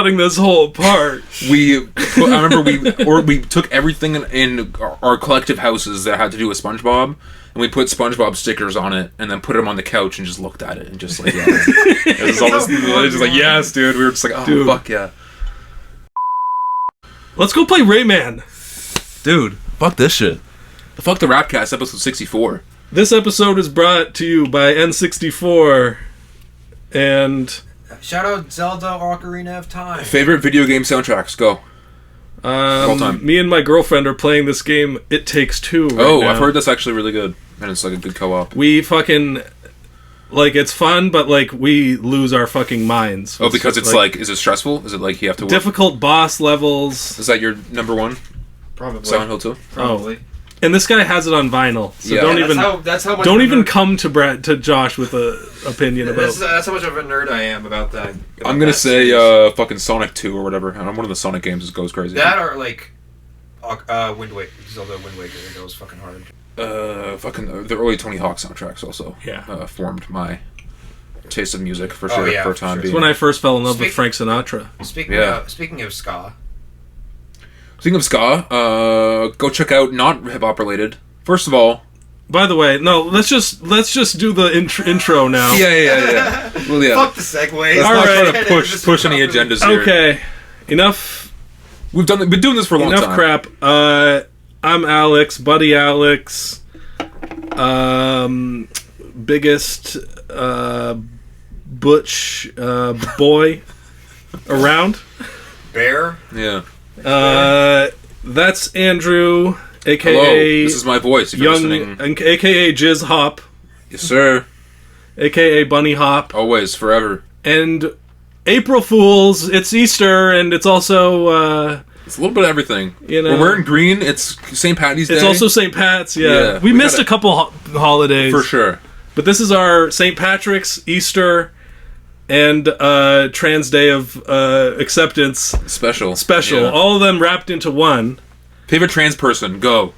cutting this whole apart. I remember we took everything in our collective houses that had to do with SpongeBob, and we put SpongeBob stickers on it, and then put them on the couch and just looked at it and just like, yeah. It was almost just like, yes, dude. We were just like, oh, dude. Fuck yeah. Let's go play Rayman. Dude, fuck this shit. Fuck the Rapcast, episode 64. This episode is brought to you by N64 and... Shout out Zelda Ocarina of Time. Favorite video game soundtracks, go. All time. Me and my girlfriend are playing this game, It Takes Two, right now. I've heard that's actually really good. And it's like a good co-op. We fucking... Like, it's fun, but, like, we lose our fucking minds. Oh, because it's like, is it stressful? Is it like you have to work? Difficult boss levels. Is that your number one? Probably. Silent Hill 2? Probably. Oh. And this guy has it on vinyl, so that's how much don't even come to Josh with an opinion about. That's how much of a nerd I am about that. I'm gonna say fucking Sonic 2 or whatever. One of the Sonic games just goes crazy. That or like Wind Waker, Zelda Wind Waker. That goes fucking hard. Fucking the early Tony Hawk soundtracks also formed my taste of music for sure. For a time being. It's when I first fell in love with Frank Sinatra. Speaking of ska. Speaking of ska, go check out not hip hop related. First of all, by the way, no, let's just do the intro now. Yeah. Well, yeah. Fuck the segue. Let's not try to push any agendas here. Okay, enough. We've been doing this for a long time. Enough crap. I'm Alex, buddy Alex. Biggest butch boy around. Bear. Yeah. That's Andrew, aka Hello, this is my voice. If you're listening. Aka Jizz Hop. Yes, sir. Aka Bunny Hop. Always, forever. And April Fools. It's Easter, and it's also it's a little bit of everything. You know, we're wearing green. It's St. Patty's Day. It's also St. Pat's. Yeah, we missed a couple holidays for sure. But this is our St. Patrick's, Easter, and Trans Day of Acceptance special. Yeah. All of them wrapped into one. Favorite trans person, go.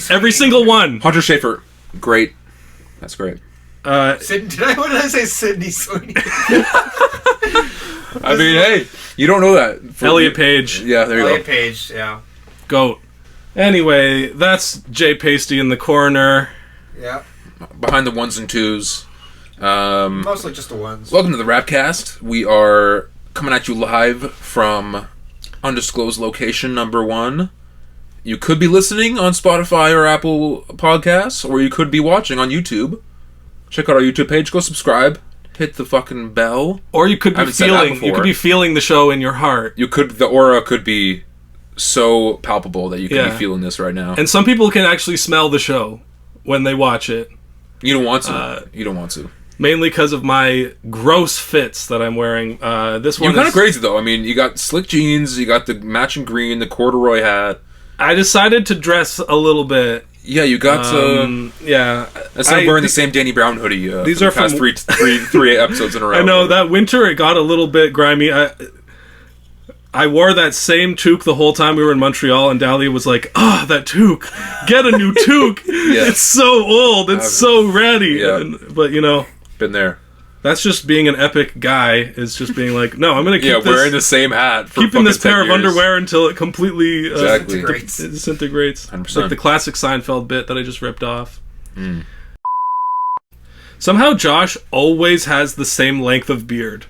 Every single one. Hunter Schafer, great. That's great. What did I say? Sydney Sweeney. I mean, hey, you don't know that. Elliot Page. Yeah, there you go. Elliot Page, yeah. Goat. Anyway, that's Jay Pasty in the corner. Yeah. Behind the ones and twos. Mostly just the ones. Welcome to the Rapcast. We are coming at you live from undisclosed location number 1. You could be listening on Spotify or Apple Podcasts, or you could be watching on YouTube. Check out our YouTube page. Go subscribe. Hit the fucking bell. Or you could be feeling the show in your heart. The aura could be so palpable that you could be feeling this right now. And some people can actually smell the show when they watch it. You don't want to. You don't want to. Mainly because of my gross fits that I'm wearing. This one You're kind of crazy, though. I mean, you got slick jeans, you got the matching green, the corduroy hat. I decided to dress a little bit. Yeah, you got to... Yeah. Instead of wearing the same Danny Brown hoodie these for are the past three episodes in a row. I know, that winter it got a little bit grimy. I wore that same toque the whole time we were in Montreal, and Dahlia was like, that toque. Get a new toque. It's so old. It's so ratty. Yeah. But, you know... Been there. That's just being an epic guy, is just being like, no, I'm going to keep wearing the same hat for keeping this pair of underwear until it completely disintegrates. 100%. Like the classic Seinfeld bit that I just ripped off. Somehow Josh always has the same length of beard.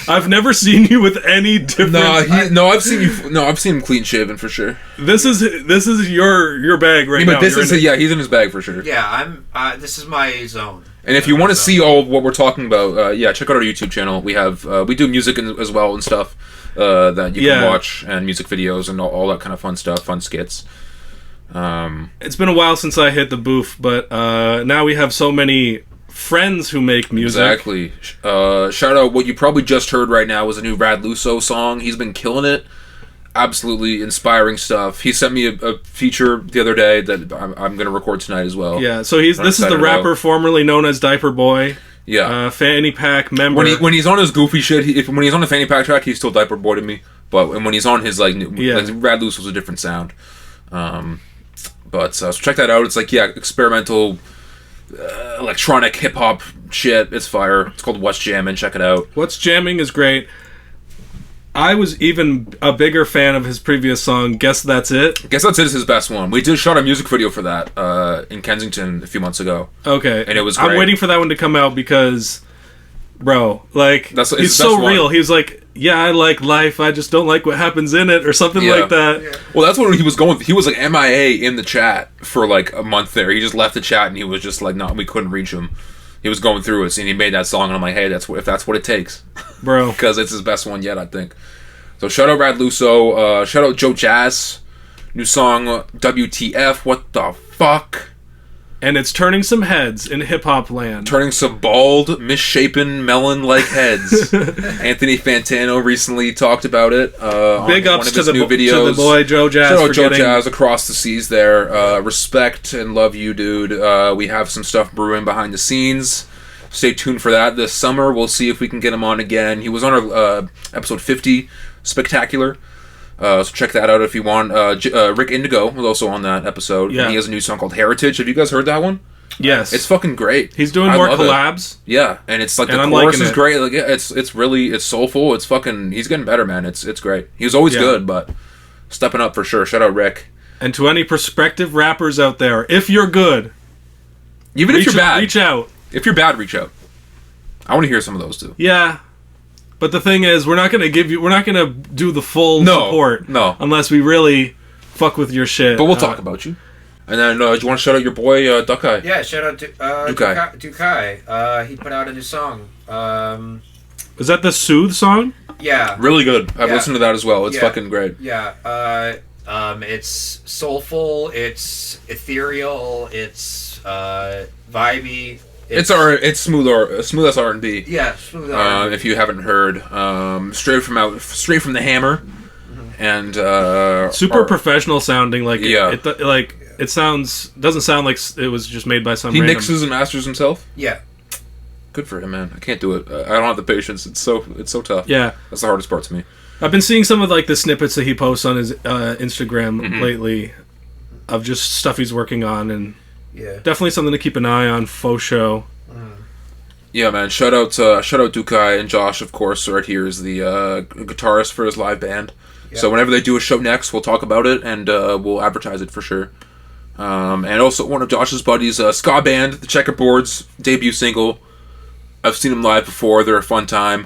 I've never seen you with any different... I've seen him clean shaven for sure. This is your bag right now. But he's in his bag for sure. Yeah, this is my zone. And if you want to see all what we're talking about, check out our YouTube channel. We have we do music as well and stuff that you can watch, and music videos and all that kind of fun stuff, fun skits. It's been a while since I hit the booth, but now we have so many friends who make music. Exactly. Shout out, what you probably just heard right now was a new Rad Lusso song. He's been killing it. Absolutely inspiring stuff. He sent me a feature the other day that I'm going to record tonight as well. Yeah, so this is the rapper formerly known as Diaper Boy. Yeah. Fanny Pack member. When he's on his goofy shit, when he's on the Fanny Pack track, he's still Diaper Boy to me. But when he's on his like Rad Lusso's a different sound. So check that out. It's like experimental electronic hip hop shit. It's fire. It's called What's Jammin'. Check it out. What's Jamming is great. I was even a bigger fan of his previous song, Guess That's It. Guess That's It is his best one. We did shot a music video for that in Kensington a few months ago. Okay. And it was great. I'm waiting for that one to come out because, bro, like, he's so real. He was like, yeah, I like life, I just don't like what happens in it, or something like that. Yeah. Well, that's what he was going. He was like MIA in the chat for like a month there. He just left the chat and he was just like, no, we couldn't reach him. He was going through it, and he made that song, and I'm like, hey, if that's what it takes, bro, because it's his best one yet, I think. So shout out Rad Luso, shout out Joe Jazz, new song WTF, what the fuck. And it's turning some heads in hip-hop land. Turning some bald, misshapen, melon-like heads. Anthony Fantano recently talked about it Big on ups one of his to new videos. the boy Joe Jazz. Shout out Joe Jazz across the seas there. Respect and love you, dude. We have some stuff brewing behind the scenes. Stay tuned for that this summer. We'll see if we can get him on again. He was on our episode 50 Spectacular. So check that out if you want. Rick Indigo was also on that episode. Yeah. And he has a new song called Heritage. Have you guys heard that one? Yes. It's fucking great. He's doing more collabs. Yeah, and it's like the chorus is great. Like it's soulful. It's fucking. He's getting better, man. It's great. He was always good, but stepping up for sure. Shout out Rick. And to any prospective rappers out there, if you're good, even if you're bad, reach out. If you're bad, reach out. I want to hear some of those too. Yeah. But the thing is, we're not going to do the full support. No. Unless we really fuck with your shit. But we'll talk about you. And then, do you want to shout out your boy, Dukai? Yeah, shout out to Dukai. He put out a new song. Is that the Soothe song? Yeah. Really good. I've listened to that as well. It's fucking great. Yeah. It's soulful, it's ethereal, it's vibey. It's smooth as R&B. Yeah, smooth R&B. If you haven't heard, straight from the hammer, and super professional sounding. Like it doesn't sound like it was just made by some. He mixes and masters himself. Yeah, good for him, man. I can't do it. I don't have the patience. It's so tough. Yeah, that's the hardest part to me. I've been seeing some of like the snippets that he posts on his Instagram lately, of just stuff he's working on and. Yeah, definitely something to keep an eye on. Faux show. Yeah, man. Shout out Dukai and Josh, of course. Right here is the guitarist for his live band. Yep. So whenever they do a show next, we'll talk about it and we'll advertise it for sure. And also one of Josh's buddies, ska band, the Checkerboards debut single. I've seen them live before. They're a fun time.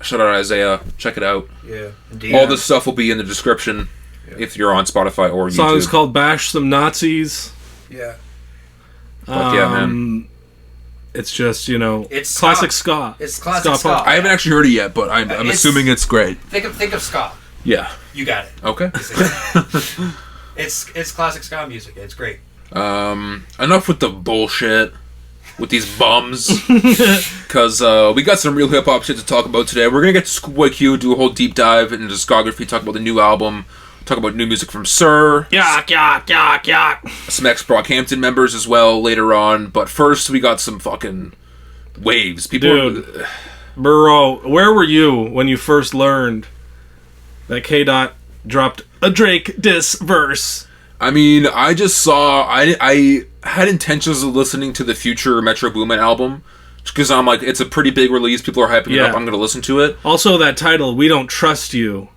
Shout out Isaiah. Check it out. Yeah, indeed. All this stuff will be in the description if you're on Spotify or YouTube. The song is called "Bash Some Nazis." Yeah. Fuck yeah, man. It's just, it's classic ska. It's classic ska. I haven't actually heard it yet, but I'm assuming it's great. Think of ska. Yeah. You got it. Okay. It's classic ska music. It's great. Enough with the bullshit with these bums, because we got some real hip hop shit to talk about today. We're gonna get to ScHoolboy Q, do a whole deep dive into discography, talk about the new album. Talk about new music from Sir. Some Ex-Brockhampton members as well later on. But first, we got some fucking waves. Dude, bro, where were you when you first learned that K-Dot dropped a Drake diss verse? I mean, I just saw... I had intentions of listening to the future Metro Boomin album. Because I'm like, it's a pretty big release. People are hyping it up. I'm going to listen to it. Also, that title, We Don't Trust You.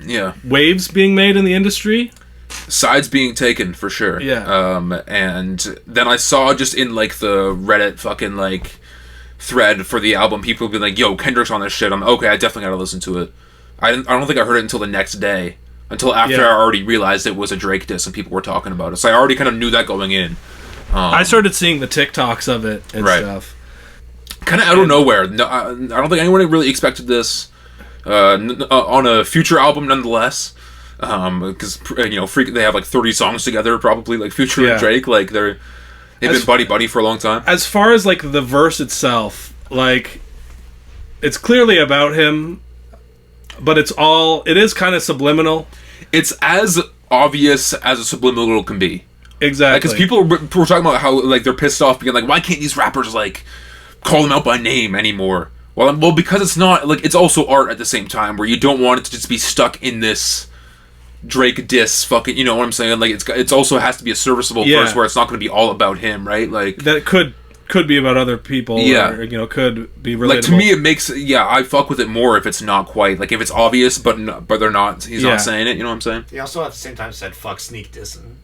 Yeah. Waves being made in the industry. Sides being taken, for sure. Yeah. And then I saw just in, like, the Reddit fucking, like, thread for the album, people be like, yo, Kendrick's on this shit. I'm okay, I definitely gotta listen to it. I don't think I heard it until the next day. Until after I already realized it was a Drake diss and people were talking about it. So I already kind of knew that going in. I started seeing the TikToks of it and stuff. Kind of out of nowhere. No, I don't think anyone really expected this. On a future album nonetheless, because they have like 30 songs together probably, like Future and Drake, like they've been buddy for a long time. As far as like the verse itself, like it's clearly about him, but it is kind of subliminal. It's as obvious as a subliminal can be. Exactly, because people were talking about how like they're pissed off being like, why can't these rappers like call them out by name anymore? Well, because it's not, like, it's also art at the same time, where you don't want it to just be stuck in this Drake diss fucking, you know what I'm saying? Like, it's also has to be a serviceable verse where it's not going to be all about him, right? Like, that could could be about other people. Yeah. Or, could be relatable. Like, to me, it makes... Yeah, I fuck with it more if it's not quite... Like, if it's obvious, but they're not... He's not saying it, you know what I'm saying? He also, at the same time, said, fuck sneak dissing.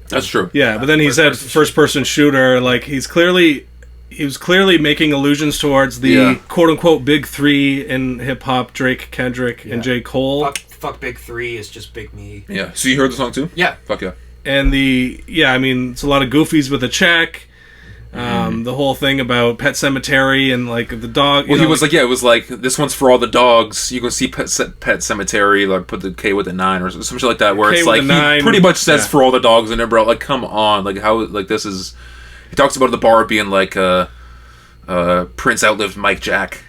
That's true. Yeah, but then he said first-person shooter. Like, he was clearly making allusions towards the quote-unquote big three in hip-hop, Drake, Kendrick, and J. Cole. Fuck big three, it's just big me. Yeah. So you heard the song, too? Yeah. Fuck yeah. And it's a lot of goofies with a check. The whole thing about Pet Cemetery and like the dog. Well, he was like, it was like, this one's for all the dogs. You can see Pet Cemetery, like put the K with a 9 or some shit like that. Where it's like he pretty much says for all the dogs in it, bro. Like, come on, like how like this is. He talks about the bar being like Prince outlived Mike Jack.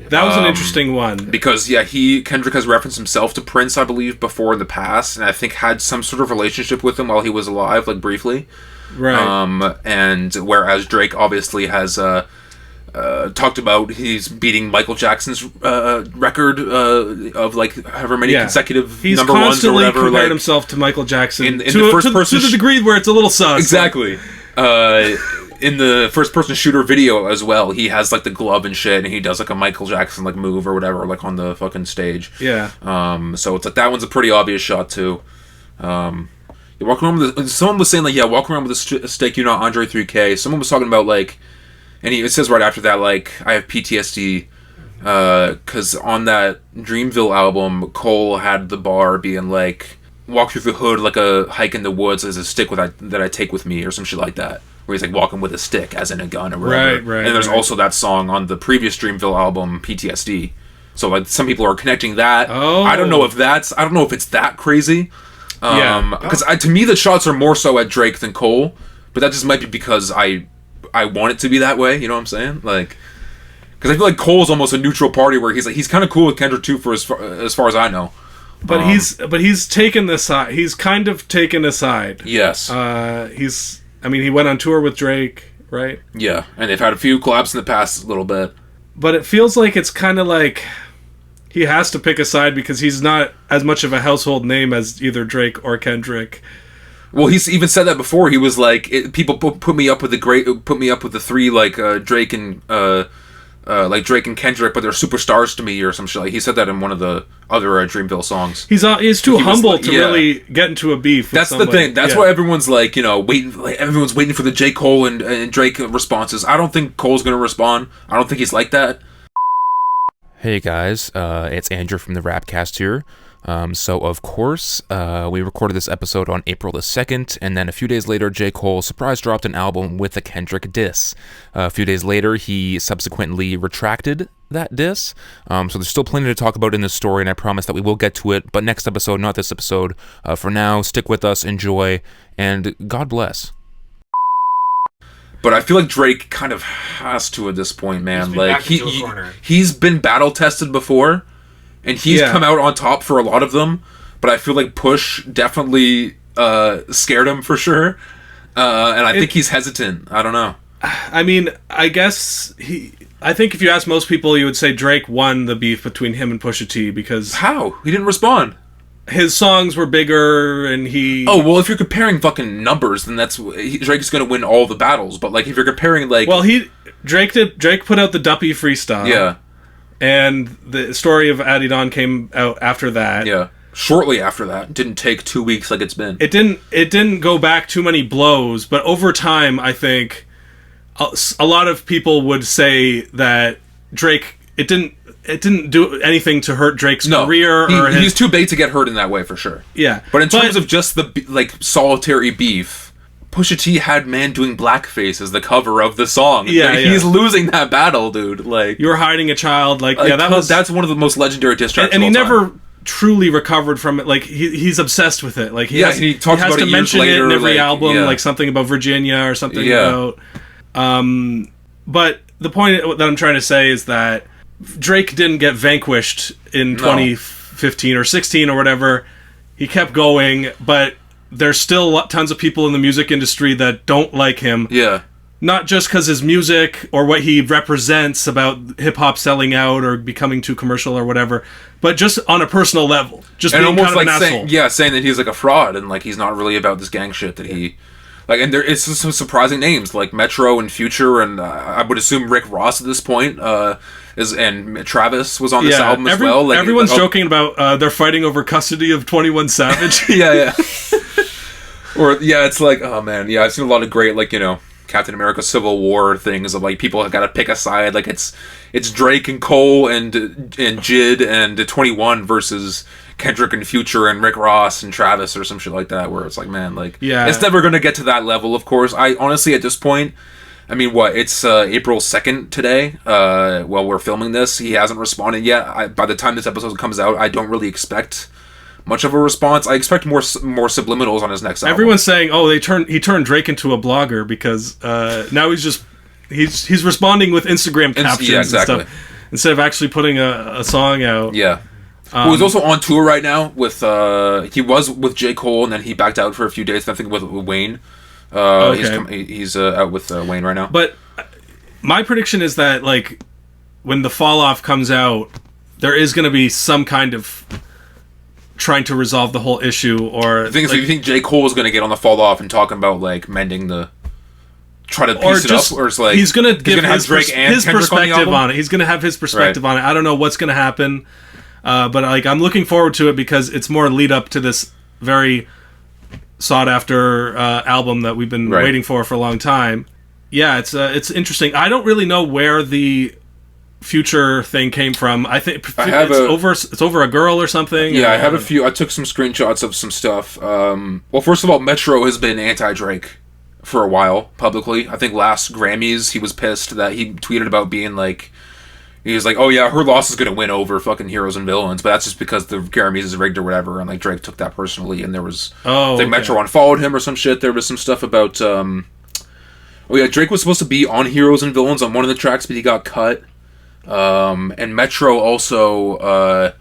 That was an interesting one because Kendrick has referenced himself to Prince, I believe, before in the past, and I think had some sort of relationship with him while he was alive, like briefly. Right. And whereas Drake obviously has talked about he's beating Michael Jackson's record of like however many consecutive he's number ones or whatever. He's compared like, himself to Michael Jackson in the first person to the degree where it's a little sus. Exactly. In the first-person shooter video as well, he has like the glove and shit, and he does like a Michael Jackson like move or whatever, like on the fucking stage. Yeah. So it's like that one's a pretty obvious shot too. You're walking around with someone was saying like, walking around with a stake, you're not Andre 3K. Someone was talking about like, and it says right after that like, I have PTSD because on that Dreamville album, Cole had the bar being like, walk through the hood like a hike in the woods as a stick that I take with me or some shit like that. Where he's like walking with a stick as in a gun or whatever. Right. And there's also that song on the previous Dreamville album, PTSD. So like some people are connecting that. Oh. I don't know if it's that crazy. Because to me the shots are more so at Drake than Cole, but that just might be because I want it to be that way. You know what I'm saying? Like, because I feel like Cole's almost a neutral party where he's kind of cool with Kendrick too, for as far as I know. But he's taken this side. He's kind of taken a side. Yes. He went on tour with Drake, right? Yeah, and they've had a few collabs in the past a little bit. But it feels like it's kind of like he has to pick a side because he's not as much of a household name as either Drake or Kendrick. Well, he's even said that before. He was like, people put me up with the three like Drake and Kendrick, but they're superstars to me or some shit. Like, he said that in one of the other Dreamville songs. He's too humble to really get into a beef. That's the thing. That's why everyone's like, waiting. Like, everyone's waiting for the J. Cole and Drake responses. I don't think Cole's gonna respond. I don't think he's like that. Hey guys, it's Andrew from the Rapcast here. So of course, we recorded this episode on April the 2nd, and then a few days later, J. Cole surprise dropped an album with a Kendrick diss. A few days later, he subsequently retracted that diss. So there's still plenty to talk about in this story, and I promise that we will get to it, but next episode, not this episode. For now, stick with us, enjoy, and God bless. But I feel like Drake kind of has to at this point, man. He's been battle tested before. And he's come out on top for a lot of them, but I feel like Push definitely scared him for sure. And I think he's hesitant. I don't know. I mean, I think if you ask most people, you would say Drake won the beef between him and Pusha T because... How? He didn't respond. His songs were bigger and he... Oh, well, if you're comparing fucking numbers, then Drake's going to win all the battles. But, like, if you're comparing, like... Well, Drake put out the Duppy freestyle. Yeah. And the story of Adidon came out after that. Yeah. Shortly after that. It didn't take 2 weeks like it's been. It didn't go back too many blows, but over time, I think a lot of people would say that Drake, it didn't do anything to hurt Drake's career. He's too big to get hurt in that way, for sure. Yeah. But in terms of just the, like, solitary beef... Pusha T had Man Doing Blackface as the cover of the song. Yeah, He's losing that battle, dude. Like, you were hiding a child. That's one of the most legendary diss tracks. And he never truly recovered from it. Like he's obsessed with it. Like he has to mention it in every album, like something about Virginia or something about. But the point that I'm trying to say is that Drake didn't get vanquished in 2015 or 16 or whatever. He kept going, but there's still tons of people in the music industry that don't like him. Yeah. Not just because his music or what he represents about hip-hop selling out or becoming too commercial or whatever, but just on a personal level. Just being kind of an asshole. Saying that he's like a fraud and like he's not really about this gang shit that he... Like, and there is some surprising names like Metro and Future, and I would assume Rick Ross at this point and Travis was on this album as well. Like, everyone's joking about they're fighting over custody of 21 Savage. yeah. Or it's like, oh man, yeah, I've seen a lot of great, like, you know, Captain America Civil War things of like people have got to pick a side. Like it's Drake and Cole and Jid and 21 versus Kendrick and Future and Rick Ross and Travis or some shit like that, where it's like, man, like, it's never gonna get to that level, of course. I honestly, at this point, I mean, it's April 2nd today, while we're filming this. He hasn't responded yet. By the time this episode comes out, I don't really expect much of a response. I expect more subliminals on his next album. Everyone's saying, oh, he turned Drake into a blogger because now he's responding with Instagram captions and stuff instead of actually putting a song out. Yeah. He's also on tour right now with he was with J. Cole, and then he backed out for a few days, I think, with Wayne. He's out with Wayne right now. But my prediction is that, like, when the Fall Off comes out, there is going to be some kind of trying to resolve the whole issue. Or the thing is, you think J. Cole is going to get on the Fall Off and talking about, like, mending the... try to piece it up, or it's like... He's going to give his perspective on it. He's going to have his perspective on it. I don't know what's going to happen. But like, I'm looking forward to it because it's more lead up to this very sought after album that we've been waiting for a long time. Yeah, it's interesting. I don't really know where the Future thing came from. I think it's over a girl or something. Yeah, I have a few. I took some screenshots of some stuff. Well, first of all, Metro has been anti-Drake for a while publicly. I think last Grammys he was pissed that he tweeted about being like. He was like, oh yeah, her loss is going to win over fucking Heroes and Villains, but that's just because the Grammys is rigged or whatever, and like Drake took that personally, and there was... I think Metro unfollowed him or some shit. There was some stuff about... Drake was supposed to be on Heroes and Villains on one of the tracks, but he got cut. And Metro also...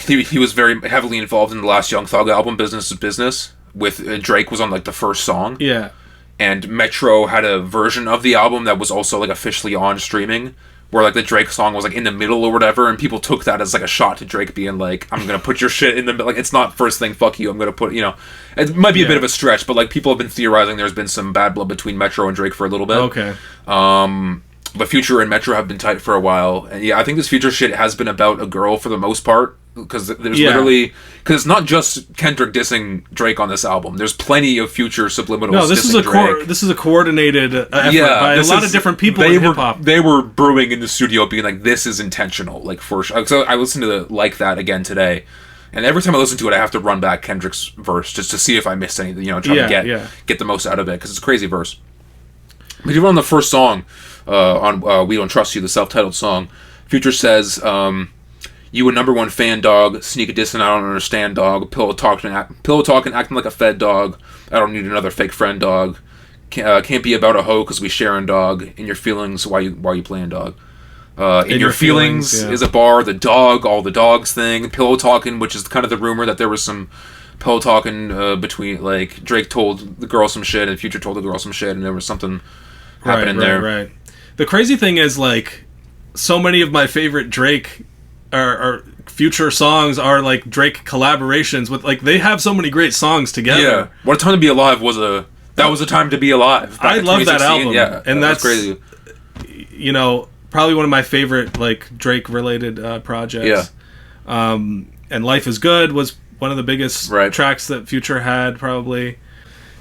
he was very heavily involved in the last Young Thug album, Business is Business, with Drake was on like the first song. Yeah. And Metro had a version of the album that was also like officially on streaming, where like the Drake song was like in the middle or whatever, and people took that as like a shot to Drake being like, I'm gonna put your shit in the middle. Like, it's not first thing, fuck you, I'm gonna put, you know, it might be a bit of a stretch, but like people have been theorizing there's been some bad blood between Metro and Drake for a little bit. Okay. But Future and Metro have been tight for a while, and yeah, I think this Future shit has been about a girl for the most part, because there's literally, because it's not just Kendrick dissing Drake on this album. There's plenty of Future subliminals. No, this is a coordinated effort by a lot of different people in hip hop. They were brewing in the studio, being like, "This is intentional." Like, for sure. So I listened to Like That again today, and every time I listen to it, I have to run back Kendrick's verse just to see if I missed anything. You know, try to get the most out of it, because it's a crazy verse. But even on the first song, on "We Don't Trust You," the self-titled song, Future says. You a number one fan, dog. Sneak a diss and I don't understand, dog. Pillow talking, acting like a fed dog. I don't need another fake friend, dog. Can't be about a hoe because we sharing, dog. In your feelings, why you playing, dog? In your feelings is a bar. The dog, all the dogs thing. Pillow talking, which is kind of the rumor that there was some pillow talking between, like, Drake told the girl some shit and Future told the girl some shit, and there was something happening there. Right. The crazy thing is, like, so many of my favorite Drake or Future songs are like Drake collaborations with, like, they have so many great songs together. Yeah, What a Time to Be Alive was a time to be alive. I love that album. Yeah, and that's crazy. You know, probably one of my favorite like Drake related projects. Yeah. And Life Is Good was one of the biggest tracks that Future had probably.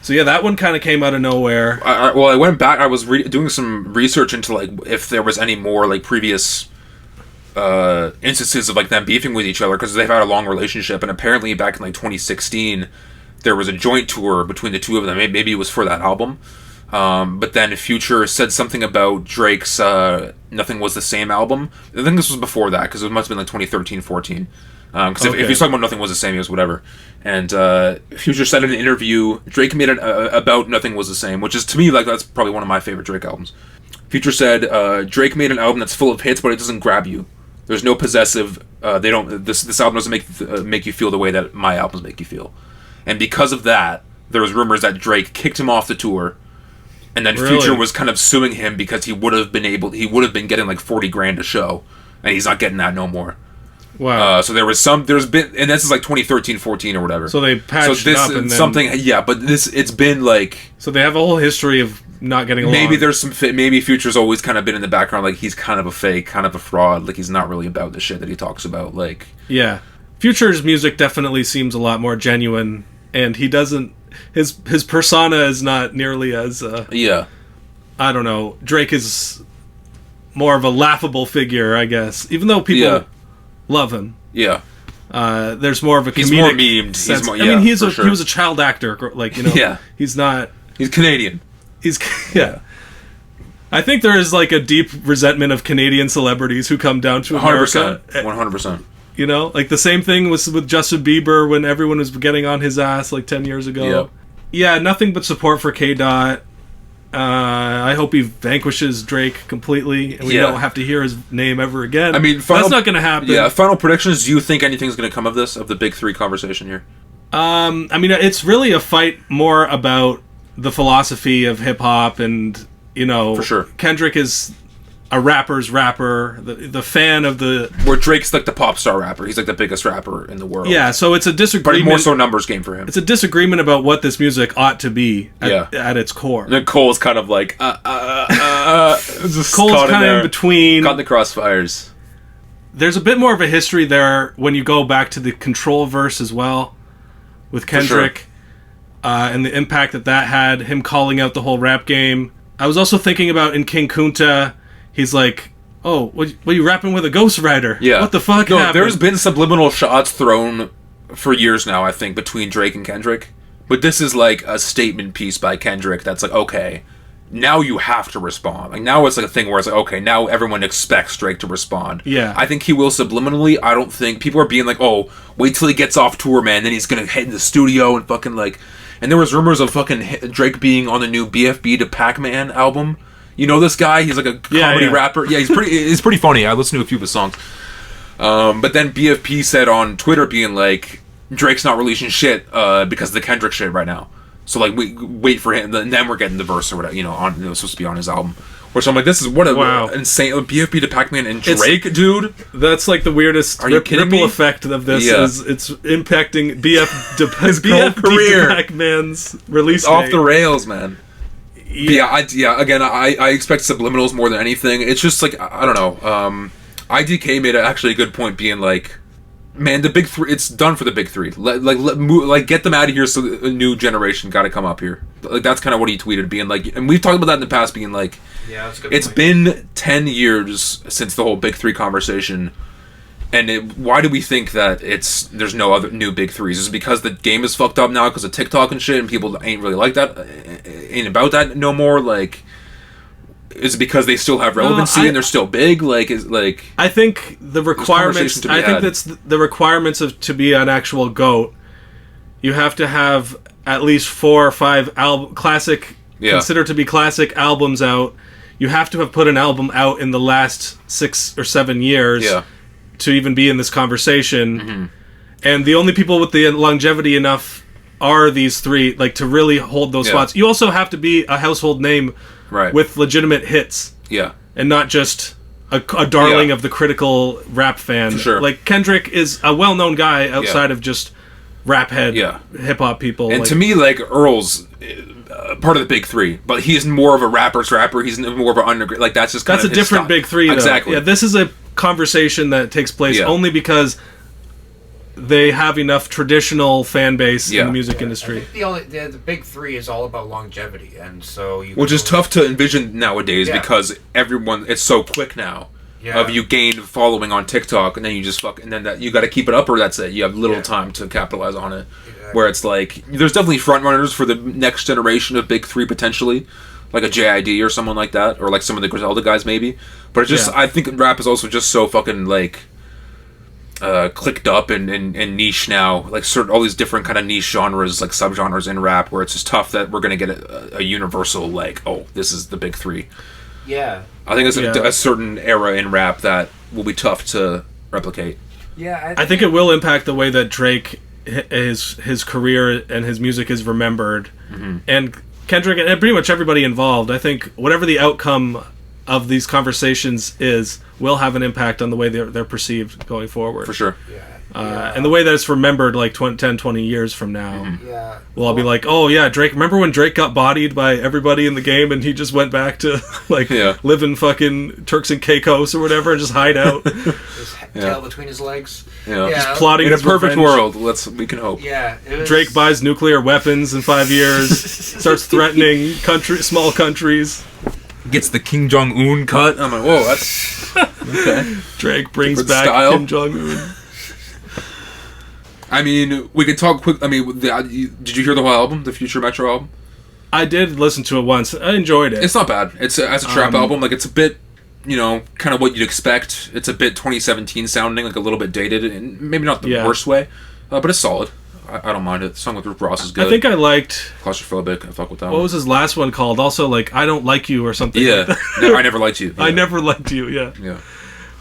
So yeah, that one kind of came out of nowhere. I went back. I was doing some research into like if there was any more like previous instances of like them beefing with each other, because they've had a long relationship, and apparently back in like 2016 there was a joint tour between the two of them. Maybe it was for that album, but then Future said something about Drake's Nothing Was the Same album. I think this was before that, because it must have been like 2013-14, because if he's talking about Nothing Was the Same, it was whatever. And Future said in an interview Drake made it about Nothing Was the Same, which is, to me, like, that's probably one of my favorite Drake albums. Future said Drake made an album that's full of hits, but it doesn't grab you. There's no possessive. They don't. This album doesn't make you feel the way that my albums make you feel, and because of that, there was rumors that Drake kicked him off the tour, and then Future was kind of suing him because he would have been getting like $40,000 a show, and he's not getting that no more. Wow. So there's been, and this is like 2013, 14 or whatever. So they patched it up and then... something, yeah, but it's been like... So they have a whole history of not getting along. Maybe there's maybe Future's always kind of been in the background, like he's kind of a fake, kind of a fraud, like he's not really about the shit that he talks about, like... Yeah. Future's music definitely seems a lot more genuine, and he doesn't... His persona is not nearly as... yeah. I don't know. Drake is more of a laughable figure, I guess. Even though people love him. Yeah. There's more of a comedic... He's more memed. Sense. He's more, I mean, he was a child actor, like, you know. Yeah. He's not... He's Canadian. Yeah. I think there is, like, a deep resentment of Canadian celebrities who come down to America. 100%. You know? Like, the same thing was with Justin Bieber when everyone was getting on his ass, like, 10 years ago. Yep. Yeah, nothing but support for K-Dot. I hope he vanquishes Drake completely, and we don't have to hear his name ever again. I mean, that's not going to happen. Yeah, final predictions. Do you think anything's going to come of this, of the big three conversation here? I mean, it's really a fight more about the philosophy of hip-hop, and, you know... For sure. Kendrick is a rapper's rapper, the fan of the... Where Drake's like the pop star rapper. He's like the biggest rapper in the world. Yeah, so it's a disagreement... But more so numbers game for him. It's a disagreement about what this music ought to be at its core. And then Cole's kind of like... Cole's kind of in between... Caught in the crossfires. There's a bit more of a history there when you go back to the Control verse as well, with Kendrick, sure. And the impact that had, him calling out the whole rap game. I was also thinking about in King Kunta... He's like, oh, what are you rapping with a ghostwriter? Yeah. What the fuck happened? There's been subliminal shots thrown for years now, I think, between Drake and Kendrick. But this is like a statement piece by Kendrick that's like, okay, now you have to respond. Like, now it's like a thing where it's like, okay, now everyone expects Drake to respond. Yeah. I think he will subliminally. I don't think... People are being like, oh, wait till he gets off tour, man. Then he's going to head in the studio and fucking like... And there was rumors of fucking Drake being on the new BFB to Pac-Man album. You know this guy? He's like a comedy rapper. Yeah, he's pretty funny. I listened to a few of his songs. But then BFP said on Twitter, being like, Drake's not releasing shit because of the Kendrick shit right now. So like, we wait for him, and then we're getting the verse or whatever. You know, it was supposed to be on his album. Which I'm like, this is what a insane BFP to Pac-Man and Drake, dude. That's like the weirdest ripple effect of this. Is it's impacting BFP to Pac-Man's release off the rails, man. Again, I expect subliminals more than anything. It's just like, I don't know. IDK made actually a good point, being like, man, the big three, it's done for the big three. Get them out of here, so a new generation got to come up here. Like, that's kind of what he tweeted, being like, and we've talked about that in the past, being like, yeah, that's a good it's point. been 10 years since the whole big three conversation. And why do we think that there's no other new big threes? Is it because the game is fucked up now because of TikTok and shit, and people ain't really like that, ain't about that no more? Like, is it because they still have relevancy and they're still big? Like, I think the requirements. I think that's the requirements to be an actual GOAT. You have to have at least 4 or 5 classic, considered to be classic albums out. You have to have put an album out in the last 6 or 7 years. Yeah. To even be in this conversation, and the only people with the longevity enough are these three, like, to really hold those spots. You also have to be a household name, with legitimate hits, and not just a darling of the critical rap fan. For sure. Like, Kendrick is a well-known guy outside of just rap head hip hop people. And to me, like, Earl's part of the big three, but he's more of a rapper's rapper. He's more of an underground. Like, that's just that's a different big three. Though. Exactly. Yeah, this is a conversation that takes place only because they have enough traditional fan base in the music industry. I think the big three is all about longevity, and so which is tough to envision nowadays because it's so quick now. Of you gain following on TikTok, and then you just and then you got to keep it up, or that's it. You have little time to capitalize on it. Exactly. Where it's like, there's definitely front runners for the next generation of big three potentially. Like a JID or someone like that, or like some of the Griselda guys maybe. But it's just, I think rap is also just so fucking like clicked up and niche now. Like all these different kind of niche genres, like subgenres in rap, where it's just tough that we're gonna get a universal like, oh, this is the big three. Yeah. I think it's a certain era in rap that will be tough to replicate. Yeah, I think it will impact the way that Drake, his career and his music is remembered, and Kendrick and pretty much everybody involved. I think whatever the outcome of these conversations is, will have an impact on the way they're perceived going forward. For sure. And the way that it's remembered like 10, 20 years from now. Yeah. Well, I'll be like, oh yeah, Drake. Remember when Drake got bodied by everybody in the game and he just went back to like live in fucking Turks and Caicos or whatever and just hide out. His tail between his legs. Yeah. Just plotting in a his perfect revenge. world. We can hope. Yeah. Drake buys nuclear weapons in 5 years, starts threatening small countries. Gets the Kim Jong-un cut. I'm like, whoa, that's okay. Drake brings Different back style. Kim Jong-un. I mean, we could talk quick. I mean, did you hear the whole album, the Future Metro album? I did listen to it once. I enjoyed it. It's not bad. It's as a trap album. Like, it's a bit, kind of what you'd expect. It's a bit 2017 sounding, like a little bit dated, and maybe not the worst way, but it's solid. I don't mind it. The song with Rick Ross is good. I think I liked... Claustrophobic. I fuck with that one. What was his last one called? Also, like, I Don't Like You or something. Yeah. Like I Never Liked You. Yeah. I Never Liked You, yeah. Yeah.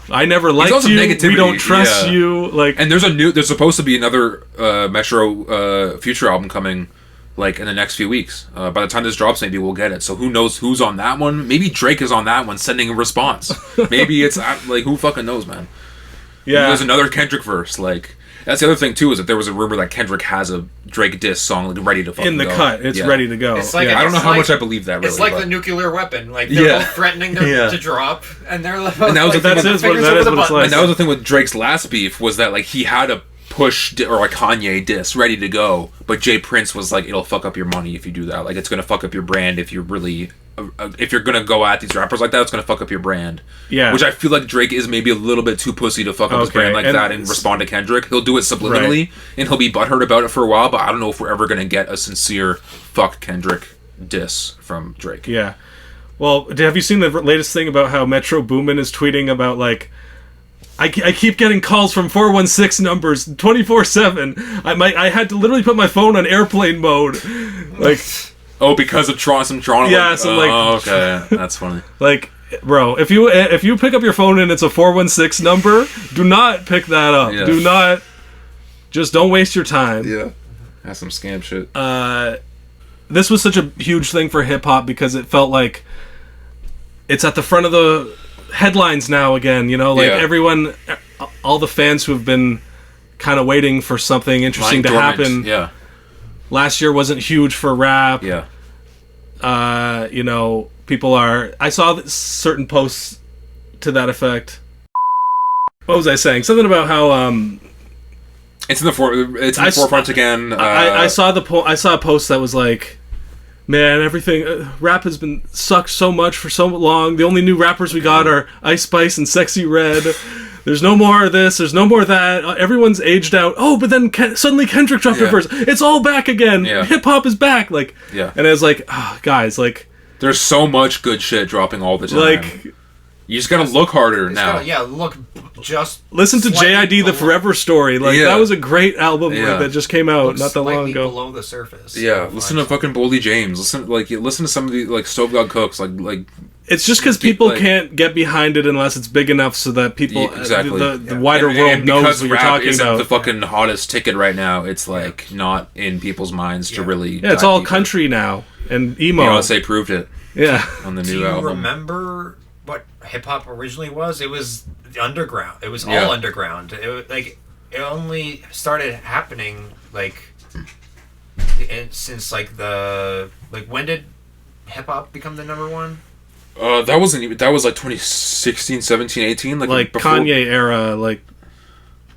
I never liked you. Negativity. We don't trust you. Like, and there's supposed to be another Metro Future album coming, like in the next few weeks. By the time this drops, maybe we'll get it. So who knows who's on that one? Maybe Drake is on that one, sending a response. Maybe it's like who fucking knows, man. yeah. Maybe there's another Kendrick verse. Like that's the other thing too, is that there was a rumor that Kendrick has a Drake diss song like ready to fucking in the go. cut. It's ready to go. It's like yeah. I don't know how much I believe that. Really, it's like but the nuclear weapon. Like they're both threatening to drop, and they're like, And that was the thing that is what it's like. And that was the thing with Drake's last beef was that like he had a push or a Kanye diss ready to go, but Jay Prince was like, it'll fuck up your money if you do that. Like it's gonna fuck up your brand if you're really if you're gonna go at these rappers like that. It's gonna fuck up your brand. Yeah, which I feel like Drake is maybe a little bit too pussy to fuck up his brand like that and respond to Kendrick. He'll do it subliminally and he'll be butthurt about it for a while, but I don't know if we're ever gonna get a sincere fuck Kendrick diss from Drake. Yeah. Well, have you seen the latest thing about how Metro Boomin is tweeting about like, I keep getting calls from 416 numbers 24/7. I had to literally put my phone on airplane mode, like. Oh, because of some Toronto. Yeah, so like, oh, okay, that's funny. Like, bro, if you pick up your phone and it's a 416 number, do not pick that up. Yeah. Do not. Just don't waste your time. Yeah, that's some scam shit. This was such a huge thing for hip hop because it felt like it's at the front of the headlines now again. You know, like everyone, all the fans who have been kind of waiting for something interesting to happen. Yeah. Last year wasn't huge for rap. Yeah. People are... I saw certain posts to that effect. What was I saying? Something about how... It's in the forefront again. I saw a post that was like, man, everything... rap has been sucked so much for so long. The only new rappers we got are Ice Spice and Sexy Red. There's no more of this. There's no more of that. Everyone's aged out. Oh, but then suddenly Kendrick dropped a verse. It's all back again. Yeah. Hip hop is back. Like, and I was like, guys, like, there's so much good shit dropping all the time. Like, you just gotta look harder now. listen to JID the Forever Story. Like that was a great album that just came out not that long ago. Below the surface. Yeah, listen to fucking Boldy James. Listen to some of the like Stove God Cooks. Like it's just because people can't get behind it unless it's big enough so that people the wider world knows what you're talking about. The fucking hottest ticket right now. It's like not in people's minds to really. Yeah, it's all country now and emo. Beyonce proved it. Yeah, on the new album. Do you remember what hip hop originally was? It was the underground. It was all underground. It only started happening since when did hip hop become the number one? That was like 2016, 17, 18 like before, Kanye era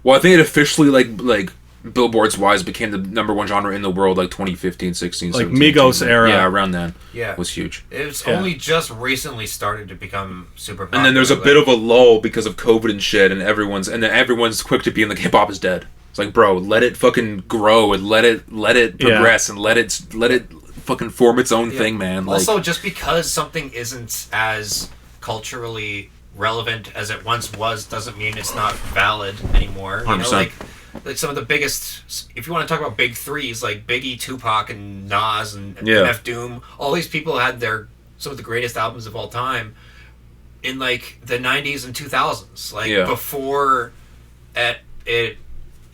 well, I think it officially like Billboard's wise became the number one genre in the world like 2015, 16, like 17, Migos 18. Era. Yeah, around then. Yeah. Was huge. It's only just recently started to become super popular. And then there's a bit of a lull because of COVID and shit, and everyone's quick to being like hip hop is dead. It's like, bro, let it fucking grow and let it progress and let it fucking form its own thing, man. Also, just because something isn't as culturally relevant as it once was doesn't mean it's not valid anymore. You 100%. know, like some of the biggest, if you want to talk about big threes, like Biggie, Tupac, and Nas, and MF Doom, all these people had some of the greatest albums of all time in like the 90s and 2000s, before it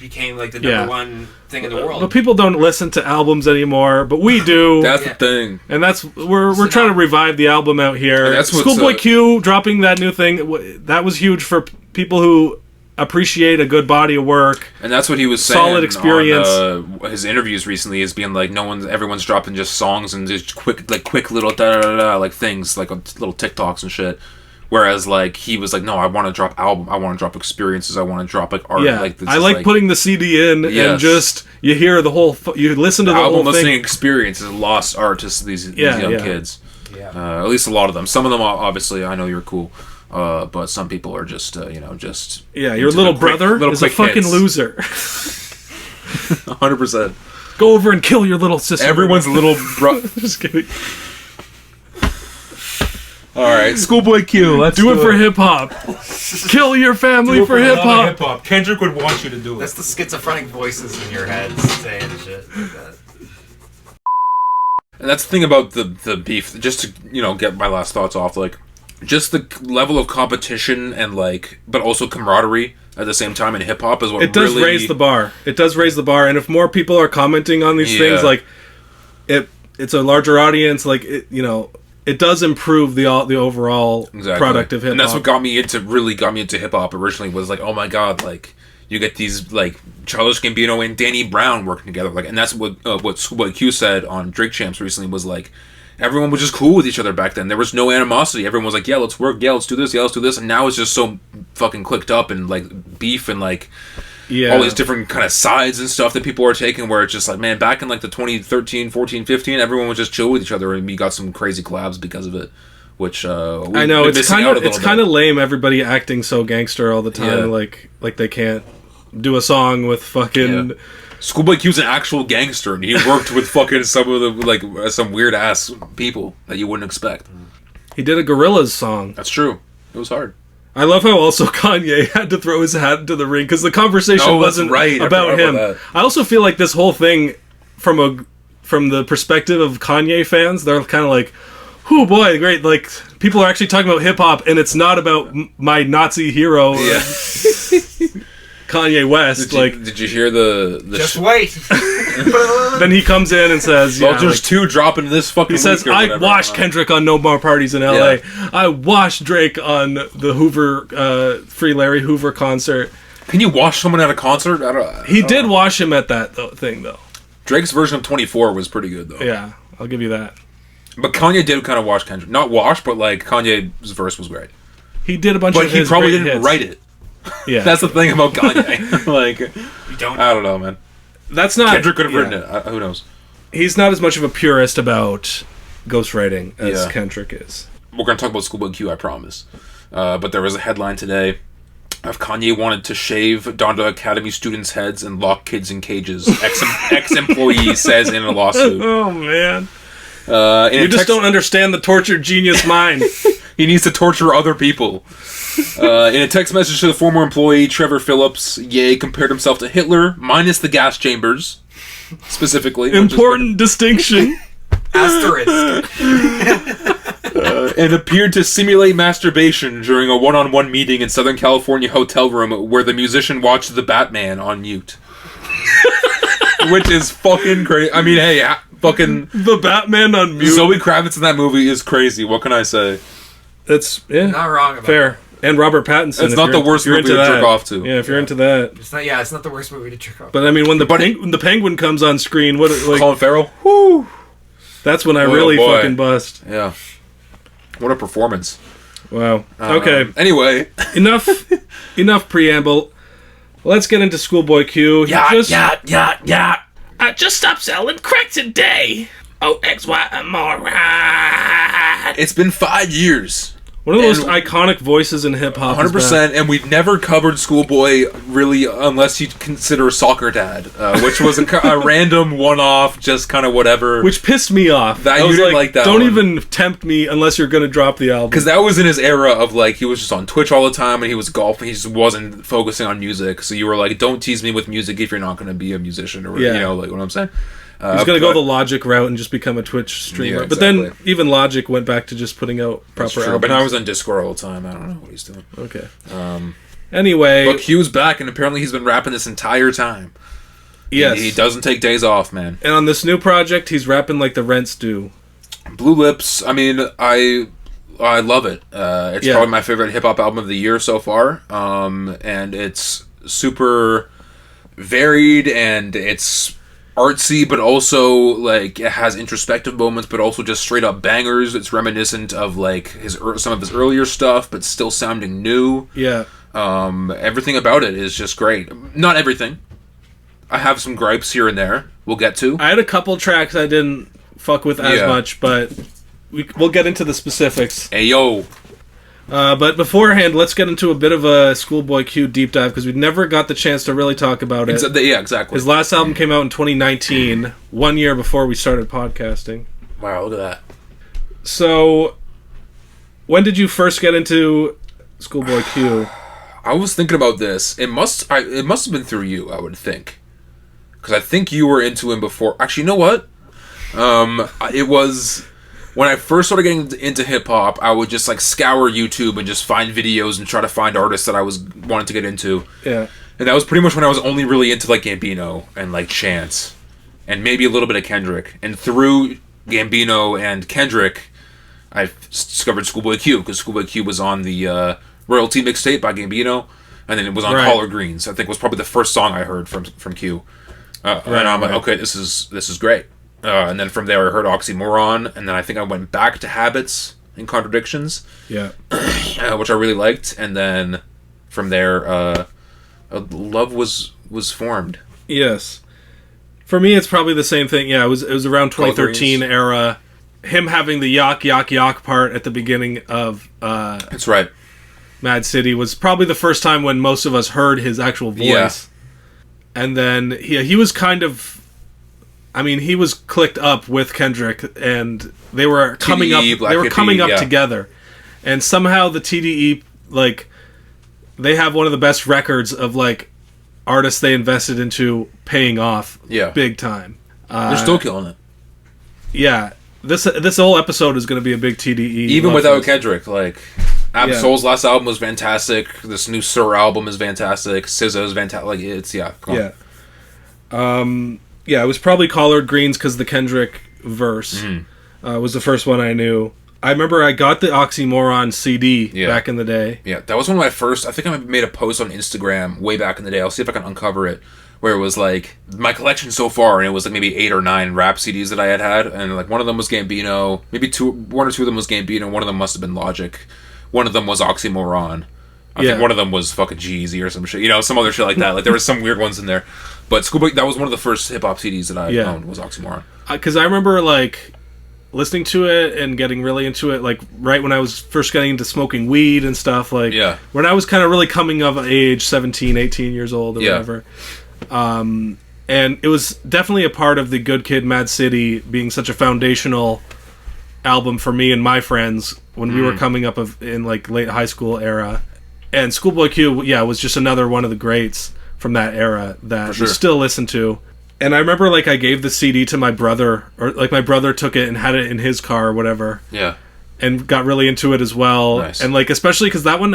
became like the number one thing in the world. But people don't listen to albums anymore, but we do. That's the thing. And that's we're trying to revive the album out here. And that's ScHoolboy Q dropping that new thing, that was huge for people who appreciate a good body of work. And that's what he was saying. Solid experience. On, his interviews recently is being like, everyone's dropping just songs and just quick little da-da-da-da, like things, like little TikToks and shit. Whereas, like, he was like, no, I want to drop album, I want to drop experiences, I want to drop, like, art. Yeah, like, I like putting the CD in and just, you hear the whole, you listen to the album whole thing. listening experience is a lost art to these young kids. Yeah. At least a lot of them. Some of them, obviously, I know you're cool. But some people are just, just... Yeah, your little brother is a fucking loser. 100%. Go over and kill your little sister. Everyone's little brother. Just kidding. Alright, ScHoolboy Q, let's do it for hip-hop. Kill your family for hip-hop. Kendrick would want you to do it. That's the schizophrenic voices in your head saying shit like that. And that's the thing about the beef, just to, get my last thoughts off, like, just the level of competition and, like, but also camaraderie at the same time in hip-hop is what it does really... raise the bar. It does raise the bar, and if more people are commenting on these things, like, it's a larger audience, like, it does improve the overall product of hip-hop. And that's what got me into hip-hop originally, was like, oh my god, like, you get these, like, Childish Gambino and Danny Brown working together, like, and that's what ScHoolboy Q said on Drake Champs recently, was like, everyone was just cool with each other back then. There was no animosity. Everyone was like, yeah, let's work, yeah, let's do this, yeah, let's do this, and now it's just so fucking clicked up and, like, beef and, like, all these different kind of sides and stuff that people are taking, where it's just like, man, back in like the 2013, 14, 15, everyone was just chill with each other, and we got some crazy collabs because of it, which I know it's kind of lame, everybody acting so gangster all the time, like they can't do a song with fucking ScHoolboy Q's an actual gangster, and he worked with fucking some of the, like, some weird ass people that you wouldn't expect. He did a Gorillaz song. That's true. It was hard. I love how also Kanye had to throw his hat into the ring because the conversation wasn't about him. I also feel like this whole thing, from the perspective of Kanye fans, they're kind of like, "Oh boy, great!" Like, people are actually talking about hip hop, and it's not about my Nazi hero, Kanye West. Did you hear the just wait? Then he comes in and says, "Well, there's two dropping this fucking." He says, "I washed Kendrick on No More Parties in L.A. I washed Drake on the Hoover, Free Larry Hoover concert." Can you wash someone at a concert? He did wash him at that thing, though. Drake's version of 24 was pretty good, though. Yeah, I'll give you that. But Kanye did kind of wash Kendrick. Not wash, but, like, Kanye's verse was great. He did a bunch of his But he probably didn't hits. write it. Yeah. That's the thing about Kanye. Like, I don't know, man. That's not... Kendrick could have written it. Who knows? He's not as much of a purist about ghostwriting as Kendrick is. We're going to talk about ScHoolboy Q, I promise. But there was a headline today of Kanye wanted to shave Donda Academy students' heads and lock kids in cages. Ex-employee says in a lawsuit. Oh, man. You just don't understand the tortured genius mind. He needs to torture other people. In a text message to the former employee, Trevor Phillips, Ye compared himself to Hitler, minus the gas chambers, specifically. Important distinction. Asterisk. And appeared to simulate masturbation during a one-on-one meeting in Southern California hotel room where the musician watched the Batman on mute. Which is fucking crazy. I mean, hey, fucking... The Batman on mute. Zoe Kravitz in that movie is crazy. What can I say? That's not wrong about fair. And Robert Pattinson. It's not the worst movie to jerk off to. Yeah, if you're into that. It's not the worst movie to jerk off. But I mean, when the penguin comes on screen, Colin Farrell? Whoo! That's when I really fucking bust. Yeah. What a performance. Wow. Okay. Anyway. Enough preamble. Let's get into ScHoolboy Q. I just stopped selling crack today. OXY, I'm alright. It's been 5 years. One of the most iconic voices in hip-hop. 100%, and we've never covered ScHoolboy, really, unless you consider Soccer Dad, which was a random one-off, just kind of whatever. Which pissed me off. You didn't like that Don't even tempt me unless you're going to drop the album. Because that was in his era of, like, he was just on Twitch all the time, and he was golfing, he just wasn't focusing on music, so you were like, don't tease me with music if you're not going to be a musician, or, you know, like, what I'm saying? He's going to go the Logic route and just become a Twitch streamer. Yeah, But then even Logic went back to just putting out proper albums. But I was on Discord all the time. I don't know what he's doing. Okay. Anyway, but Q's back, and apparently he's been rapping this entire time. Yes, he doesn't take days off, man. And on this new project, he's rapping like the Rents do. Blue Lips. I mean, I love it. It's probably my favorite hip hop album of the year so far. And it's super varied, and it's artsy, but also like it has introspective moments, but also just straight up bangers. It's reminiscent of like some of his earlier stuff, but still sounding new. Yeah. Everything about it is just great. Not everything. I have some gripes here and there. We'll get to. I had a couple tracks I didn't fuck with as much, but we'll get into the specifics. Hey yo. But beforehand, let's get into a bit of a ScHoolboy Q deep dive, because we never got the chance to really talk about it. Yeah, exactly. His last album came out in 2019, 1 year before we started podcasting. Wow, look at that. So, when did you first get into ScHoolboy Q? I was thinking about this. It must have been through you, I would think. Because I think you were into him before. Actually, you know what? It was... When I first started getting into hip-hop, I would just, like, scour YouTube and just find videos and try to find artists that I was wanting to get into. Yeah. And that was pretty much when I was only really into, like, Gambino and, like, Chance. And maybe a little bit of Kendrick. And through Gambino and Kendrick, I discovered ScHoolboy Q, because ScHoolboy Q was on the Royalty mixtape by Gambino. And then it was on Collard Greens. I think was probably the first song I heard from Q. And I'm like, okay, this is great. And then from there I heard Oxymoron, and then I think I went back to Habits and Contradictions. Yeah. Which I really liked, and then from there love was formed. Yes. For me it's probably the same thing. Yeah, it was around 2013 era. Him having the yak yak yak part at the beginning of That's right. Mad City was probably the first time when most of us heard his actual voice. Yeah. And then he was kind of, I mean, he was clicked up with Kendrick, and they were coming TDE, up. Black they were Hippie, coming up together, and somehow the TDE, like, they have one of the best records of like artists they invested into paying off. Big time. They're still killing it. Yeah, this whole episode is going to be a big TDE. Even without Kendrick, like. Absol's last album was fantastic. This new Sir album is fantastic. SZA is fantastic. Like, it's, it was probably Collard Greens, because the Kendrick verse was the first one I knew. I remember I got the Oxymoron CD back in the day. Yeah, that was one of my first... I think I made a post on Instagram way back in the day. I'll see if I can uncover it. Where it was like, my collection so far, and it was like maybe 8 or 9 rap CDs that I had. And like one of them was Gambino. Maybe 1 or 2 of them was Gambino. One of them must have been Logic. One of them was Oxymoron. I think one of them was fucking Jeezy or some shit. You know, some other shit like that. Like, there were some weird ones in there. But ScHoolboy, that was one of the first hip-hop CDs that I owned, was Oxymoron. Because I remember, like, listening to it and getting really into it, like, right when I was first getting into smoking weed and stuff. Like, when I was kind of really coming of age, 17, 18 years old or whatever. And it was definitely a part of the Good Kid, Mad City being such a foundational album for me and my friends when we were coming up in like late high school era. And ScHoolboy Q was just another one of the greats from that era that we still listen to. And I remember like I gave the CD to my brother, or like my brother took it and had it in his car or whatever, and got really into it as well. And like especially because that one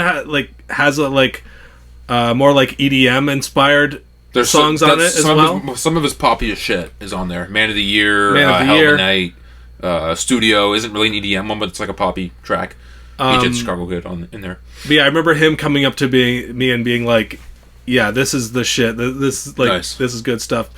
has a like more like EDM inspired songs on it as well. Some of his poppiest shit is on there. Man of the Year, Hell of the Night. Studio isn't really an EDM one, but it's like a poppy track. He did Chicago Good in there. But yeah, I remember him coming up to me and being like, "Yeah, this is the shit. This is like this is good stuff,"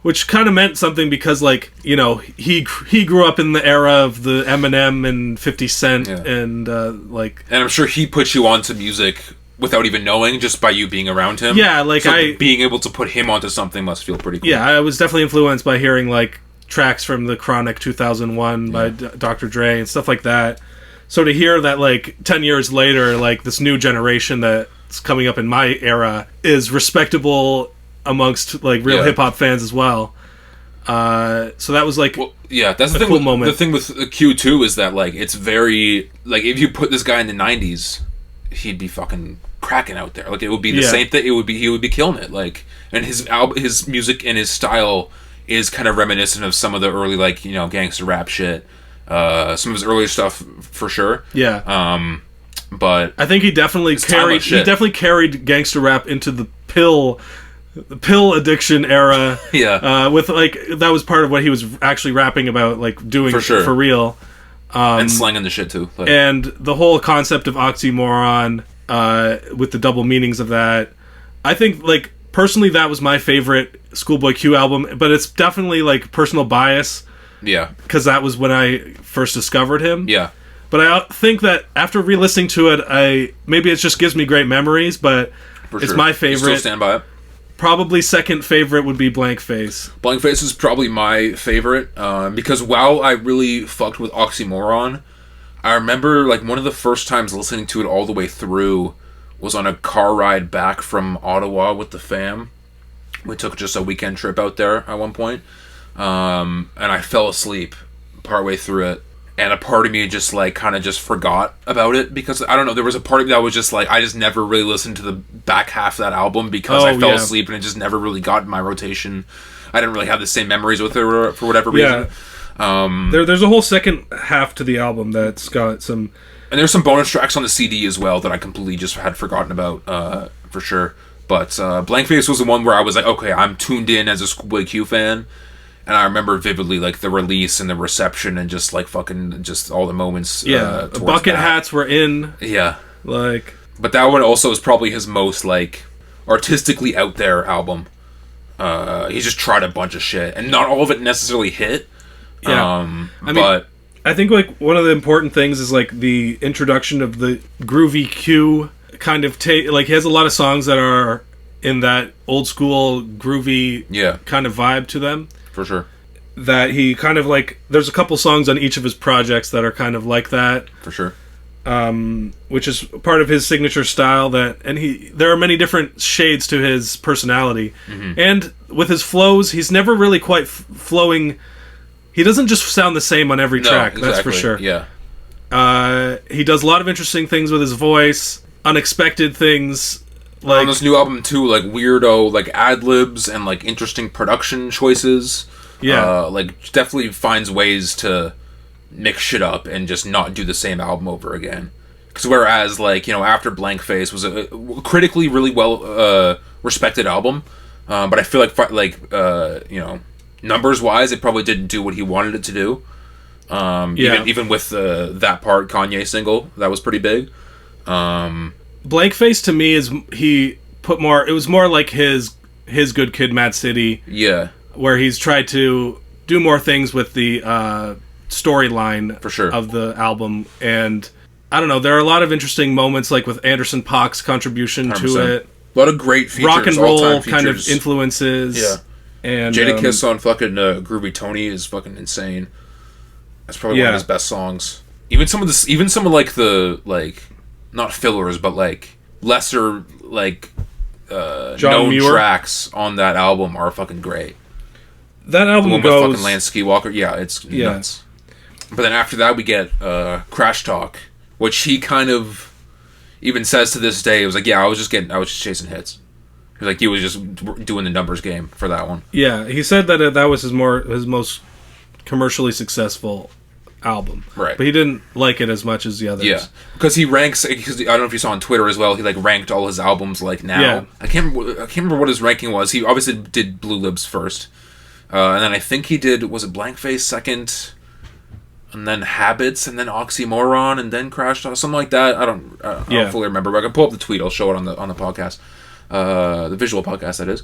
which kind of meant something because, like, you know, he grew up in the era of the Eminem and 50 Cent and like. And I'm sure he put you onto music without even knowing, just by you being around him. Yeah, like so being able to put him onto something must feel pretty cool. Yeah, I was definitely influenced by hearing like tracks from the Chronic 2001 by Dr. Dre and stuff like that. So to hear that like 10 years later, like this new generation that's coming up in my era is respectable amongst like real hip-hop fans as well. So that was like that's the thing. Cool moment. The thing with Q2 is that like it's very like if you put this guy in the 90s, he'd be fucking cracking out there. Like it would be the same thing. He would be killing it. Like, and his music and his style is kind of reminiscent of some of the early, like, you know, gangster rap shit. Some of his earlier stuff, for sure. Yeah. But I think he definitely carried gangster rap into the pill addiction era. Yeah. With like that was part of what he was actually rapping about, like doing for real. And slanging the shit too. Like. And the whole concept of oxymoron, with the double meanings of that. I think, like, personally, that was my favorite ScHoolboy Q album, but it's definitely, like, personal bias. Yeah. Because that was when I first discovered him. Yeah. But I think that after re-listening to it, maybe it just gives me great memories, but it's my favorite. You still stand by it? Probably second favorite would be Blank Face. Blank Face is probably my favorite, because while I really fucked with Oxymoron, I remember, like, one of the first times listening to it all the way through was on a car ride back from Ottawa with the fam. We took just a weekend trip out there at one point, and I fell asleep partway through it. And a part of me just, like, kind of just forgot about it because, I don't know, there was a part of me that was just, like, I just never really listened to the back half of that album because I fell asleep and it just never really got in my rotation. I didn't really have the same memories with it for whatever reason. There's a whole second half to the album that's got some... And there's some bonus tracks on the CD as well that I completely just had forgotten about, for sure. But Blank Face was the one where I was like, okay, I'm tuned in as a ScHoolboy Q fan. And I remember vividly, like, the release and the reception and just, like, fucking just all the moments. Yeah, bucket hats were in. Yeah. Like... But that one also is probably his most, like, artistically out there album. He just tried a bunch of shit. And not all of it necessarily hit. Yeah. I think, like, one of the important things is, like, the introduction of the groovy Q kind of like, he has a lot of songs that are in that old school groovy kind of vibe to them. For sure. That he kind of, like, there's a couple songs on each of his projects that are kind of like that. For sure. Which is part of his signature style there are many different shades to his personality. Mm-hmm. And with his flows, he's never really quite flowing. He doesn't just sound the same on every track, exactly. That's for sure. Yeah. He does a lot of interesting things with his voice, unexpected things. Like, on this new album too, like weirdo, like ad-libs and like interesting production choices. Yeah. Like definitely finds ways to mix shit up and just not do the same album over again. Because whereas, like, you know, after Blank Face was a critically really well respected album, but I feel like you know, numbers wise, it probably didn't do what he wanted it to do. Even with that part Kanye single that was pretty big. Blank Face to me it was more like his Good Kid, Mad City. Yeah. Where he's tried to do more things with the storyline for sure of the album. And I don't know, there are a lot of interesting moments, like with Anderson .Paak's contribution 100%. To it. A lot of great features. Rock and roll kind of influences. Yeah. And Jadakiss on fucking Groovy Tony is fucking insane. That's probably one of his best songs. Even some of like the, like, not fillers, but like lesser, like known tracks on that album are fucking great. That album with goes fucking Lance Skywalker, it's nuts. But then after that we get Crash Talk, which he kind of even says to this day. It was like, I was just chasing hits. He was like, he was just doing the numbers game for that one. Yeah, he said that that was his most commercially successful album, right? But he didn't like it as much as the others. Yeah, because he ranks. Because I don't know if you saw on Twitter as well. He like ranked all his albums like now. Yeah. I can't remember what his ranking was. He obviously did Blue Libs first, and then I think he did, was it Blank Face second, and then Habits, and then Oxymoron, and then Crash Talk, something like that. I don't fully remember, but I can pull up the tweet. I'll show it on the podcast, the visual podcast that is.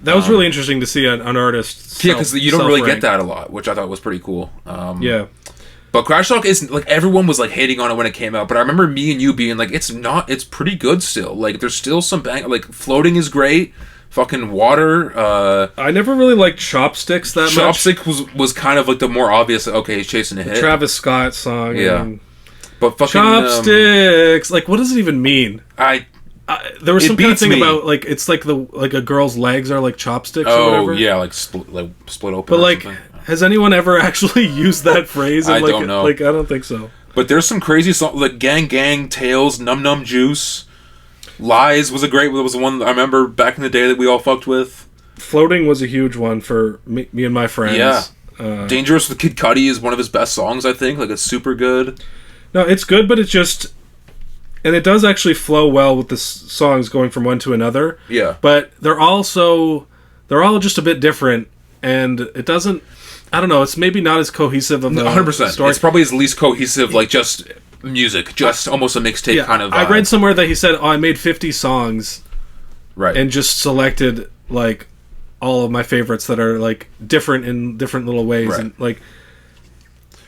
That was really interesting to see an artist. Yeah, because you don't really get that a lot, which I thought was pretty cool. Yeah. But Crash Talk is, like, everyone was, like, hating on it when it came out, but I remember me and you being like, it's pretty good still. Like, there's still some like, Floating is great. Fucking Water. I never really liked Chopsticks that much. Chopstick was kind of, like, the more obvious, okay, he's chasing a hit. Travis Scott song. Yeah. But fucking... Chopsticks! Like, what does it even mean? There was some kind of thing about, like, it's like a girl's legs are like chopsticks or whatever. Oh, yeah, like split open. But, like, has anyone ever actually used that phrase? I don't know. Like, I don't think so. But there's some crazy songs, like Gang Gang, Tails, Num Num Juice, Lies was the one I remember back in the day that we all fucked with. Floating was a huge one for me and my friends. Yeah. Dangerous with Kid Cudi is one of his best songs, I think. Like, it's super good. No, it's good, but it's just... And it does actually flow well with the songs going from one to another. Yeah. But they're all just a bit different, and it doesn't... I don't know, it's maybe not as cohesive of a 100%. story. It's probably his least cohesive, like, just music. Just almost a mixtape kind of vibe. I read somewhere that he said, I made 50 songs. Right. And just selected, like, all of my favorites that are, like, different in different little ways. Right. And, like...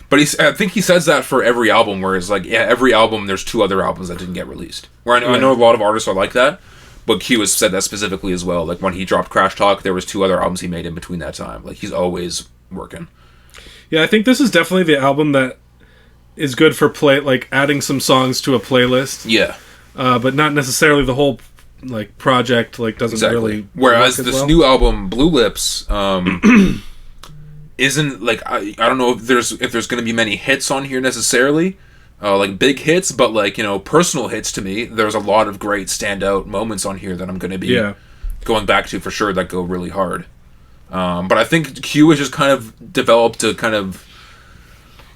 But I think he says that for every album, whereas, like, every album, there's 2 other albums that didn't get released. Where I know a lot of artists are like that, but Q has said that specifically as well. Like, when he dropped Crash Talk, there was 2 other albums he made in between that time. Like, he's always working. Yeah, I think this is definitely the album that is good for adding some songs to a playlist. Yeah. But not necessarily the whole, like, project, like, doesn't really... Whereas this new album, Blue Lips... isn't like I don't know if there's going to be many hits on here necessarily, like big hits, but like, you know, personal hits to me. There's a lot of great standout moments on here that I'm going to be going back to for sure that go really hard. But I think Q has just kind of developed a kind of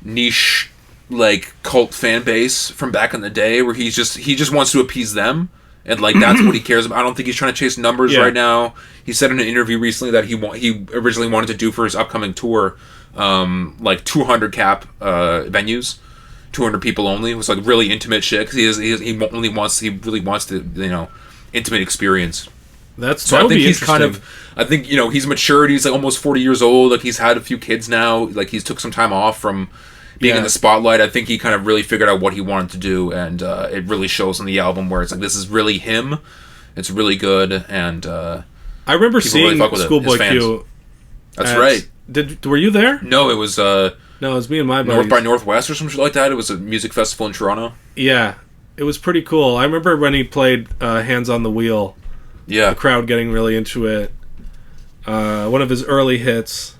niche like cult fan base from back in the day where he just wants to appease them. And, like, that's what he cares about. I don't think he's trying to chase numbers right now. He said in an interview recently that he originally wanted to do for his upcoming tour, like, 200 cap venues. 200 people only. It was, like, really intimate shit. Because he really wants the, you know, intimate experience. I think he's kind of... I think, you know, he's matured. He's, like, almost 40 years old. Like, he's had a few kids now. Like, he's took some time off from... being in the spotlight. I think he kind of really figured out what he wanted to do, and it really shows on the album where it's like, this is really him. It's really good, and I remember seeing really ScHoolboy Q. That's right. Were you there? No, it was no, it was me and my buddies. North by Northwest or some shit like that. It was a music festival in Toronto. Yeah, it was pretty cool. I remember when he played Hands on the Wheel. Yeah. The crowd getting really into it. One of his early hits.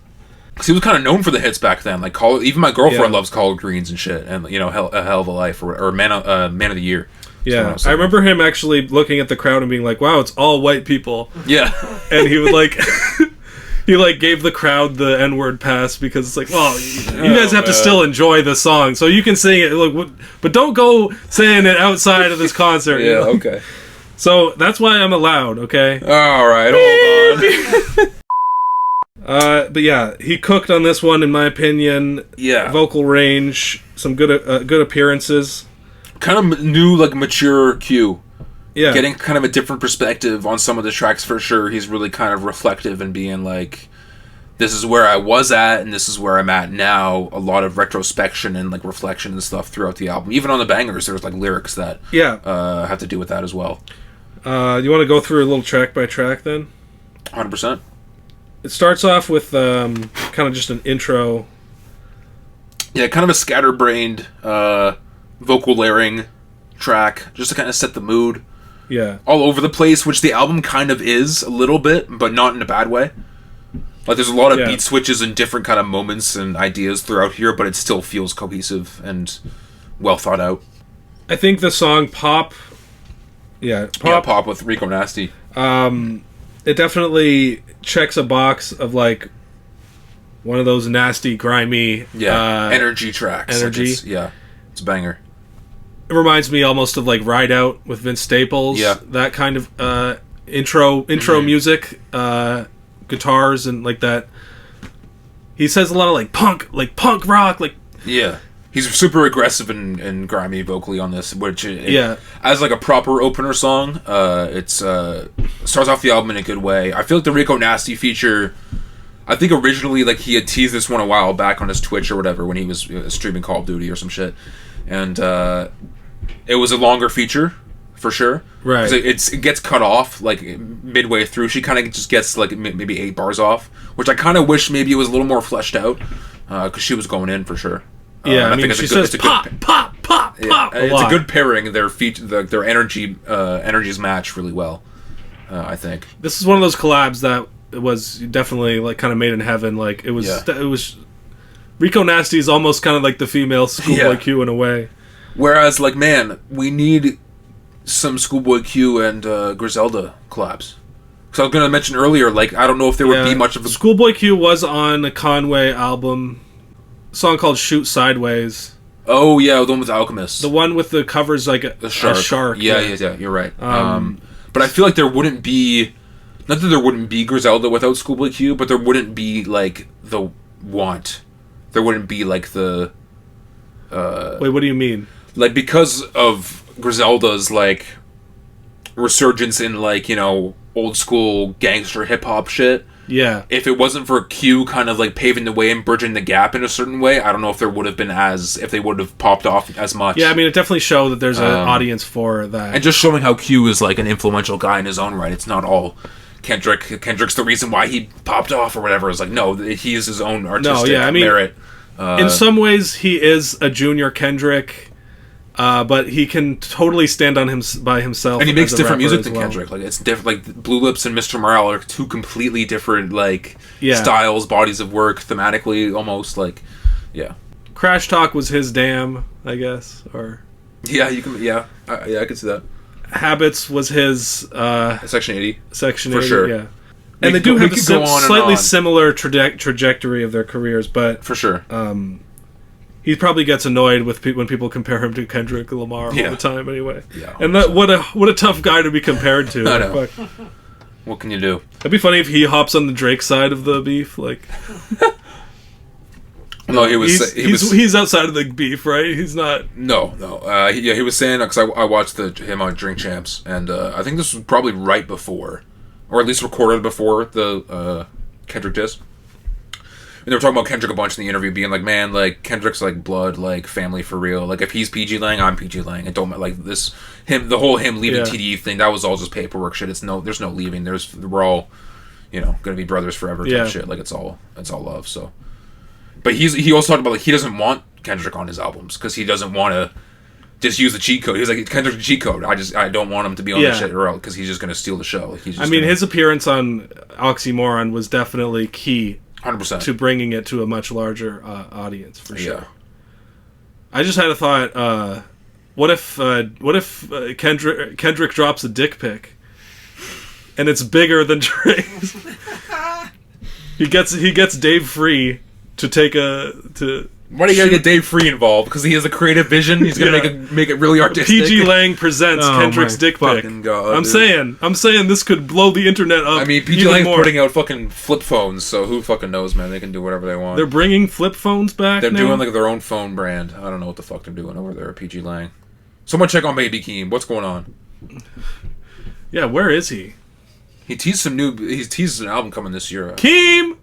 Because he was kind of known for the hits back then. Like, even my girlfriend loves Collard Greens and shit. And, you know, A Hell of a Life or Man of the Year. Yeah. I remember him actually looking at the crowd and being like, wow, it's all white people. Yeah. And he would, like... he, like, gave the crowd the N-word pass because it's like, well, you guys have to still enjoy the song. So you can sing it, like, but don't go saying it outside of this concert. Yeah, okay. So that's why I'm allowed, okay? All right, hold on. But yeah, he cooked on this one, in my opinion. Yeah. Vocal range, some good appearances. Kind of new, like, mature Q. Yeah. Getting kind of a different perspective on some of the tracks for sure. He's really kind of reflective and being like, this is where I was at and this is where I'm at now. A lot of retrospection and, like, reflection and stuff throughout the album. Even on the bangers, there's, like, lyrics that have to do with that as well. You want to go through a little track by track then? 100%. It starts off with kind of just an intro. Yeah, kind of a scatterbrained vocal layering track, just to kind of set the mood. Yeah. All over the place, which the album kind of is a little bit, but not in a bad way. Like, there's a lot of beat switches and different kind of moments and ideas throughout here, but it still feels cohesive and well thought out. I think the song Pop... Pop with Rico Nasty. It definitely checks a box of, like, one of those nasty, grimy... energy tracks. Energy. Like it's a banger. It reminds me almost of, like, Ride Out with Vince Staples. Yeah. That kind of intro music, guitars and, like, that. He says a lot of, like punk rock, like... Yeah. He's super aggressive and grimy vocally on this, which as like a proper opener song, it starts off the album in a good way. I feel like the Rico Nasty feature, I think originally like he had teased this one a while back on his Twitch or whatever when he was streaming Call of Duty or some shit, and it was a longer feature for sure. Right. 'Cause it gets cut off like midway through. She kind of just gets like maybe 8 bars off, which I kind of wish maybe it was a little more fleshed out because she was going in for sure. Yeah, I mean, she says pop. It's a good pairing. Their energies match really well. I think this is one of those collabs that was definitely like kind of made in heaven. Like it was Rico Nasty is almost kind of like the female ScHoolboy Q in a way. Whereas, like, man, we need some ScHoolboy Q and Griselda collabs. Because I was going to mention earlier, like, I don't know if there would be much of a... ScHoolboy Q was on a Conway album, a song called Shoot Sideways. Oh yeah, the one with Alchemist. The one with the covers like a shark. Yeah, you're right. But I feel like there wouldn't be, not that there wouldn't be Griselda without ScHoolboy Q, but there wouldn't be like the want. There wouldn't be like the. Wait, what do you mean? Like because of Griselda's like resurgence in like, you know, old school gangster hip hop shit. Yeah. If it wasn't for Q kind of like paving the way and bridging the gap in a certain way, I don't know if there would have been if they would have popped off as much. Yeah, I mean, it definitely showed that there's an audience for that. And just showing how Q is like an influential guy in his own right. It's not all Kendrick. Kendrick's the reason why he popped off or whatever. It's like, no, he is his own artistic merit. In some ways, he is a junior Kendrick. But he can totally stand on him by himself, and he makes different music than Kendrick. Like it's different. Like Blue Lips and Mr. Morale are two completely different styles, bodies of work, thematically almost Crash Talk was his damn, I guess, or you can I could see that. Habits was his Section 80 for sure. Yeah, and they do have a slightly similar trajectory of their careers, but for sure. He probably gets annoyed with when people compare him to Kendrick Lamar all the time. Anyway, yeah. And what a tough guy to be compared to. I know. What can you do? It'd be funny if he hops on the Drake side of the beef. Like, no, he's outside of the beef, right? He's not. No. He was saying, because I watched him on Drink Champs, and I think this was probably right before, or at least recorded before the Kendrick diss. And they were talking about Kendrick a bunch in the interview, being like, man, like, Kendrick's, like, blood, like, family for real. Like, if he's PG Lang, I'm PG Lang. It don't, like, the whole him leaving TDE thing, that was all just paperwork shit. There's no leaving. We're all, you know, gonna be brothers forever type shit. Like, it's all love, so. But he also talked about, like, he doesn't want Kendrick on his albums, because he doesn't want to just use the cheat code. He was like, Kendrick's a cheat code. I don't want him to be on the shit, or else, because he's just gonna steal the show. Like, his appearance on Oxymoron was definitely key. 100%. To bringing it to a much larger audience, for sure. I just had a thought, what if Kendrick drops a dick pic and it's bigger than Drake's? he gets Dave Free to take why do you gotta get Dave Free involved? Because he has a creative vision. He's gonna make it really artistic. PG Lang presents Kendrick's dick pic. God, I'm saying this could blow the internet up. I mean, PG Lang's putting out fucking flip phones, so who fucking knows, man? They can do whatever they want. They're bringing flip phones back. They're doing like their own phone brand. I don't know what the fuck they're doing over there at PG Lang. Someone check on Baby Keem. What's going on? Yeah, where is he? He teased an album coming this year. Keem.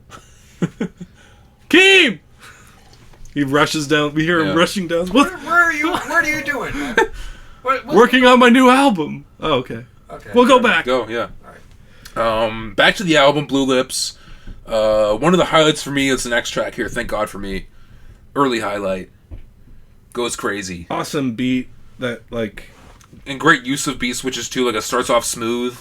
Keem. He rushes down. We hear him rushing down. Where are you? What are you doing, man? Working on my new album. Oh, okay. We'll go back. Go, yeah. All right. Back to the album, Blue Lips. One of the highlights for me is the next track here. Thank God for me. Early highlight. Goes crazy. Awesome beat that and great use of beat switches too. Like it starts off smooth,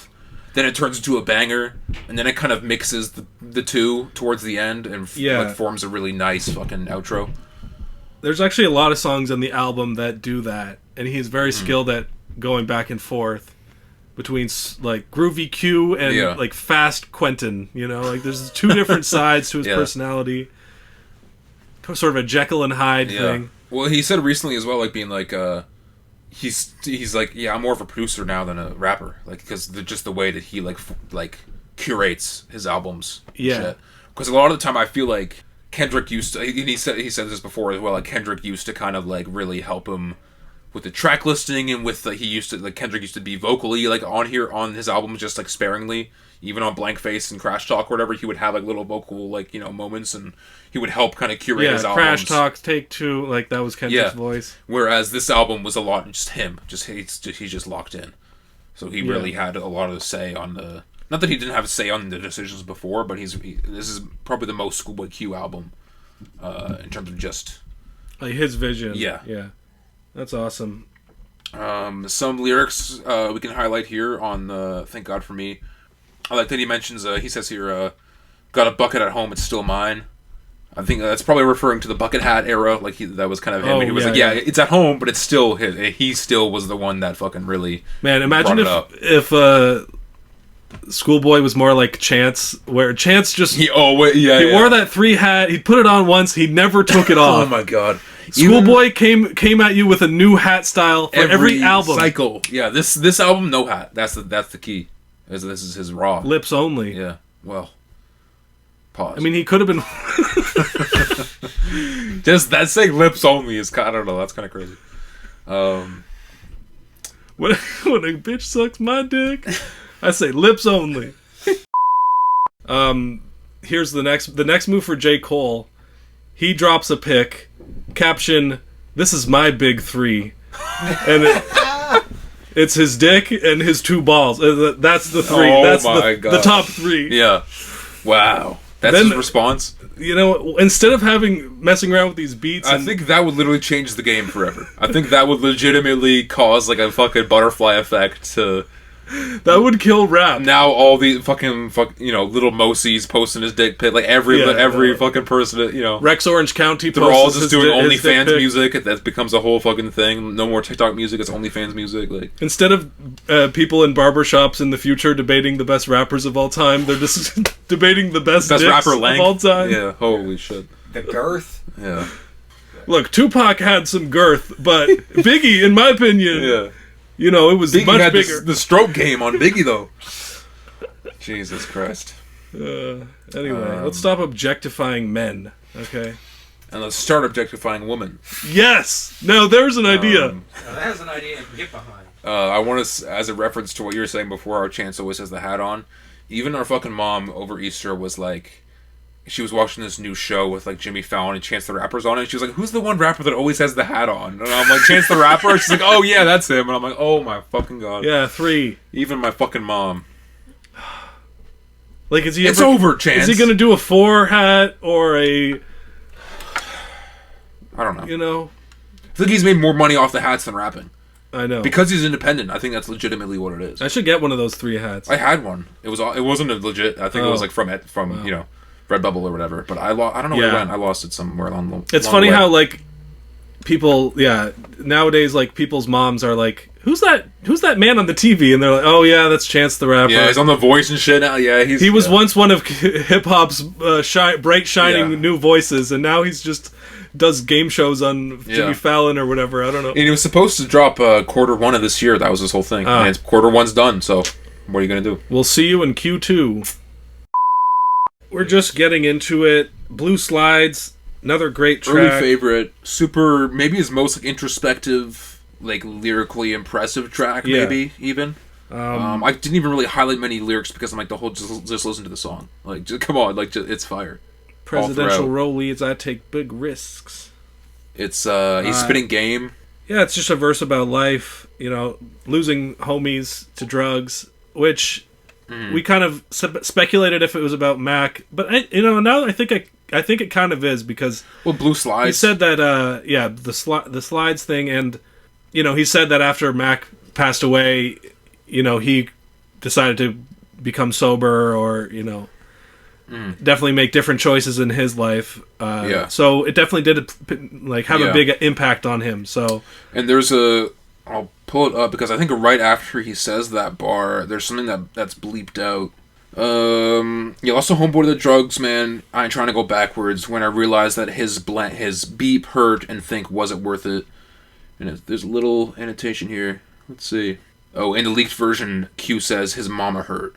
then it turns into a banger, and then it kind of mixes the two towards the end and forms a really nice fucking outro. There's actually a lot of songs on the album that do that, and he's very skilled at going back and forth between like groovy Q and like fast Quentin. You know, like there's two different sides to his personality. Sort of a Jekyll and Hyde thing. Well, he said recently as well, like being like, he's like, I'm more of a producer now than a rapper, like because just the way that he like curates his albums. Yeah, because a lot of the time I feel like Kendrick used to, and he said this before as well. Like Kendrick used to kind of like really help him with the track listing and with Kendrick used to be vocally like on his albums just like sparingly, even on Blank Face and Crash Talk or whatever. He would have like little vocal moments, and he would help kind of curate his albums. Crash Talk Take 2, like that was Kendrick's voice. Whereas this album was a lot just him, he's just locked in. So he really had a lot of say on the. Not that he didn't have a say on the decisions before, but this is probably the most ScHoolboy Q album in terms of just like his vision. Yeah. That's awesome. Some lyrics we can highlight here on the Thank God For Me. I like that he mentions, he says here, got a bucket at home, it's still mine. I think that's probably referring to the bucket hat era. Like that was kind of him. He was it's at home, but it's still he still was the one that fucking really. Man, imagine if ScHoolboy was more like Chance, where Chance just he wore that 3 hat. He put it on once. He never took it off. Oh my god. ScHoolboy came at you with a new hat style for every album. Cycle. Yeah, this album, no hat. That's the key. This is his raw. Lips only. Yeah. Well. Pause. I mean, he could have been. Just that saying lips only is kind of, I don't know. That's kind of crazy. When a bitch sucks my dick, I say lips only. Here's the next move for J. Cole. He drops a pic, caption, "This is my big 3," and it's his dick and his 2 balls. That's the 3. Oh, that's my God. The top 3. Yeah. Wow. That's his response. You know, instead of messing around with these beats, I think that would literally change the game forever. I think that would legitimately cause like a fucking butterfly effect to. That would kill rap. Now all the fucking little Mosies posting his dick pic, like every fucking person, Rex Orange County. They're all just doing OnlyFans music. That becomes a whole fucking thing. No more TikTok music. It's OnlyFans music. Like instead of people in barbershops in the future debating the best rappers of all time, they're just debating the best rapper length of all time. Yeah, holy shit. The girth. Yeah. Look, Tupac had some girth, but Biggie, in my opinion, yeah. You know, it was Biggie much had bigger. The stroke game on Biggie, though. Jesus Christ. Anyway, let's stop objectifying men, okay? And let's start objectifying women. Yes! Now, there's an idea. There's an idea to get behind. I want to, as a reference to what you were saying before, our Chance always has the hat on. Even our fucking mom over Easter was like, she was watching this new show with like Jimmy Fallon and Chance the Rapper's on it. And she was like, "Who's the one rapper that always has the hat on?" And I'm like, "Chance the Rapper." And she's like, "Oh yeah, that's him." And I'm like, "Oh my fucking God." Yeah, 3. Even my fucking mom. Like, is he? It's over, Chance. Is he gonna do a 4 hat or a? I don't know. You know, I think he's made more money off the hats than rapping. I know, because he's independent. I think that's legitimately what it is. I should get one of those 3 hats. I had one. It wasn't a legit. I think it was like from Redbubble or whatever, but I don't know where it went. I lost it somewhere along the It's funny how like people, nowadays like people's moms are like, "Who's that man on the TV?" And they're like, "Oh yeah, that's Chance the Rapper." Yeah, he's on The Voice and shit now. Yeah, he was once one of hip hop's bright shining new voices, and now he's just does game shows on Jimmy Fallon or whatever. I don't know. And he was supposed to drop Q1 of this year. That was his whole thing. And it's Q1's done. So what are you gonna do? We'll see you in Q2. We're just getting into it. Blue Slides, another great track. Early favorite. Super, maybe his most like, introspective, like lyrically impressive track, maybe even. I didn't even really highlight many lyrics because I'm like the whole just listen to the song. Like, just, come on, like it's fire. Presidential role leads, I take big risks. It's he's spitting game. Yeah, it's just a verse about life. You know, losing homies to drugs, which. We kind of speculated if it was about Mac, but now I think it kind of is because Blue Slides. He said that the slides thing, and he said that after Mac passed away, he decided to become sober or definitely make different choices in his life. So it definitely did have a big impact on him. So and there's I'll pull it up because I think right after he says that bar, there's something that's bleeped out. You lost a homeboy to the drugs, man. I ain't trying to go backwards. When I realized that his beep hurt and think, was it worth it? And there's a little annotation here. Let's see. Oh, in the leaked version, Q says his mama hurt.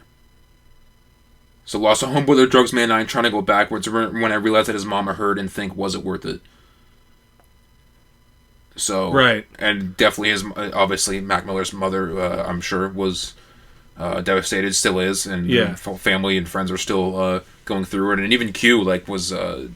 So lost a homeboy to the drugs, man. I ain't trying to go backwards. When I realized that his mama hurt and think, was it worth it? So right, and definitely obviously Mac Miller's mother, I'm sure, was devastated, still is, and family and friends are still going through it. And even Q was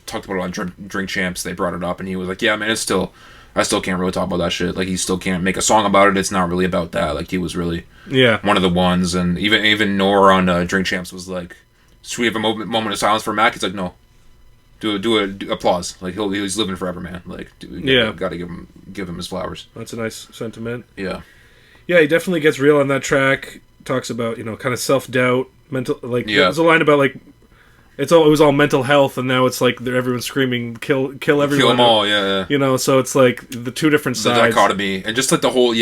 talked about it on Drink Champs. They brought it up, and he was like, "Yeah, man, I still can't really talk about that shit. Like, he still can't make a song about it. It's not really about that. Like, he was really one of the ones." And even Nor on Drink Champs was like, "Should we have a moment of silence for Mac?" He's like, "No." Do applause. Like he's living forever, man. Like gotta give him his flowers. That's a nice sentiment. Yeah, he definitely gets real on that track. Talks about kind of self-doubt, mental there's a line about like it was all mental health, and now it's like everyone's screaming kill everyone, kill them all. Yeah. So it's like the two different sides, the dichotomy, and just like the whole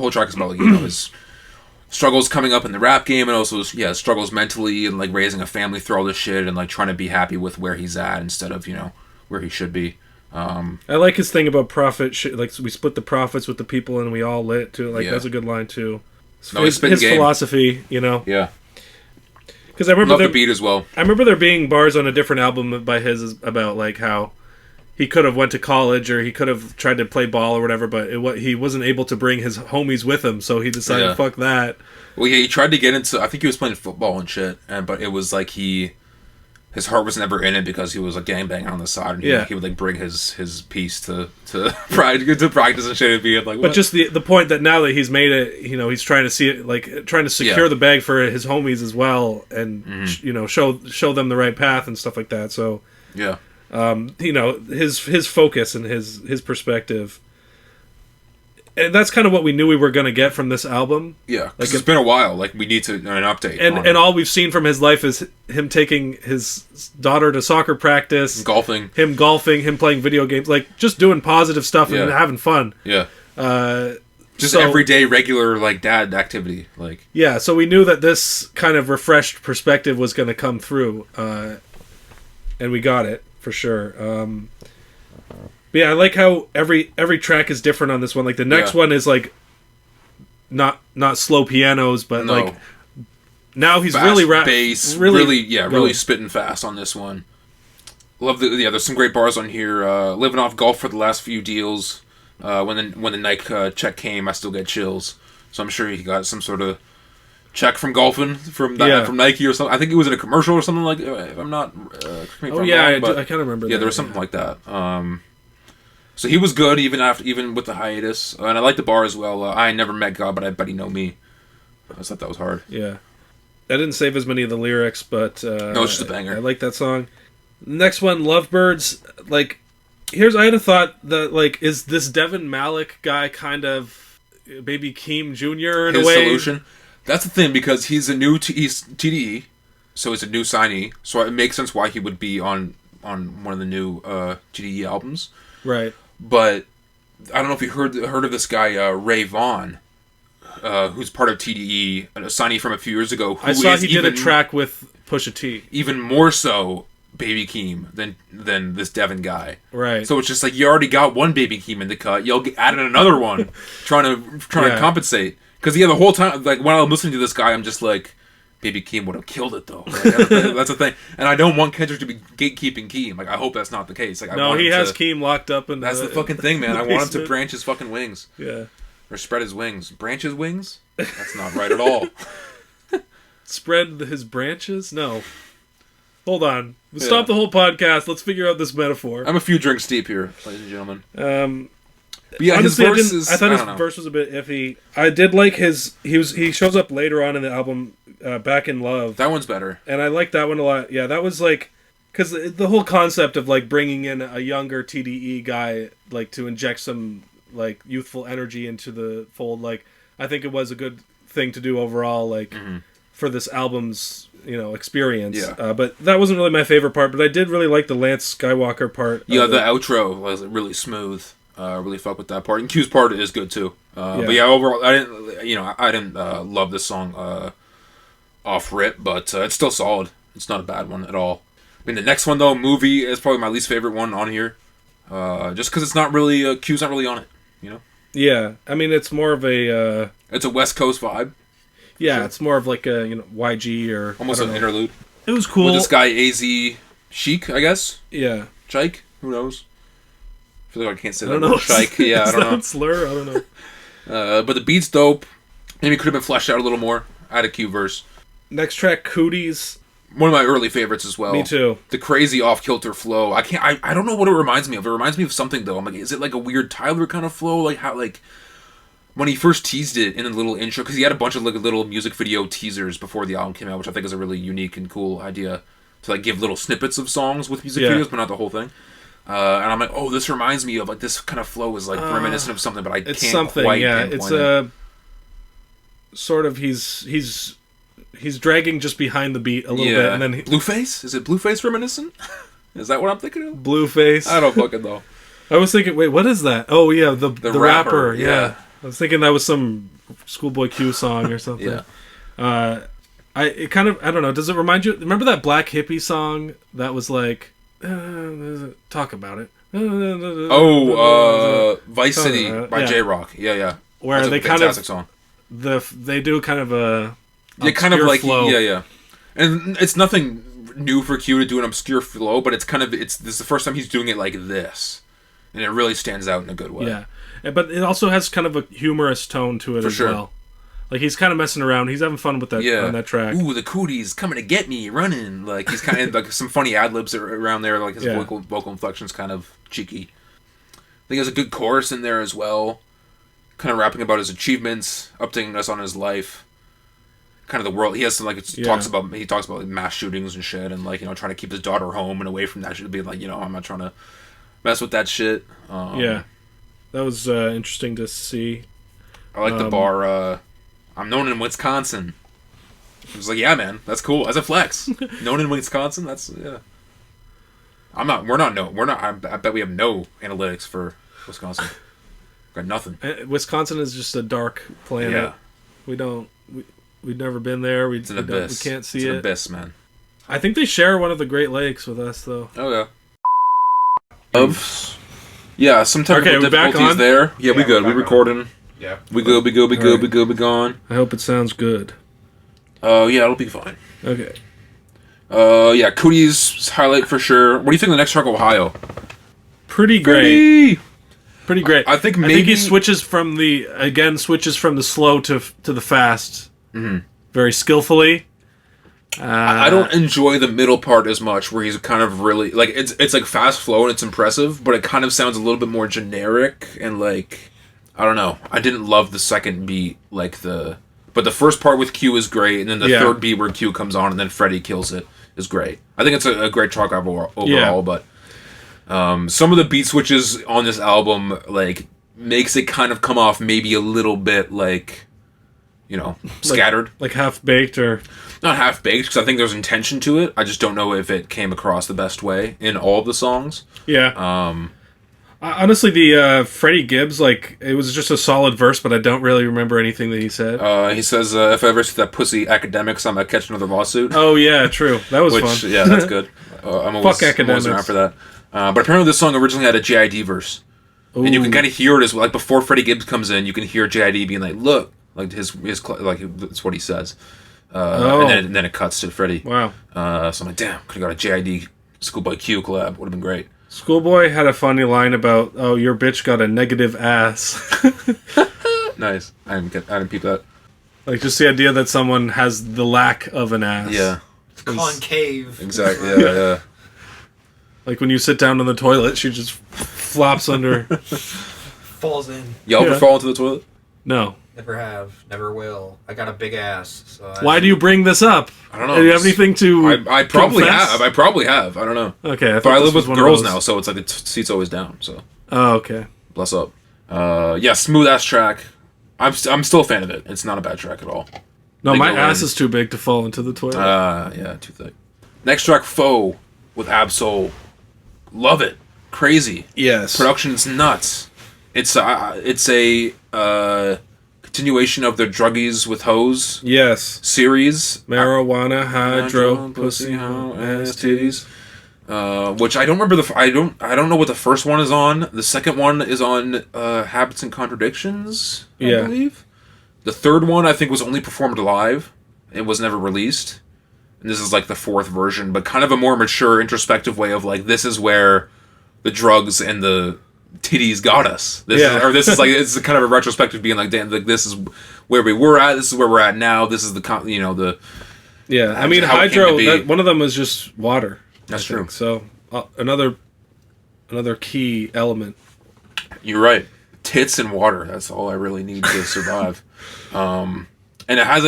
track is about like his struggles coming up in the rap game, and also struggles mentally and like raising a family through all this shit and like trying to be happy with where he's at instead of where he should be. I like his thing about profit. Like we split the profits with the people, and we all lit too. Like that's a good line too. His philosophy, you know. Yeah. Because I remember the beat as well. I remember there being bars on a different album by his about like how he could have went to college or he could have tried to play ball or whatever, but he wasn't able to bring his homies with him, so he decided fuck that. Well, yeah, he tried to get into. I think he was playing football and shit, but it was like his heart was never in it because he was like gangbanging on the side, and he would like bring his piece to practice and shit. And be like, what? But just the point that now that he's made it, you know, he's trying to see it, like trying to secure the bag for his homies as well, and you know, show them the right path and stuff like that. So yeah, you know, his focus and his perspective. And that's kind of what we knew we were going to get from this album. Yeah, like it's been a while. Like we need an update. And all we've seen from his life is him taking his daughter to soccer practice, him golfing, him playing video games, like just doing positive stuff and having fun. Yeah. Just everyday, regular, like dad activity. Like so we knew that this kind of refreshed perspective was going to come through, and we got it for sure. But yeah, I like how every track is different on this one. Like the next one is like not slow pianos, but like now he's fast really bass, really spitting fast on this one. Love there's some great bars on here. Living off golf for the last few deals. When the Nike check came, I still get chills. So I'm sure he got some sort of check from golfing from Nike or something. I think it was in a commercial or something like. If I'm not. I kind of remember. Yeah, there was something like that. So he was good even with the hiatus, and I like the bar as well. I ain't never met God, but I bet he know me. I just thought that was hard. Yeah, I didn't save as many of the lyrics, but no, it's just a banger. I like that song. Next one, Lovebirds. Like, I had a thought that like, is this Devin Malik guy kind of Baby Keem Jr. in a way? His solution. That's the thing because he's he's TDE, so he's a new signee. So it makes sense why he would be on one of the new TDE albums. Right. But I don't know if you heard of this guy Ray Vaughn, who's part of TDE, a signee from a few years ago. I saw he did a track with Pusha T. Even more so, Baby Keem than this Devin guy. Right. So it's just like you already got one Baby Keem in the cut. You'll add another one, trying to compensate. Because the whole time, like when I'm listening to this guy, I'm just like, Baby Keem would have killed it though. Like, that's the thing, and I don't want Kendrick to be gatekeeping Keem. Like I hope that's not the case. Like he has Keem locked up, and that's the fucking thing, man. I want him to branch his fucking wings. Yeah, or spread his wings. Branch his wings? That's not right at all. Spread his branches? No. Hold on. Stop the whole podcast. Let's figure out this metaphor. I'm a few drinks deep here, ladies and gentlemen. But yeah, honestly, I thought his verse was a bit iffy. I did like he shows up later on in the album, Back in Love. That one's better. And I like that one a lot. Yeah, that was like, because the whole concept of like bringing in a younger TDE guy, like to inject some like youthful energy into the fold, like I think it was a good thing to do overall, like for this album's experience. Yeah. But that wasn't really my favorite part. But I did really like the Lance Skywalker part. Yeah, the outro was really smooth. Really fuck with that part, and Q's part is good too. But yeah, overall, I didn't love this song off rip, but it's still solid. It's not a bad one at all. I mean, the next one though, Movie, is probably my least favorite one on here, just because it's not really Q's not really on it. Yeah, I mean, it's more of a it's a West Coast vibe. Yeah, sure. It's more of like a YG or almost an interlude. It was cool. With this guy AZ Chic, I guess. Yeah, Chike. Who knows? I feel like I can't say that. I don't know. Chike. Yeah, I don't know. Slur. I don't know. But the beat's dope. Maybe it could have been fleshed out a little more. Add a Q verse. Next track, Cooties. One of my early favorites as well. Me too. The crazy off-kilter flow. I don't know what it reminds me of. It reminds me of something though. I'm like, is it like a weird Tyler kind of flow? Like how when he first teased it in the little intro, because he had a bunch of like little music video teasers before the album came out, which I think is a really unique and cool idea to like give little snippets of songs with music videos, but not the whole thing. And I'm like, oh, this reminds me of like this kind of flow is like reminiscent of something, but I can't quite pinpoint it's a sort of he's dragging just behind the beat a little bit, and then Blueface? Is it Blueface reminiscent? Is that what I'm thinking of? Blueface. I don't fucking know. I was thinking, wait, what is that? Oh yeah, the rapper. Yeah. I was thinking that was some ScHoolboy Q song or something. Yeah. I don't know. Does it remind you? Remember that Black Hippie song that was like talk about it. Vice City by J-Rock. Yeah. Where that's they a fantastic kind of song. They do kind of a kind of like flow. Yeah. And it's nothing new for Q to do an obscure flow, but this is the first time he's doing it like this, and it really stands out in a good way. Yeah, but it also has kind of a humorous tone to it well. Like he's kind of messing around. He's having fun with that on that track. Ooh, the cooties coming to get me, running. Like he's kind of like some funny ad libs around there. Like his vocal inflection's kind of cheeky. I think there's a good chorus in there as well. Kind of rapping about his achievements, updating us on his life. Kind of the world. He has some talks about like, mass shootings and shit, and like trying to keep his daughter home and away from that shit. Being like I'm not trying to mess with that shit. That was interesting to see. I like the bar. I'm known in Wisconsin. I was like, yeah, man, that's cool. As a flex, known in Wisconsin. That's I'm not. We're not. No. We're not. I bet we have no analytics for Wisconsin. Got nothing. Wisconsin is just a dark planet. Yeah. We don't. We've never been there. It's an abyss. We can't see it's it. An abyss, man. I think they share one of the Great Lakes with us, though. Oh yeah. Some technical difficulties there. Yeah, we good. We recording. Yeah. We good. We gone. I hope it sounds good. Yeah, it'll be fine. Okay. Cudi's highlight for sure. What do you think of the next track, Ohio? Pretty great. I think maybe I think he switches from the slow to the fast. Mm-hmm. Very skillfully. I don't enjoy the middle part as much, where he's kind of really like it's like fast flow and it's impressive, but it kind of sounds a little bit more generic and like I don't know. I didn't love the second beat but the first part with Q is great, and then the third beat where Q comes on and then Freddie kills it is great. I think it's a great track overall, but some of the beat switches on this album like makes it kind of come off maybe a little bit like scattered, like half baked or not half baked, because I think there's intention to it. I just don't know if it came across the best way in all of the songs. Yeah. Honestly, the Freddie Gibbs, it was just a solid verse, but I don't really remember anything that he said. He says, "If I ever see that pussy academics, I'm gonna catch another lawsuit." Oh yeah, true. That was fun. Yeah, that's good. I'm always around for that. But apparently, this song originally had a JID verse, and you can kind of hear it as like before Freddie Gibbs comes in. You can hear JID being like, "Look." Like his that's what he says, and then it cuts to Freddie. Wow. So I'm like, damn, could have got a JID ScHoolboy Q collab. Would have been great. ScHoolboy had a funny line about, "Oh, your bitch got a negative ass." Nice. I didn't peep that. Like just the idea that someone has the lack of an ass. Yeah. It's concave. Exactly. Yeah. Like when you sit down on the toilet, she just flops under. Falls in. Y'all ever fall into the toilet? No. Never have. Never will. I got a big ass. So why do you bring this up? I don't know. Do you have anything to I probably confess? have. I probably have. I don't know. Okay. But I live with girls now, so it's like the seat's always down. So. Oh, okay. Bless up. Smooth ass track. I'm still a fan of it. It's not a bad track at all. No, my ass is too big to fall into the toilet. Yeah, too thick. Next track, Foe with Ab-Soul. Love it. Crazy. Yes. Production's nuts. It's a continuation of the Druggies with Hoes series. Marijuana, hydro, pussy, hoe, ass, titties. Which I don't remember I don't know what the first one is on. The second one is on Habits and Contradictions, I believe. The third one I think was only performed live. It was never released. And this is like the fourth version, but kind of a more mature, introspective way of like, this is where the drugs and the titties got us. This is like, it's kind of a retrospective being like, damn, like, this is where we were at, this is where we're at now, this is the yeah, I mean, hydro, one of them was just water. That's true. So another key element. You're right. Tits and water. That's all I really need to survive. And it has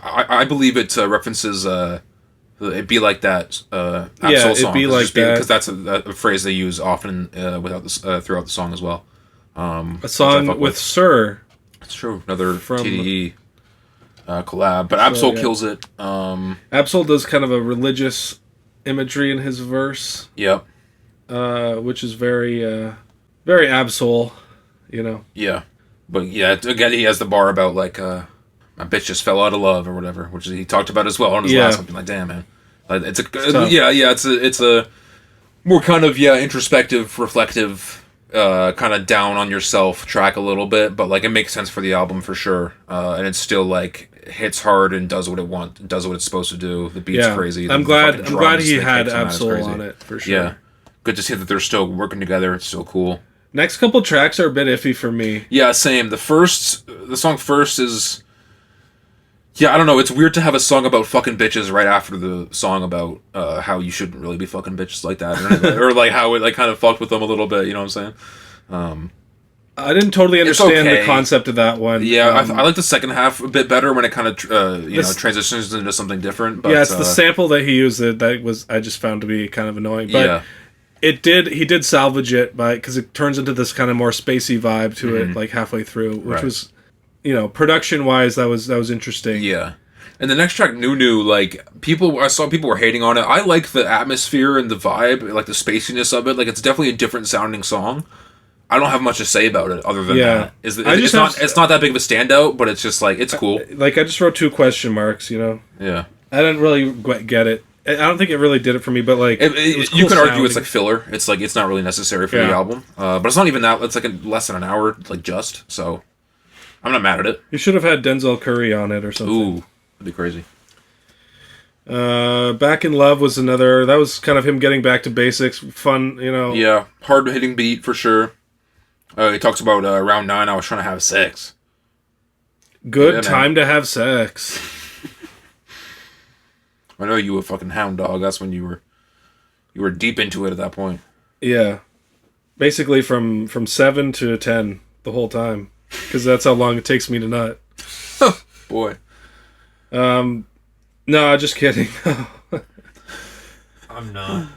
I believe it references "It Be Like That" Ab-Soul song. It Be Like That, because that's a phrase they use often throughout the song as well. A song with Sir. It's true. Another TDE collab, but Ab-Soul kills it. Ab-Soul does kind of a religious imagery in his verse. Yep. Which is very Ab-Soul, Yeah. But yeah, again, he has the bar about like my bitch just fell out of love or whatever, which he talked about as well on his last one. Like, damn, man, like, it's a more kind of introspective, reflective, kind of down on yourself track a little bit, but like it makes sense for the album for sure, and it's still like hits hard and does what it's supposed to do. The beat's crazy. I'm glad he had Absol on it for sure. Yeah, good to see that they're still working together. It's so cool. Next couple tracks are a bit iffy for me. Yeah, same. The song first is. Yeah, I don't know. It's weird to have a song about fucking bitches right after the song about how you shouldn't really be fucking bitches like that, or like how it like kind of fucked with them a little bit. You know what I'm saying? I didn't totally understand the concept of that one. Yeah, I like the second half a bit better when it kind of transitions into something different. But, it's the sample that he used that I just found to be kind of annoying. But he did salvage it because it turns into this kind of more spacey vibe to it like halfway through, which was. Production wise, that was interesting. Yeah, and the next track, New, like I saw people were hating on it. I like the atmosphere and the vibe, like the spaciness of it. Like it's definitely a different sounding song. I don't have much to say about it other than that. It's not that big of a standout, but it's just like it's cool. I just wrote 2 question marks. Yeah, I didn't really get it. I don't think it really did it for me, but like it was cool you could argue it's like filler. It's like it's not really necessary for the album, but it's not even that. It's like less than an hour, like just so. I'm not mad at it. You should have had Denzel Curry on it or something. Ooh, that'd be crazy. Back in Love was another. That was kind of him getting back to basics. Fun, Yeah, hard hitting beat for sure. He talks about around 9. I was trying to have sex. Good time to have sex. I know you were a fucking hound dog. That's when you were deep into it at that point. Yeah, basically from 7 to 10 the whole time. Because that's how long it takes me to nut. Boy. No, just kidding. I'm not.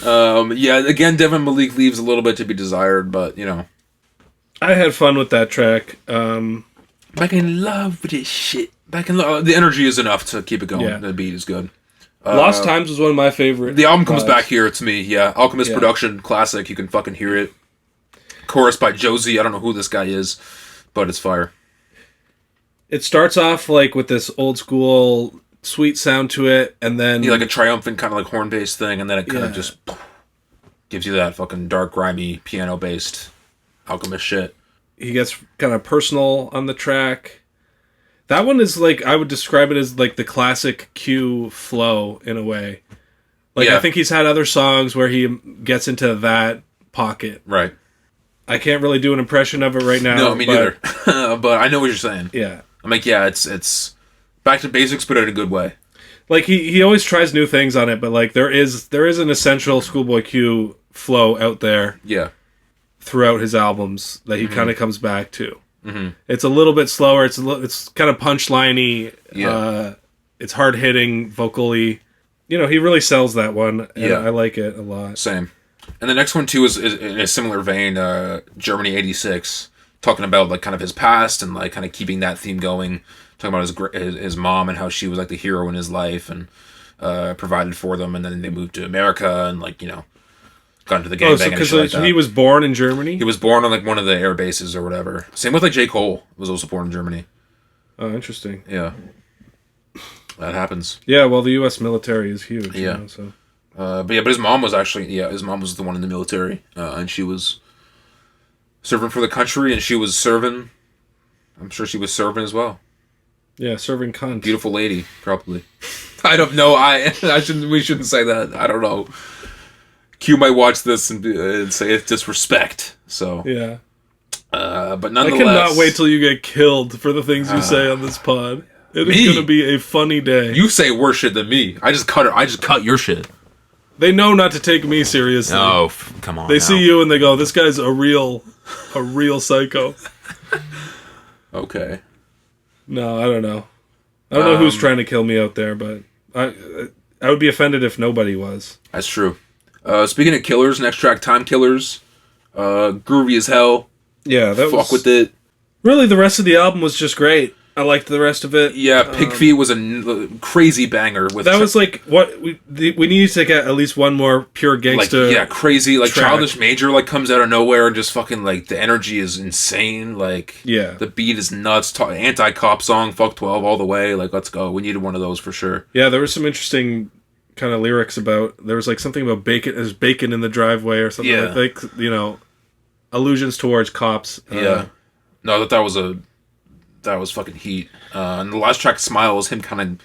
Again, Devin Malik leaves a little bit to be desired, but, I had fun with that track. Back in love with this shit. Back in love. The energy is enough to keep it going. Yeah. The beat is good. Lost Times was one of my favorite. The album comes back here to me, yeah. Alchemist production, classic. You can fucking hear it. Chorus by Josie. I don't know who this guy is, but it's fire. It starts off like with this old school sweet sound to it, and then like a triumphant kind of like horn based thing, and then it kind of just gives you that fucking dark, grimy piano based Alchemist shit. He gets kind of personal on the track. That one is like I would describe it as like the classic Q flow in a way. Like I think he's had other songs where he gets into that pocket. Right. I can't really do an impression of it right now. No, me neither. But I know what you're saying. Yeah. I'm like, it's back to basics, but in a good way. Like, he always tries new things on it, but, like, there is an essential ScHoolboy Q flow out there. Yeah. Throughout his albums that he kind of comes back to. Mm-hmm. It's a little bit slower. It's kind of punchline-y. Yeah. It's hard-hitting, vocally. He really sells that one. And I like it a lot. Same. And the next one, too, is in a similar vein, Germany 86, talking about, like, kind of his past and, like, kind of keeping that theme going, talking about his mom and how she was, like, the hero in his life and provided for them, and then they moved to America and, like, got into the gangbang and shit like that. He was born in Germany? He was born on, like, one of the air bases or whatever. Same with, like, J. Cole was also born in Germany. Oh, interesting. Yeah. That happens. Yeah, well, the U.S. military is huge. Yeah. But his mom was his mom was the one in the military, and she was serving for the country, and she was serving. I'm sure she was serving as well. Yeah, serving cunt. Beautiful lady, probably. I don't know. We shouldn't say that. I don't know. Q might watch this and say it's disrespect. So yeah. But nonetheless, I cannot wait till you get killed for the things you say on this pod. It is going to be a funny day. You say worse shit than me. I just cut your shit. They know not to take me seriously. Oh, come on. They see you and they go, this guy's a real psycho. Okay. No, I don't know. I don't know who's trying to kill me out there, but I would be offended if nobody was. That's true. Speaking of killers, next track, Time Killers. Groovy as hell. Yeah, Fuck with it. Really, the rest of the album was just great. I liked the rest of it. Yeah, Pig Feet was a crazy banger. That was like what we needed to get at least one more pure gangsta. Like, crazy. Like track. Childish Major comes out of nowhere and just fucking the energy is insane. The beat is nuts. Anti-cop song, fuck 12 all the way. Let's go. We needed one of those for sure. Yeah, there was some interesting kind of lyrics about. There was like something about bacon. There's bacon in the driveway or something. Yeah. Like allusions towards cops. Yeah. No, that was fucking heat. And the last track, Smile, is him kind of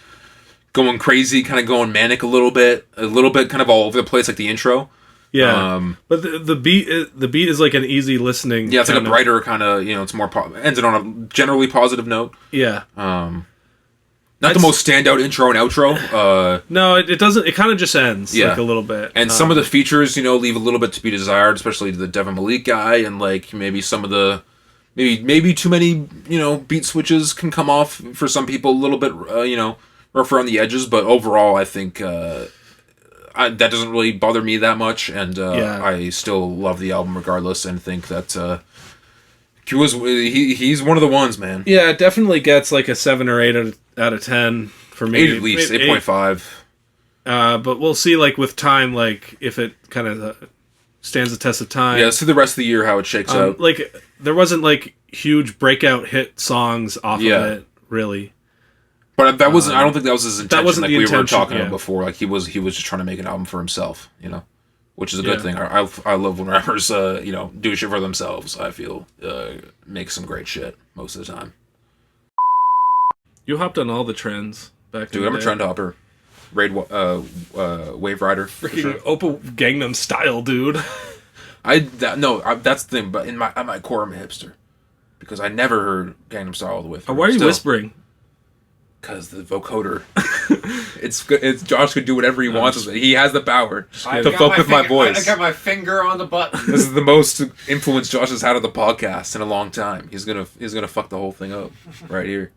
going crazy, kind of going manic a little bit kind of all over the place, like the intro. Yeah, but the beat is like an easy listening. Yeah, it's like a brighter kind of, it's more ended on a generally positive note. Yeah. Not the most standout intro and outro. No, it doesn't. It kind of just ends like a little bit. And some of the features, leave a little bit to be desired, especially the Devin Malik guy, and like maybe some of the maybe too many beat switches can come off for some people a little bit rough around the edges. But overall, I think that doesn't really bother me that much, and I still love the album regardless, and think that Q he's one of the ones, man. Yeah, it definitely gets like a 7 or 8 out of 10 for me. 8 at least, 8.5. But we'll see, like with time, like if it kind of stands the test of time. Yeah, let's see the rest of the year how it shakes out. Like there wasn't like huge breakout hit songs off of it, really. But that wasn't. I don't think that was his intention. That wasn't like the we intention, were talking about before. Like he was just trying to make an album for himself, which is a good thing. I love when rappers, do shit for themselves. I feel make some great shit most of the time. You hopped on all the trends back. Dude, I'm a trend hopper. Wave rider. Freaking Oppa Gangnam Style, dude. That's the thing. But at my core, I'm a hipster because I never heard Gangnam Style all the way through. Why are you whispering? Because the vocoder. It's good. Josh could do whatever he wants with it. He has the power to fuck with my voice. I got my finger on the button. This is the most influence Josh has had on the podcast in a long time. He's gonna fuck the whole thing up right here.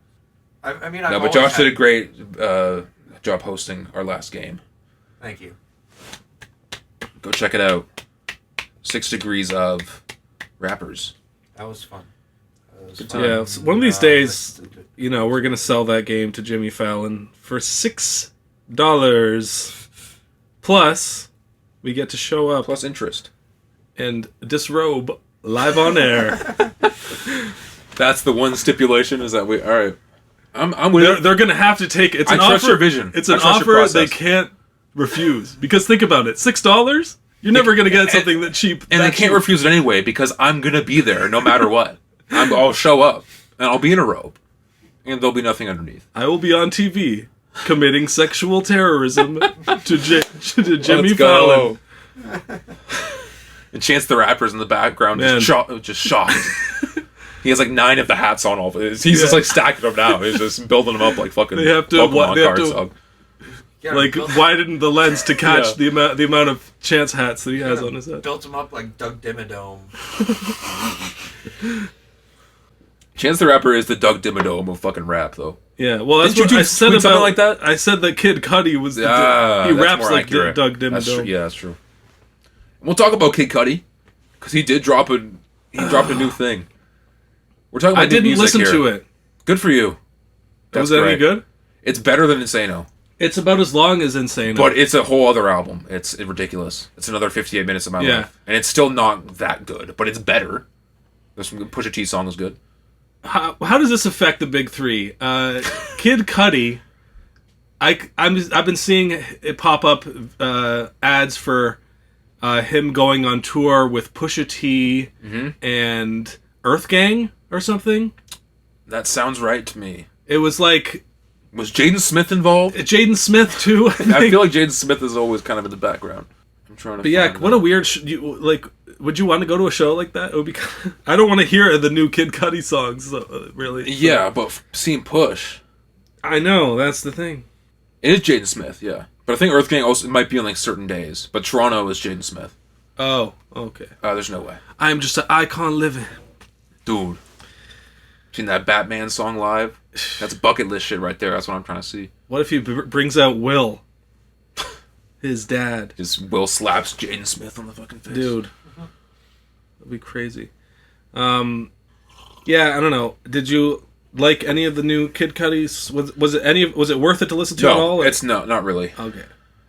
But Josh did a great job hosting our last game. Thank you. Go check it out. 6 Degrees of Rappers. That was fun. Good time. Yeah, one of these days, we're gonna sell that game to Jimmy Fallon for $6. Plus, we get to show up plus interest and disrobe live on air. That's the one stipulation. Is that we? All right. I'm with. They're gonna have to take it. It's an trust offer. Your vision. It's an offer they can't refuse. Because think about it, $6. You're never gonna get something that cheap. And they can't refuse it anyway because I'm gonna be there no matter what. I'll show up and I'll be in a robe, and there'll be nothing underneath. I will be on TV committing sexual terrorism to Jimmy Fallon. And Chance the Rapper's in the background, just shocked. He has like 9 of the hats on all of it. He's just like stacking them now. He's just building them up like fucking Pokemon cards. Like widen the lens to catch the amount of Chance hats that he has on his head. Built him up like Doug Dimmadome. Chance the Rapper is the Doug Dimmadome of fucking rap, though. Yeah, well, that's what I said about like that. I said that Kid Cudi was he raps like Doug Dimmadome. That's true. We'll talk about Kid Cudi because he did drop a new thing. We're talking about. I didn't listen to it. Good for you. Was it any good? It's better than Insano. It's about as long as Insano, but it's a whole other album. It's ridiculous. It's another 58 minutes of my life, and it's still not that good, but it's better. There's some Pusha T song is good. How does this affect the big three? Kid Cudi, I've been seeing it pop up ads for him going on tour with Pusha T and Earth Gang or something. That sounds right to me. It was like... Was Jaden Smith involved? Jaden Smith too. I feel like Jaden Smith is always kind of in the background. I'm trying to. But yeah, what a weird. Would you want to go to a show like that? It would be. I don't want to hear the new Kid Cudi songs, really. Yeah, but seeing Push. I know, that's the thing. It is Jaden Smith, yeah. But I think Earth Gang also might be on like certain days. But Toronto is Jaden Smith. Oh, okay. There's no way. I'm just an icon living. Dude. Seen that Batman song live? That's bucket list shit right there. That's what I'm trying to see. What if he brings out Will? His dad. Just Will slaps Jaden Smith on the fucking face. Dude. That'd be crazy. Yeah, I don't know. Did you like any of the new Kid Cudi's? Was it worth it to listen to at all? No, it's not really. Okay.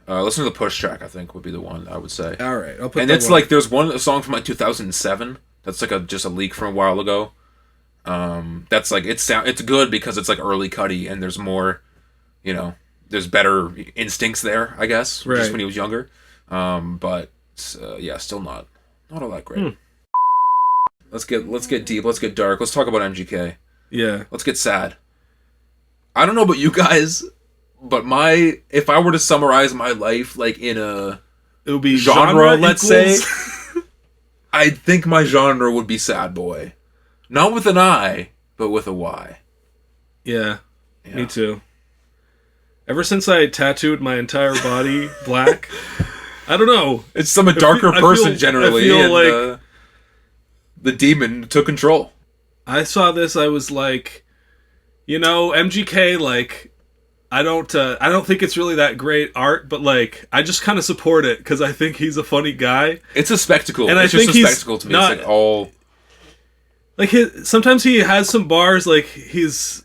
Listen to the Push track, I think, would be the one I would say. All right. I'll put and it's like, there's a song from like 2007 that's like just a leak from a while ago. That's like it's good because it's like early Cudi and there's more, there's better instincts there, I guess, right. just when he was younger. But yeah, still not all that great. Let's get deep. Let's get dark. Let's talk about MGK. Yeah. Let's get sad. I don't know about you guys, but if I were to summarize my life like in a it would be genre let's say, I think my genre would be sad boy. Not with an I, but with a Y. Yeah. Me too. Ever since I tattooed my entire body black, I don't know. It's a darker person generally, and like the demon took control. I saw this. I was like, MGK. Like, I don't think it's really that great art, but like, I just kind of support it because I think he's a funny guy. It's a spectacle, and it's just a spectacle to me. It's like all like sometimes he has some bars. Like he's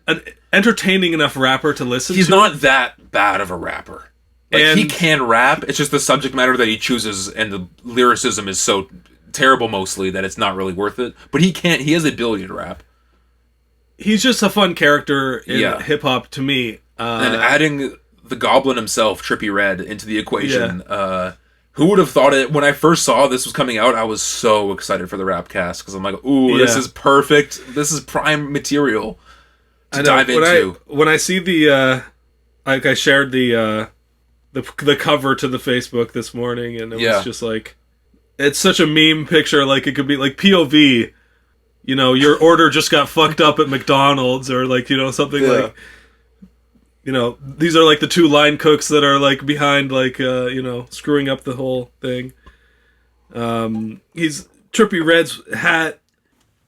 an entertaining enough rapper to listen to. He's not that bad of a rapper. Like, he can rap. It's just the subject matter that he chooses, and the lyricism is so terrible mostly that it's not really worth it. But he has the ability to rap. He's just a fun character in hip hop to me. And adding the Goblin himself, Trippie Redd, into the equation. Who would have thought it? When I first saw this was coming out, I was so excited for the Rapcast because I'm like, ooh, this is perfect. This is prime material to dive into. When I see the, like I shared the cover to the Facebook this morning, and it was just like, it's such a meme picture. Like it could be like POV. Your order just got fucked up at McDonald's, or like something like. These are like the two line cooks that are like behind, like screwing up the whole thing. He's Trippie Redd's hat.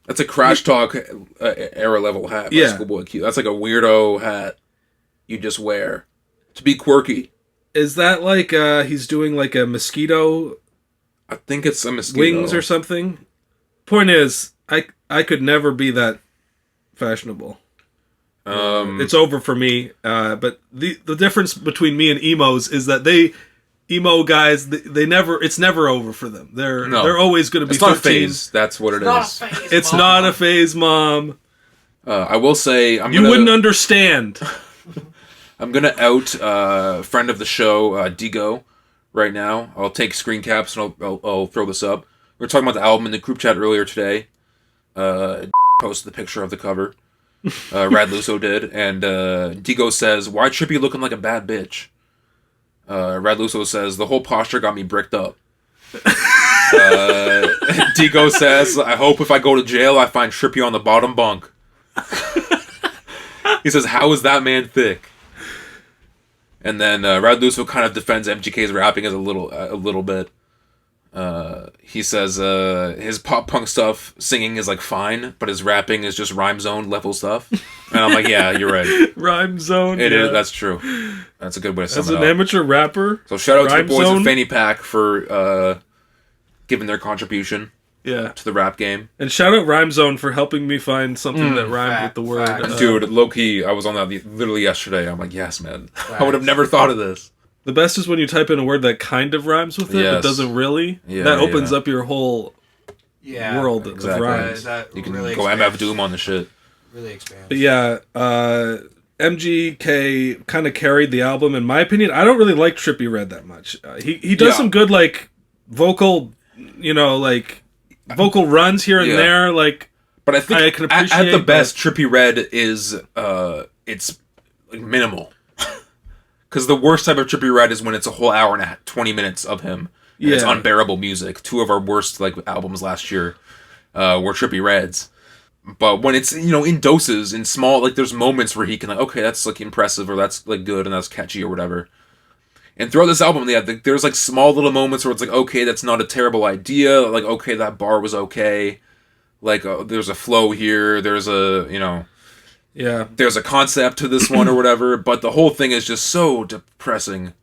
That's a Crash Talk era level hat. By ScHoolboy Q. That's like a weirdo hat you just wear to be quirky. Is that like he's doing like a mosquito? I think it's a mosquito wings or something. Point is, I could never be that fashionable. It's over for me. But the difference between me and emos is that emo guys, they never. It's never over for them. They're always going to be. It's not a phase. That's what it is. It's not a phase, Mom. I will say, you wouldn't understand. I'm gonna out friend of the show, Digo, right now. I'll take screen caps and I'll throw this up. We were talking about the album in the group chat earlier today. Posted the picture of the cover. Rad Luso did, and Digo says, "Why Trippie looking like a bad bitch?" Rad Luso says, "The whole posture got me bricked up." Digo says, "I hope if I go to jail, I find Trippie on the bottom bunk." He says, "How is that man thick?" And then Rad Luso kind of defends MGK's rapping as a little bit. He says his pop punk stuff singing is like fine, but his rapping is just rhyme zone level stuff. And I'm like, yeah, you're right. Rhyme zone. It is. That's true. That's a good way to sum it up. As an amateur rapper. So shout out to the boys zone. at Fanny Pack for giving their contribution. To the rap game. And shout out Rhyme Zone for helping me find something that rhymed with the word. Dude, low key, I was on that literally yesterday. I'm like, yes, man. I would have never thought of this. The best is when you type in a word that kind of rhymes with it, but doesn't really. That opens up your whole world of rhymes. You can really go MF Doom on the shit. Really expands. But yeah, MGK kind of carried the album, in my opinion. I don't really like Trippie Redd that much. He does some good, like, vocal, vocal runs here and there, like. But I think I can appreciate at the best, Trippie Redd is it's like minimal. Because the worst type of Trippie Redd is when it's a whole hour and 20 minutes of him. And it's unbearable music. Two of our worst albums last year were Trippie Redd's. But when it's in doses, in small, there's moments where he can okay, that's impressive, or that's good and that's catchy or whatever. And throughout this album, there's small little moments where it's okay, that's not a terrible idea. Okay, that bar was okay. There's a flow here. There's a there's a concept to this one or whatever. But the whole thing is just so depressing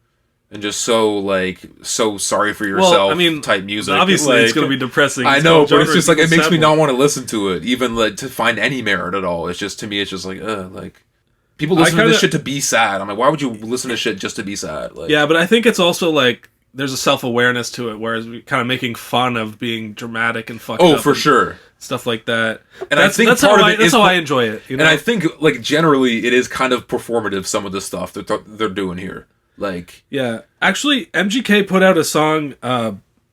and just so sorry for yourself type music. Obviously, it's going to be depressing. I know, but it's just it makes me not want to listen to it, even to find any merit at all. It's just, to me, it's just people listen to this shit to be sad. I'm like, why would you listen to shit just to be sad? Yeah, but I think it's also there's a self-awareness to it, whereas we kind of making fun of being dramatic and fucked up. Oh, for sure. Stuff like that. And I think that's how I enjoy it. You know? And I think, like, generally, it is kind of performative, some of the stuff that they're doing here. Like... Yeah. Actually, MGK put out a song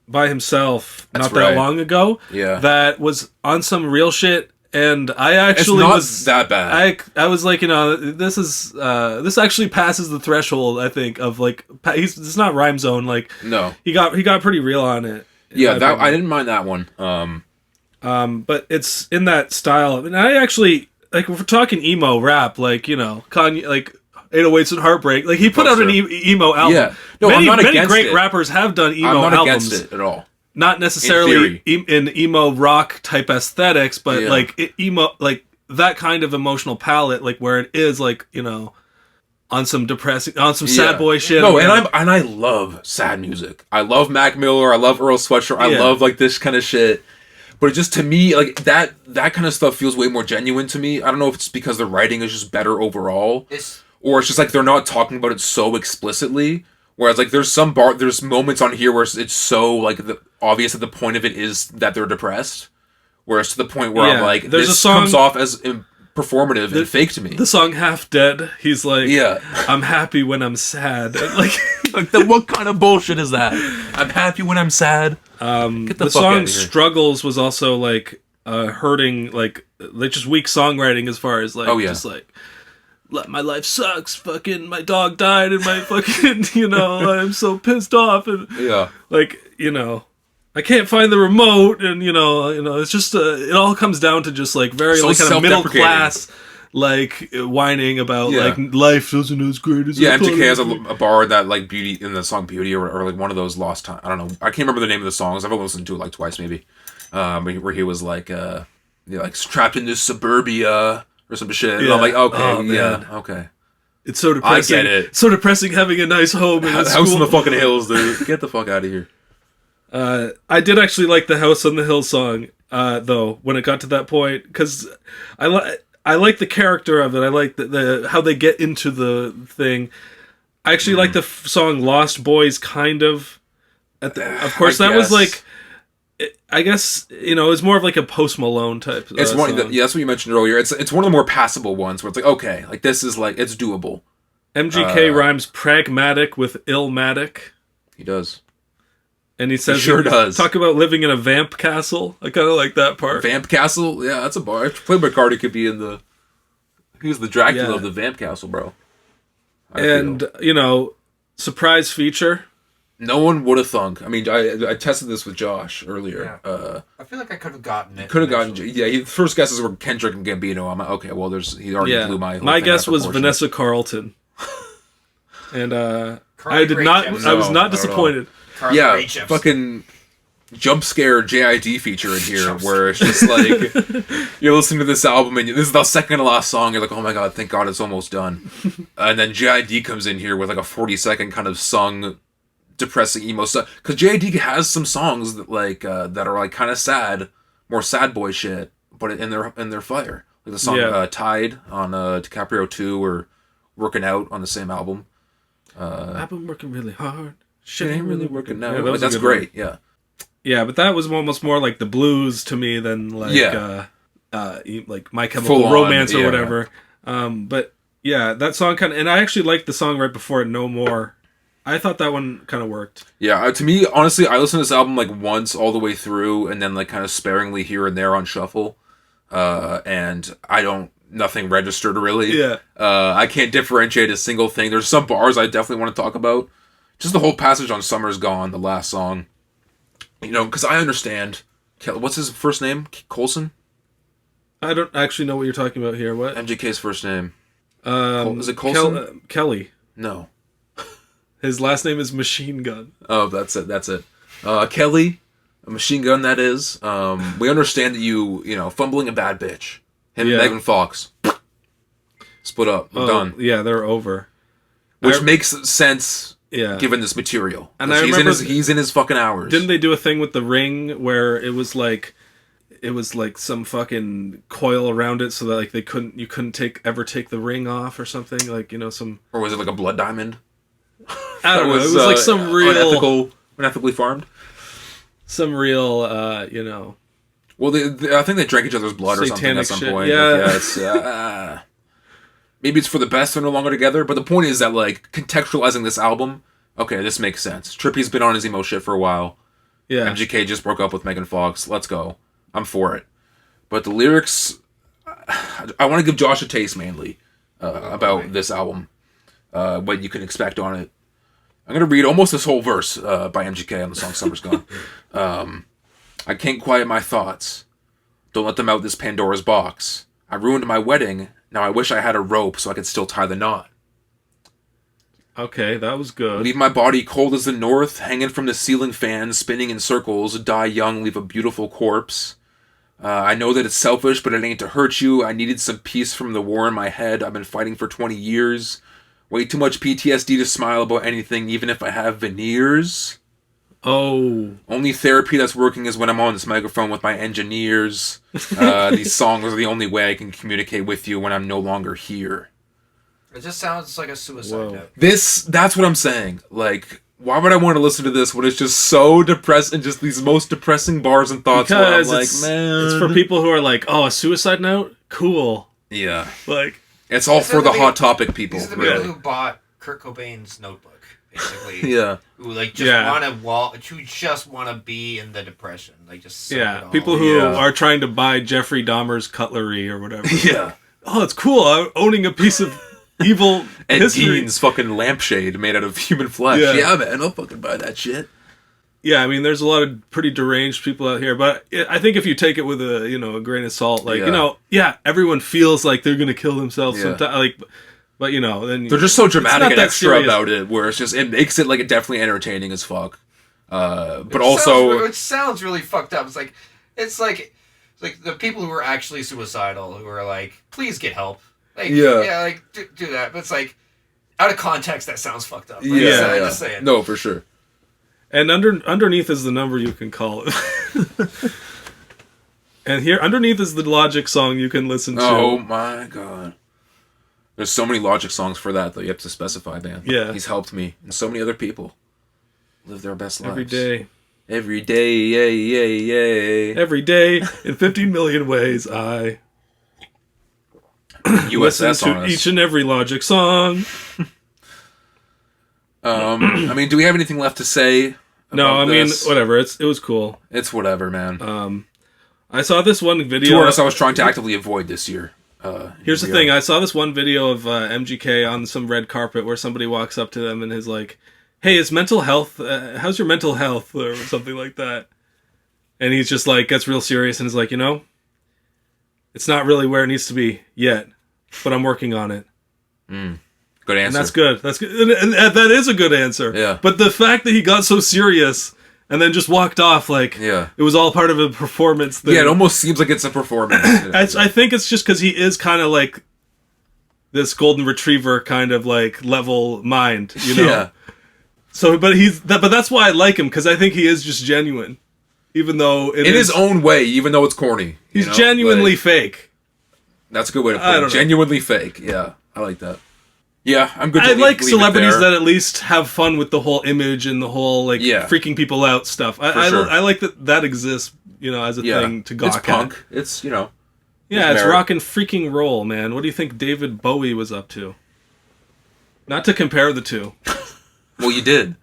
by himself not that long ago that was on some real shit, and I actually it's not that bad. I was like, this actually passes the threshold, I think, of like it's not Rhyme Zone, like no, he got pretty real on it. Yeah, that I didn't mind that one. But it's in that style, and I actually like if we're talking emo rap, like Kanye, like 808s and Heartbreak, like he put out an emo album. Yeah, no, many great rappers have done emo albums. I'm not against it at all. Not necessarily in emo rock type aesthetics, but like emo, like that kind of emotional palette, like where it is like on some depressing, on some sad boy shit. No, and I love sad music. I love Mac Miller. I love Earl Sweatshirt. I love like this kind of shit. But it just to me like that kind of stuff feels way more genuine to me. I don't know if it's because the writing is just better overall, or it's just like they're not talking about it so explicitly. Whereas, like, there's moments on here where it's so, like, obvious that the point of it is that they're depressed. Whereas to the point where I'm like, this comes off as performative and fake to me. The song Half Dead, he's like, I'm happy when I'm sad. Like, what kind of bullshit is that? I'm happy when I'm sad. Get the song Struggles was also, like, hurting, like just weak songwriting as far as, like, just, like, my life sucks, fucking, my dog died, and my fucking, I'm so pissed off, and, like, I can't find the remote, and, it's just, it all comes down to just, like, very, like, kind of middle class, like, whining about, like, life isn't as great as I thought. MGK has a bar that, like, Beauty, in the song Beauty, or like, one of those Lost Time, I don't know, I can't remember the name of the songs, I've only listened to it, like, twice, maybe, where he was, like, like, trapped in this suburbia, or some shit. And I'm like, okay, okay. It's so depressing. I get it. So depressing having a nice home in a house in the fucking hills, dude. Get the fuck out of here. I did actually like the House on the Hill song, though, when it got to that point, because I like the character of it. I like the how they get into the thing. I actually like the song Lost Boys, kind of. Of course, that was like... I guess it was more of like a Post Malone type. It's one. That's what you mentioned earlier. It's one of the more passable ones where it's like, okay, like this is like it's doable. MGK rhymes pragmatic with illmatic. He does, and he says, he sure does. Talk about living in a vamp castle. I kind of like that part. Vamp castle, yeah, that's a bar. Playboy Cardi could be in the. He was the Dracula of the vamp castle, bro. And surprise feature. No one would have thunk. I mean, I tested this with Josh earlier. Yeah. I feel like I could have gotten it. Could have gotten. Yeah, first guesses were Kendrick and Gambino. I'm like, okay, well, he already blew my. My guess was Vanessa Carlton, and I did not. I was not disappointed. Yeah, fucking jump scare JID feature in here, where it's just like you're listening to this album and this is the second to last song. You're like, oh my god, thank God it's almost done. And then JID comes in here with like a 40-second kind of sung. Depressing emo stuff because JID has some songs that like that are like kind of sad, more sad boy shit, but in their fire, like the song Tide on DiCaprio 2 or Working Out on the same album. I've been working really hard, shit ain't really working out. Yeah, that's great. Yeah, but that was almost more like the blues to me than like like My Chemical Romance or whatever. But yeah, that song kind of, and I actually liked the song right before it, No More. I thought that one kind of worked. Yeah, to me, honestly, I listened to this album like once all the way through, and then like kind of sparingly here and there on shuffle. And nothing registered really. Yeah. I can't differentiate a single thing. There's some bars I definitely want to talk about. Just the whole passage on Summer's Gone, the last song. Because I understand. What's his first name? Colson? I don't actually know what you're talking about here. What? MGK's first name. Is it Colson? Kelly. No. His last name is Machine Gun. Oh, that's it. Kelly, a machine gun, that is. We understand that you fumbling a bad bitch. Him and Megan Fox. Split up. Done. Yeah, they're over. Which makes sense given this material. And he's in his fucking hours. Didn't they do a thing with the ring where it was like some fucking coil around it so that like you couldn't ever take the ring off or something, like some, or was it like a blood diamond? I don't know. It was like some real unethically farmed. Some real, you know. Well, I think they drank each other's blood or something at some point. Yeah. Like, it's, maybe it's for the best they're no longer together, but the point is that, like, contextualizing this album, okay, this makes sense. Trippie's been on his emo shit for a while. Yeah. MGK just broke up with Megan Fox. Let's go. I'm for it. But the lyrics, I want to give Josh a taste mainly about this album, what you can expect on it. I'm going to read almost this whole verse by MGK on the song Summer's Gone. I can't quiet my thoughts. Don't let them out this Pandora's box. I ruined my wedding. Now I wish I had a rope so I could still tie the knot. Okay, that was good. Leave my body cold as the north, hanging from the ceiling fan, spinning in circles, die young, leave a beautiful corpse. I know that it's selfish, but it ain't to hurt you. I needed some peace from the war in my head. I've been fighting for 20 years. Way too much PTSD to smile about anything, even if I have veneers. Oh. Only therapy that's working is when I'm on this microphone with my engineers. These songs are the only way I can communicate with you when I'm no longer here. It just sounds like a suicide note. That's what I'm saying. Like, why would I want to listen to this when it's just so depressing, just these most depressing bars and thoughts Because where I'm like, man. It's for people who are like, oh, a suicide note? Cool. Yeah. Like, it's all for the Hot Topic people. These are the people who bought Kurt Cobain's notebook, basically. Yeah. Who like just want to be in the depression, like just people who are trying to buy Jeffrey Dahmer's cutlery or whatever. Yeah. Oh, it's cool. I'm owning a piece of evil Ed history. Gein's fucking lampshade made out of human flesh. Yeah, man, I'll fucking buy that shit. Yeah, I mean, there's a lot of pretty deranged people out here, but I think if you take it with a grain of salt, like everyone feels like they're gonna kill themselves sometimes, like. But then they're just so dramatic and extra serious about it, where it's just it makes it like definitely entertaining as fuck. It sounds really fucked up. It's like the people who are actually suicidal who are like, please get help. Like, do that. But it's like out of context, that sounds fucked up. Like, just saying. No, for sure. And underneath is the number you can call it. And here underneath is the Logic song you can listen to. Oh my god. There's so many Logic songs for that you have to specify, man. Yeah. He's helped me and so many other people live their best lives. Every day. Every day, yay, yay, yay. Every day, in 15 million ways, I listen to each and every Logic song. I mean, do we have anything left to say? No, I mean, whatever. It was cool. It's whatever, man. I saw this one video. Two artists I was trying to actively avoid this year. Here's the thing. I saw this one video of MGK on some red carpet where somebody walks up to them and is like, hey, is mental health, how's your mental health? Or something like that. And he's just like, gets real serious and is like, it's not really where it needs to be yet, but I'm working on it. Good answer. And that's good. That's good. And that is a good answer. Yeah. But the fact that he got so serious and then just walked off like it was all part of a performance thing. Yeah, it almost seems like it's a performance. I think it's just because he is kind of like this golden retriever kind of like level mind, Yeah. So, but that's why I like him, because I think he is just genuine, even though in his own way, even though it's corny. He's genuinely fake. That's a good way to put it. Genuinely fake. Yeah, I like that. Yeah, I'm good. I like celebrities that at least have fun with the whole image and the whole freaking people out stuff. I like that exists, as a thing to gawk at. It's punk. It's Yeah, it's rock and freaking roll, man. What do you think David Bowie was up to? Not to compare the two. Well, you did.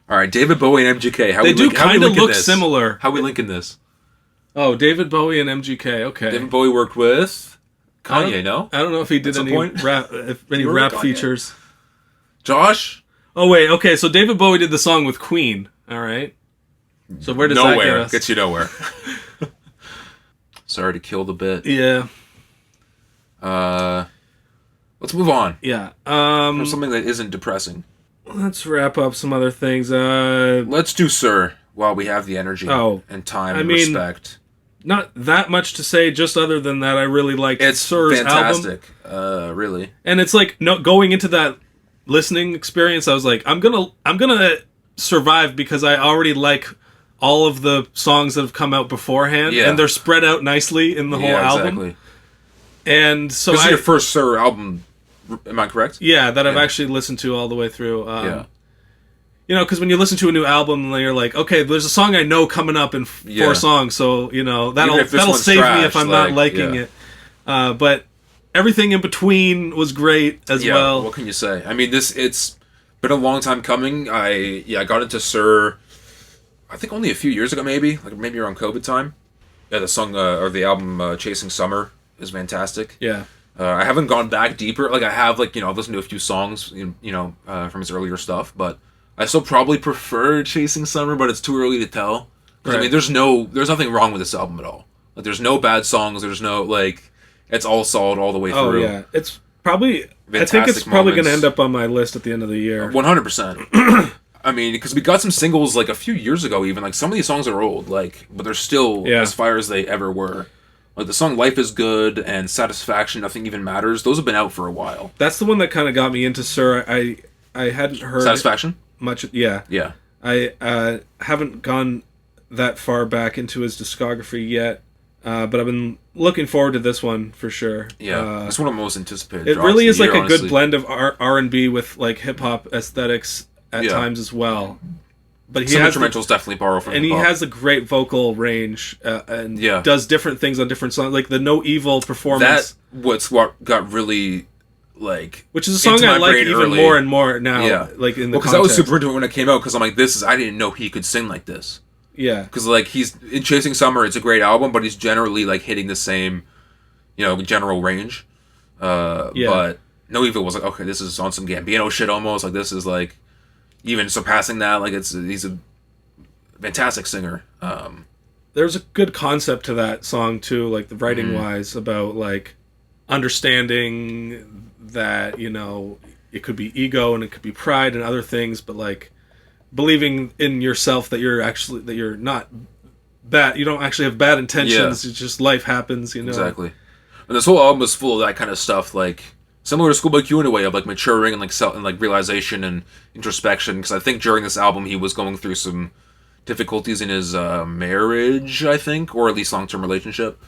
All right, David Bowie and MGK. They do kind of look similar. How are we linking this? Oh, David Bowie and MGK. Okay. David Bowie worked with Kanye, no? I don't know if he did any rap features. Josh? Oh, wait. Okay, so David Bowie did the song with Queen. All right. So where does that get us? Gets you nowhere. Sorry to kill the bit. Yeah. Let's move on. Yeah. From something that isn't depressing. Let's wrap up some other things. Let's do Sir while we have the energy and time and respect. Not that much to say, just other than that I really liked Sir's fantastic, album. Really. And it's like going into that listening experience, I was like, I'm gonna survive because I already like all of the songs that have come out beforehand, and they're spread out nicely in the whole album. Exactly. And so this is your first Sir album Am I correct? Yeah, that I've actually listened to all the way through. You know, because when you listen to a new album, then you're like, okay, there's a song I know coming up in 4 songs, so you know that'll save me if I'm not liking it. But everything in between was great as well. What can you say? I mean, it's been a long time coming. I got into Sir, I think only a few years ago, maybe around COVID time. Yeah, the song or the album Chasing Summer is fantastic. Yeah. I haven't gone back deeper. Like I have, I've listened to a few songs, from his earlier stuff, but I still probably prefer Chasing Summer, but it's too early to tell. Because I mean, there's nothing wrong with this album at all. Like, there's no bad songs. There's no it's all solid all the way through. Oh yeah, it's probably. I think it's probably going to end up on my list at the end of the year. 100%. I mean, because we got some singles a few years ago. Even some of these songs are old, but they're still as fire as they ever were. Like the song "Life Is Good" and "Satisfaction," "Nothing Even Matters." Those have been out for a while. That's the one that kind of got me into Sir. I hadn't heard "Satisfaction." Much, yeah. I haven't gone that far back into his discography yet, but I've been looking forward to this one for sure. Yeah, it's one of the most anticipated. It really is a good blend of R&B with hip hop aesthetics at times as well. But he has instrumentals definitely borrow from, and he has a great vocal range and does different things on different songs, like the No Evil performance. What got really. Which is a song I like even more and more now. Yeah. In the because I was super into it when it came out, because I'm like, I didn't know he could sing like this. Yeah. Because he's in Chasing Summer, it's a great album, but he's generally hitting the same, general range. But No Evil was okay, this is on some Gambino shit almost. This is even surpassing that. He's a fantastic singer. There's a good concept to that song too, the writing wise, about understanding that it could be ego and it could be pride and other things, but believing in yourself that you're not bad, you don't actually have bad intentions. It's just life happens, exactly. And this whole album is full of that kind of stuff, similar to ScHoolboy Q in a way, of maturing and realization and introspection, because I think during this album he was going through some difficulties in his marriage, I think, or at least long-term relationship.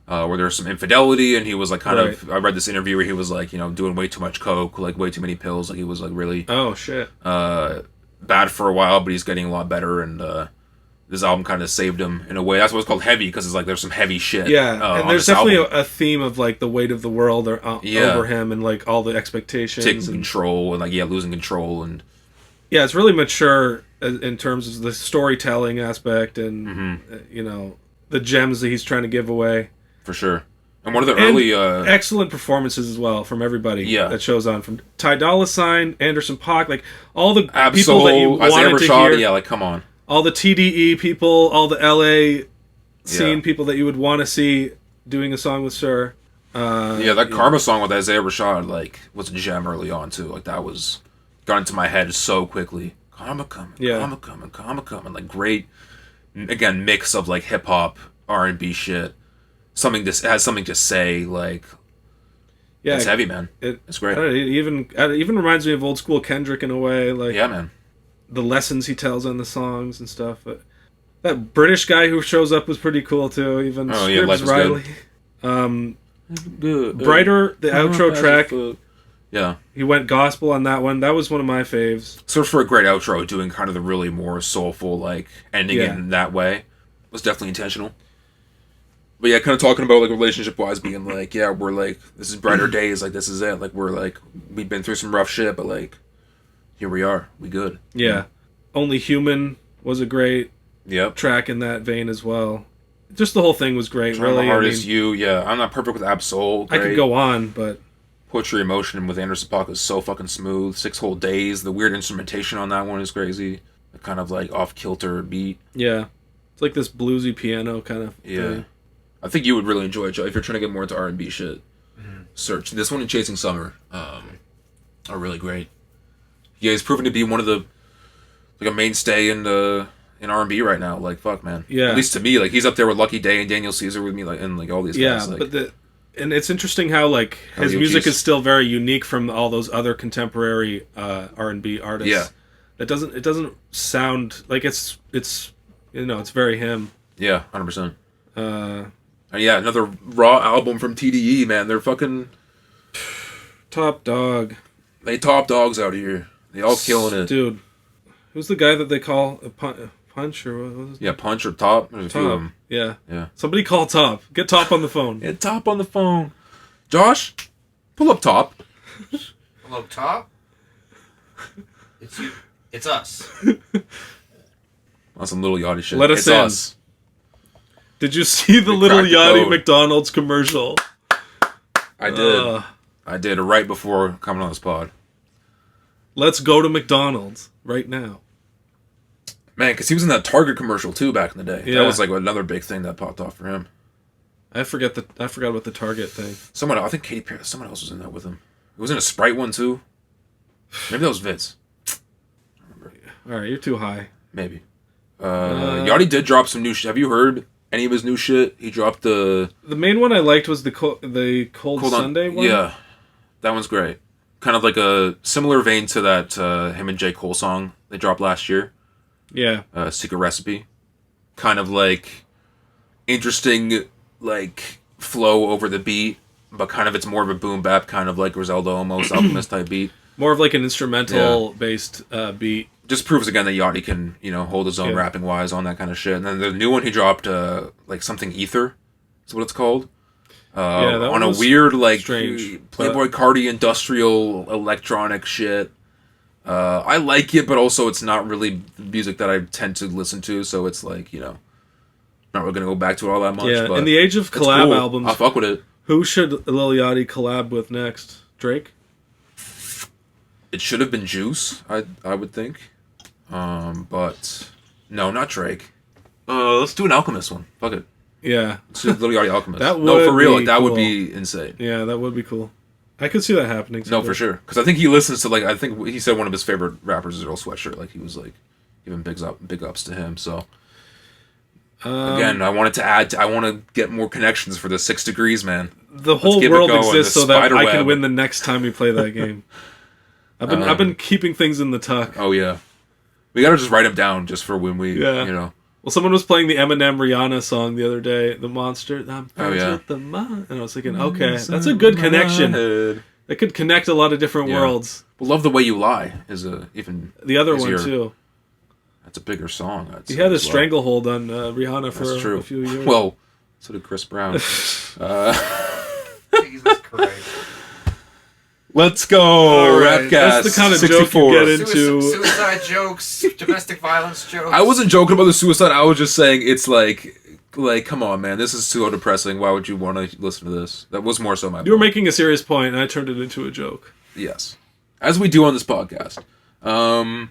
Where there was some infidelity, and he was I read this interview where he was doing way too much coke, way too many pills, he was really bad for a while, but he's getting a lot better, and this album kind of saved him in a way. That's why it's called heavy, because it's there's some heavy shit. Yeah, and there's definitely a theme of the weight of the world over him, and all the expectations, taking control, and losing control, and it's really mature in terms of the storytelling aspect, and the gems that he's trying to give away. For sure. And one of the early... excellent performances as well from everybody that shows on. From Ty Dolla $ign, Anderson .Paak, all the people that you wanted to hear. Yeah, come on. All the TDE people, all the LA scene people that you would want to see doing a song with Sir. That Karma song with Isaiah Rashad, was a gem early on, too. That was... got into my head so quickly. Karma coming, Karma coming, Karma coming. Great, again, mix of, hip-hop, R&B shit. It has something to say, it's heavy, man. It's great. It even reminds me of old school Kendrick in a way, man. The lessons he tells on the songs and stuff. But that British guy who shows up was pretty cool too. Even Scribs Riley. Brighter, the outro track. Yeah, he went gospel on that one. That was one of my faves. So for a great outro, doing kind of the really more soulful ending in that way was definitely intentional. But kind of talking about relationship wise, being we're this is brighter days, this is it, we're we've been through some rough shit, but here we are, we good. Yeah. Only Human was a great track in that vein as well. Just the whole thing was great, really. Artist, I'm Not Perfect with Absol. I could go on, but Poetry Emotion with Anderson .Paak is so fucking smooth. 6 Whole Days, the weird instrumentation on that one is crazy. The kind of off kilter beat. Yeah, it's this bluesy piano kind of thing. I think you would really enjoy it, Joe, if you're trying to get more into R&B shit. Search this one and Chasing Summer are really great. Yeah, he's proven to be one of the a mainstay in R&B right now. Fuck, man. Yeah. At least to me, he's up there with Lucky Day and Daniel Caesar with me, and all these guys. Yeah, but and it's interesting how his music is still very unique from all those other contemporary R&B artists. Yeah. It doesn't sound it's it's very him. Yeah, 100%. Another raw album from TDE, man. They're fucking Top dog. They top dogs out here. They all killing it. Dude, who's the guy that they call a Punch or what was his name? Yeah, Punch or Top. There's a few of them. Yeah. Yeah. Somebody call Top. Get Top on the phone. Get Top on the phone. Josh, pull up Top. Hello, Top. It's you. It's us. On some Little Yachty shit. Let us it's in. Us. Did you see the Little Yachty McDonald's commercial? I did. I did right before coming on this pod. Let's go to McDonald's right now. Man, because he was in that Target commercial too back in the day. Yeah. That was like another big thing that popped off for him. I forgot about the Target thing. I think Katy Perry, someone else was in that with him. It was in a Sprite one too. Maybe that was Vince. All right, you're too high. Maybe. Yachty did drop some new shit. Have you heard any of his new shit? He dropped the main one I liked was the Cold Sunday one. Yeah, that one's great. Kind of like a similar vein to that him and J. Cole song they dropped last year. Yeah. Secret Recipe. Kind of like interesting like flow over the beat, but kind of it's more of a boom bap, kind of like Griselda almost, Alchemist type beat. More of like an instrumental based beat. Just proves again that Yachty can, hold his own rapping wise on that kind of shit. And then the new one he dropped, like something Ether, is what it's called. That on a weird like strange, Playboy Cardi industrial electronic shit. I like it, but also it's not really music that I tend to listen to. So it's like not really gonna go back to it all that much. Yeah, but in the age of collab albums, I'll fuck with it. Who should Lil Yachty collab with next? Drake? It should have been Juice, I would think. But no, not Drake. Let's do an Alchemist one. Fuck it. Yeah. Let's do Lil Yachty Alchemist. For real, be that cool. would be insane. Yeah, that would be cool. I could see that happening. No, for sure. Because I think he listens to I think he said one of his favorite rappers is Earl Sweatshirt. Like he was like giving big ups to him. So again, I wanted to I want to get more connections for the 6 Degrees, man. The whole world exists so that I can win the next time we play that game. I've been keeping things in the tuck. Oh yeah, we gotta just write them down just for when we Well, someone was playing the Eminem Rihanna song the other day, "The Monster." I'm friends with the and I was thinking, okay, that's a good connection. It could connect a lot of different worlds. Well, "Love the Way You Lie" is even the other easier. one too. That's a bigger song. He had a stranglehold on Rihanna for a few years. Well, so did Chris Brown. Jesus Christ. Let's go, Rapcast. That's the kind of 64. joke you get into. Suicide jokes, domestic violence jokes. I wasn't joking about the suicide. I was just saying it's like, come on, man. This is so depressing. Why would you want to listen to this? That was more so my point. You were making a serious point, and I turned it into a joke. Yes. As we do on this podcast. What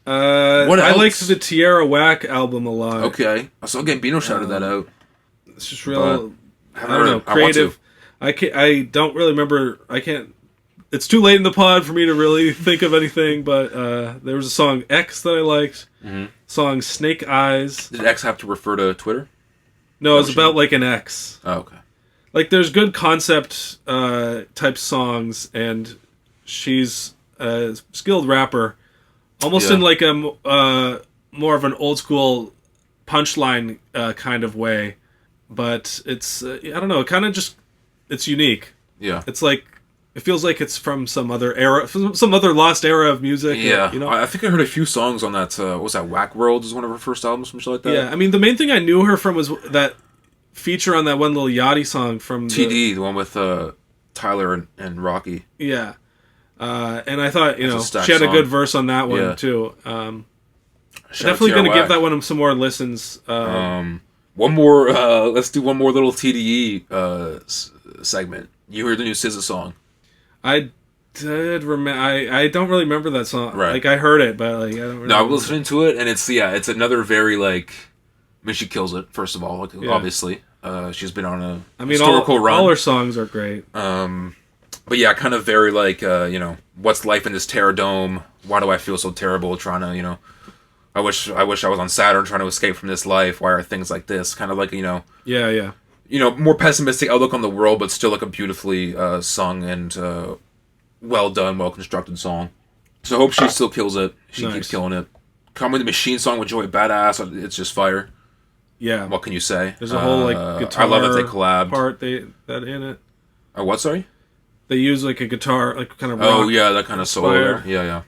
I else? liked the Tierra Whack album a lot. Okay. I saw Gambino shouted that out. It's just real, I don't know, creative. I don't really remember. I can't. It's too late in the pod for me to really think of anything, but there was a song X that I liked. Mm-hmm. Song Snake Eyes. Did X have to refer to Twitter? No, it was about like an X. Oh, okay. Like there's good concept type songs, and she's a skilled rapper, almost in like a more of an old school punchline kind of way. But it's I don't know, kind of just it's unique. Yeah. It's like it feels like it's from some other era, some other lost era of music. Yeah, you know. I think I heard a few songs on that. What was that? Whack World is one of her first albums, some shit like that. Yeah, I mean the main thing I knew her from was that feature on that one Lil Yachty song from TD, the one with Tyler and Rocky. Yeah, and I thought she had song. a good verse on that one too. Definitely going to give that one some more listens. One more. Let's do one more little TDE segment. You heard the new SZA song? I did remember. I don't really remember that song. Right. Like I heard it, but like I don't. Really I was listening to it, and it's another very like. I mean, she kills it. First of all, obviously, she's been on a historical run. All her songs are great. But yeah, kind of very like what's life in this terror dome? Why do I feel so terrible? Trying to I wish I was on Saturn trying to escape from this life. Why are things like this? Kind of like Yeah. More pessimistic outlook on the world, but still like a beautifully sung and well done, well constructed song. So I hope she still kills it. She keeps killing it. Come with the Machine song with Joey Badass. It's just fire. Yeah. What can you say? There's a whole guitar. I love that they collabed. Part that in it. What? Sorry. They use like a guitar, like kind of rock. Oh yeah, that kind of solo. Yeah.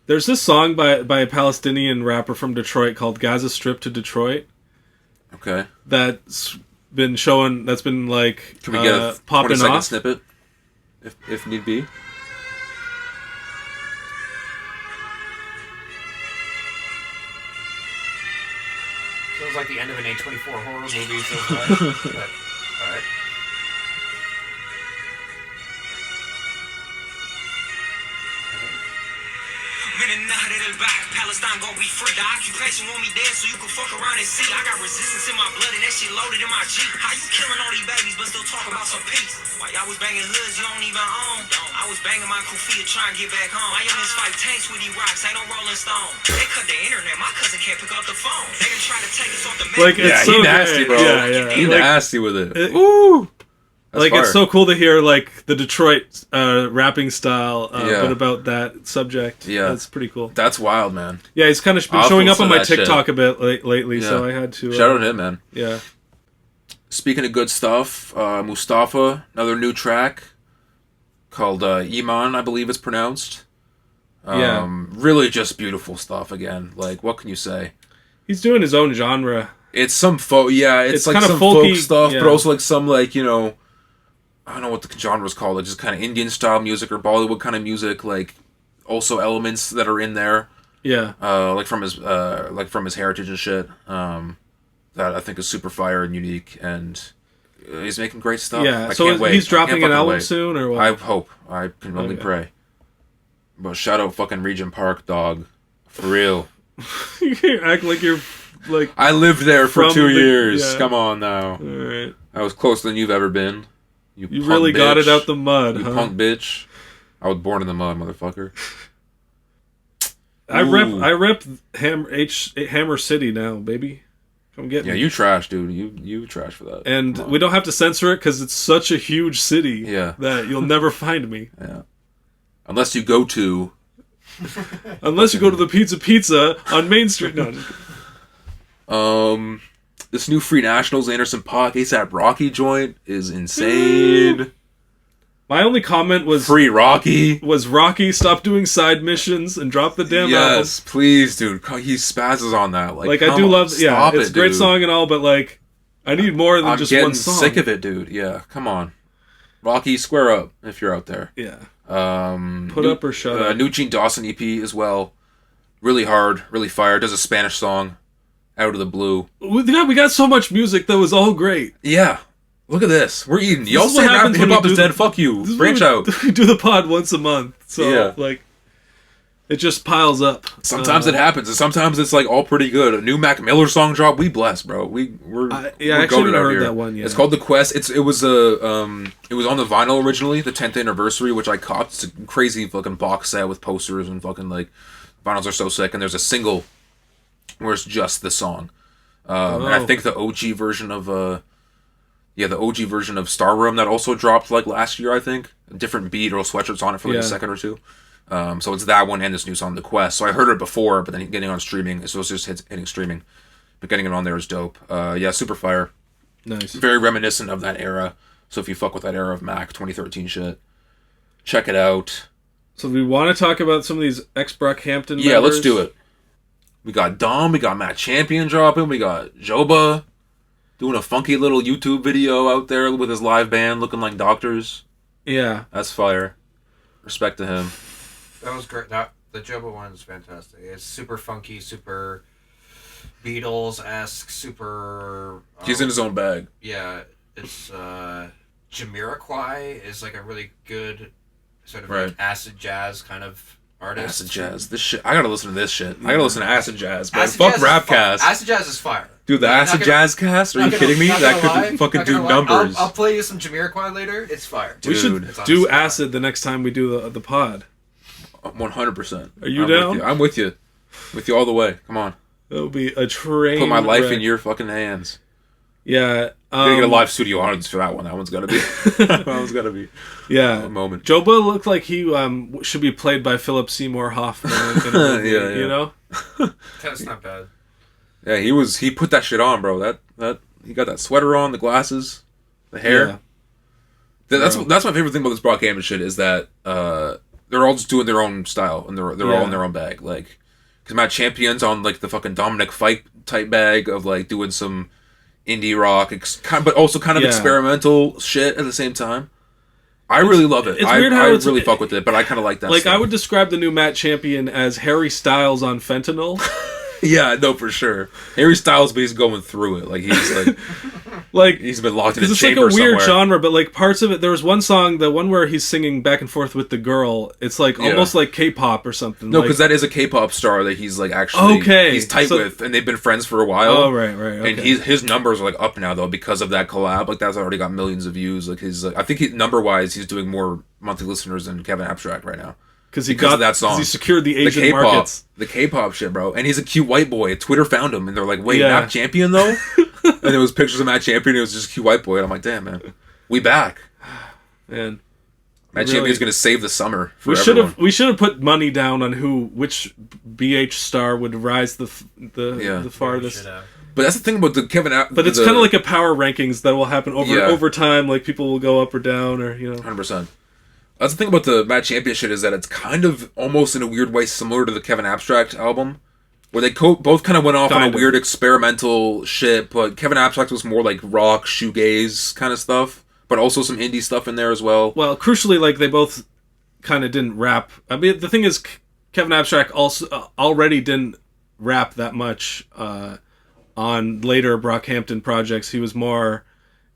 There's this song by a Palestinian rapper from Detroit called "Gaza Strip to Detroit." Okay. That's been showing. That's been like Can we get a popping 20-second off snippet, if need be? Sounds like the end of an A24 horror movie so far. But, alright. Palestine gon' be free. The occupation want me dead so you can fuck around and see. I got resistance in my blood and that shit loaded in my Jeep. How you killing all these babies but still talk about some peace? While y'all was banging hoods you don't even own. I was banging my Kufia trying to get back home. My youngins fight tanks with these rocks, ain't no Rolling Stone. They cut the internet, my cousin can't pick up the phone. They done try to take us off the map. Like, it's he nasty, bro. Yeah. He like, nasty with it. Woo! That's like fire. it's so cool to hear like the Detroit rapping style, but about that subject. Yeah, it's pretty cool. That's wild, man. Yeah, he's kind of been showing up on my TikTok a bit lately, so I had to shout out to him, man. Yeah. Speaking of good stuff, Mustafa, another new track called Iman, I believe it's pronounced. Really just beautiful stuff again. Like, what can you say? He's doing his own genre. It's some folk, it's like kind of some folky, folk stuff, but also like some like, you know, I don't know what the genre's called, like just kind of Indian style music or Bollywood kind of music, like also elements that are in there. Yeah. Like from his heritage and shit. That I think is super fire and unique, and he's making great stuff. Yeah. I So can't wait. he's dropping an album wait. soon, or what? I hope. I can only pray. But shout out fucking Regent Park, dog. For real. You act like you're like. I lived there for 2 years. Yeah. Come on now. All right. I was closer than you've ever been. You really bitch. got it out the mud, You huh? punk bitch. I was born in the mud, motherfucker. I rep Hammer City now, baby. Come get me. Yeah, you trash, dude. You trash for that. And we don't have to censor it because it's such a huge city that you'll never find me. Yeah. Unless you go to the Pizza on Main Street. No. This new Free Nationals Anderson .Paak ASAP Rocky joint is insane. My only comment was Free Rocky. Was Rocky stop doing side missions and drop the damn album? Yes, please, dude. He spazzes on that. Like I do love. Yeah, it's a great dude. song and all, but like, I need more than just one song. I'm getting sick of it, dude. Yeah, come on, Rocky, square up if you're out there. Yeah. Put up or shut up. New Gene Dawson EP as well. Really hard, really fire. Does a Spanish song. Out of the blue. We got so much music that was all great. Yeah. Look at this. We're eating. Y'all say rap hip-hop is dead. Fuck you. Branch out. We do the pod once a month. So, like, it just piles up. Sometimes it happens, and sometimes it's, like, all pretty good. A new Mac Miller song drop, we blessed, bro. We're I actually haven't heard that one yet. It's called The Quest. It was on the vinyl originally, the 10th anniversary, which I copped. It's a crazy fucking box set with posters and fucking, like, vinyls are so sick, and there's a single where it's just the song. And I think the OG version of Star Room that also dropped like last year, I think. A different beat or sweatshirts on it for like a second or two. So it's that one and this new song, The Quest. So I heard it before, but then getting it on streaming, so it's just hitting streaming. But getting it on there is dope. Super fire. Nice. Very reminiscent of that era. So if you fuck with that era of Mac 2013 shit, check it out. So we want to talk about some of these Ex-Brockhampton members? Yeah, let's do it. We got Dom, we got Matt Champion dropping, we got Joba doing a funky little YouTube video out there with his live band looking like doctors. Yeah. That's fire. Respect to him. That was great. The Joba one is fantastic. It's super funky, super Beatles-esque, super... He's in his own bag. Yeah. It's... Jamiroquai is like a really good sort of like acid jazz kind of artist. Acid jazz. This shit. I gotta listen to this shit. I gotta listen to acid jazz. But Acid fuck jazz Rapcast. Acid jazz is fire. Dude, the acid jazz cast? Are you kidding me? That could fucking do numbers. I'll play you some Jamiroquai later. It's fire. Dude, we should do acid the next time we do the pod. 100%. Are you down? I'm with you. With you all the way. Come on. It'll be a train. Put my life in your fucking hands. Yeah. We're gonna get a live studio audience for that one. That one's gotta be. That one's gotta be. Yeah. A moment. Joba looked like he should be played by Philip Seymour Hoffman. In a movie, yeah. You know. That's not bad. Yeah, he put that shit on, bro. That he got that sweater on, the glasses, the hair. That's my favorite thing about this Brockhampton shit is that they're all just doing their own style and they're all in their own bag. Like, because Matt Champion's on like the fucking Dominic Fike type bag of like doing some indie rock, but also kind of experimental shit at the same time. I really love it. I really fuck with it, but I kind of like that. Like, stuff. I would describe the new Matt Champion as Harry Styles on fentanyl. Yeah, no, for sure. Harry Styles, but he's going through it. Like, he's like he's been locked in a chamber somewhere. It's like a weird genre, but like parts of it. There was one song, the one where he's singing back and forth with the girl. It's like almost like K-pop or something. No, because that is a K-pop star that he's like actually he's tight with, and they've been friends for a while. Oh, right. Okay. And his numbers are like up now though because of that collab. Like that's already got millions of views. Like I think number wise, he's doing more monthly listeners than Kevin Abstract right now. Because he got that song. He secured the Asian markets. The K-pop shit, bro. And he's a cute white boy. Twitter found him, and they're like, wait, Matt Champion, though? And there was pictures of Matt Champion, and it was just a cute white boy. And I'm like, damn, man. We back. Man. Matt Champion's going to save the summer for We should have put money down on which BH star would rise the farthest. But that's the thing about the Kevin... But it's kind of like a power rankings that will happen over time. Like, people will go up or down, or, 100%. That's the thing about the Matt Champion shit is that it's kind of almost in a weird way similar to the Kevin Abstract album, where they both kind of went off on a weird experimental shit, but Kevin Abstract was more like rock, shoegaze kind of stuff, but also some indie stuff in there as well. Well, crucially, like, they both kind of didn't rap. I mean, the thing is, Kevin Abstract also already didn't rap that much on later Brockhampton projects. He was more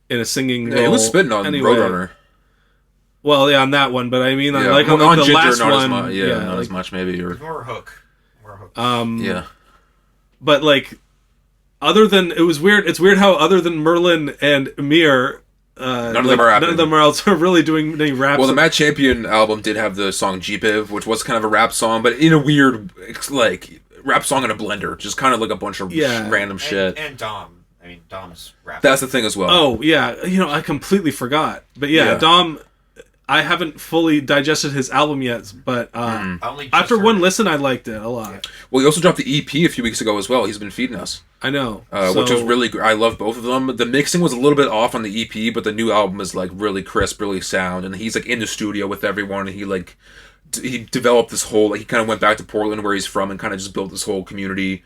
in a singing role. He was spitting on Roadrunner. Well, on that one, but I mean, on the Ginger, last not one, not as much, maybe, or more hook. But like, other than it was weird. It's weird how other than Merlin and Amir, none of them are rapping. None of them are really doing any rap. Well, the Matt Champion album did have the song Jeepiv, which was kind of a rap song, but in a weird, like, rap song in a blender, just kind of like a bunch of random shit. And Dom. I mean, Dom's rap. That's the thing as well. Oh yeah, I completely forgot. But Dom. I haven't fully digested his album yet, but after one listen, I liked it a lot. Well, he also dropped the EP a few weeks ago as well. He's been feeding us. I know. Which was really great. I love both of them. The mixing was a little bit off on the EP, but the new album is like really crisp, really sound. And he's like in the studio with everyone, and he developed this whole, like, he kind of went back to Portland where he's from and kind of just built this whole community.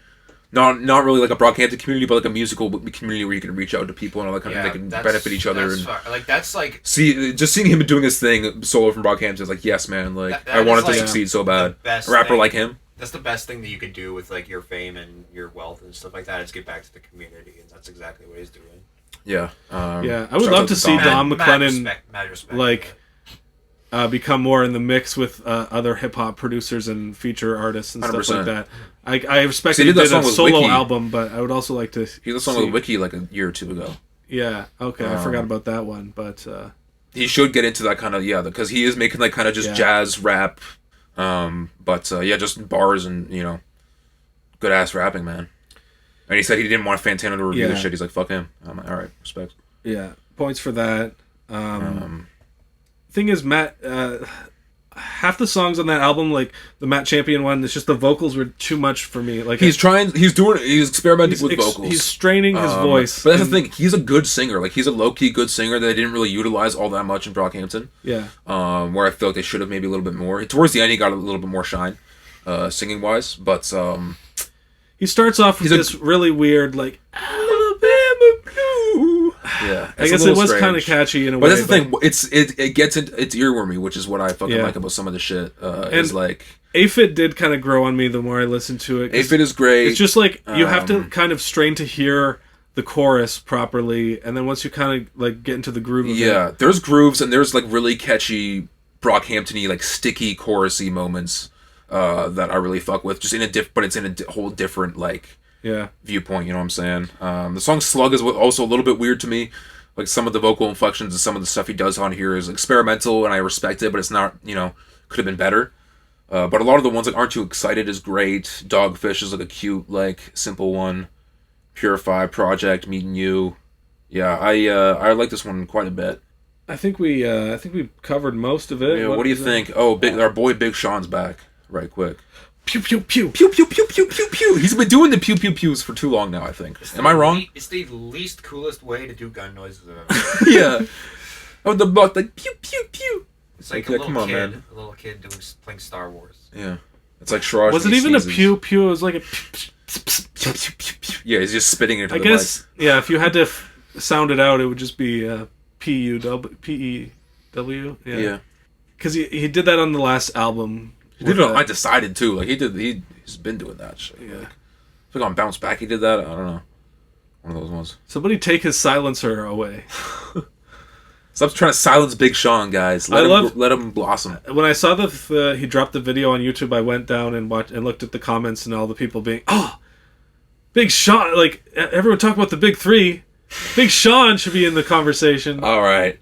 Not really like a Brockhampton community, but like a musical community where you can reach out to people and all that kind of thing. They can benefit each other. Just seeing him doing his thing solo from Brockhampton is like, yes, man. Like, I wanted to succeed so bad. A rapper like him. That's the best thing that you could do with like your fame and your wealth and stuff like that is get back to the community, and that's exactly what he's doing. Yeah. I would love to see Don McLennan become more in the mix with other hip hop producers and feature artists and 100%. Stuff like that. I respect that he did a solo album, but I would also like to. He did a song with Wiki like a year or two ago. Yeah. Okay, I forgot about that one, but he should get into that kind of because he is making like kind of just jazz rap, just bars and good ass rapping, man. And he said he didn't want Fantano to review the shit. He's like, fuck him. I'm like, all right, respect. Yeah, points for that. Thing is, Matt, half the songs on that album, like the Matt Champion one, it's just the vocals were too much for me. Like he's experimenting with vocals. He's straining his voice. But that's the thing, he's a good singer. Like, he's a low-key good singer that they didn't really utilize all that much in Brockhampton. Yeah. Where I feel like they should have maybe a little bit more. Towards the end, he got a little bit more shine, singing-wise, but he starts off with this really weird, like, Alabama Blue. Yeah, I guess it was kind of catchy in a way. But that's the thing. It gets it's earwormy, which is what I fucking like about some of the shit. Is like Aphid did kind of grow on me the more I listened to it. Aphid is great. It's just like you have to kind of strain to hear the chorus properly, and then once you kind of like get into the groove of it. There's grooves and there's like really catchy Brockhampton-y, like sticky chorusy moments that I really fuck with. Just in but it's in a whole different like viewpoint. You know what I'm saying? The song Slug is also a little bit weird to me. Like, some of the vocal inflections and some of the stuff he does on here is experimental, and I respect it, but it's not, could have been better. But a lot of the ones that aren't too excited is great. Dogfish is like a cute, like, simple one. Purify, Project, Meeting You. Yeah, I like this one quite a bit. I think we covered most of it. Yeah, what do you think? Oh, our boy Big Sean's back. Right quick. Pew pew pew pew pew pew pew pew pew. He's been doing the pew pew pews for too long now, I think. Am I wrong? It's the least coolest way to do gun noises I've ever heard. Yeah. Oh, the buck, like, pew, pew, pew. It's like yeah, a little kid. A little kid playing Star Wars. Yeah. It's like Shraj. Was it even a pew pew? It was like a... Yeah, he's just spitting into the mic. I guess, yeah, if you had to sound it out, it would just be P-E-W. Yeah. Because he did that on the last album. He did it on I Decided, too. Like, he's been doing that shit. Yeah. Like, I think on Bounce Back he did that. I don't know. One of those ones. Somebody take his silencer away. Stop trying to silence Big Sean, guys. Let him blossom. When I saw he dropped the video on YouTube, I went down and looked at the comments and all the people being, oh, Big Sean, like, everyone talk about the big three. Big Sean should be in the conversation. All right.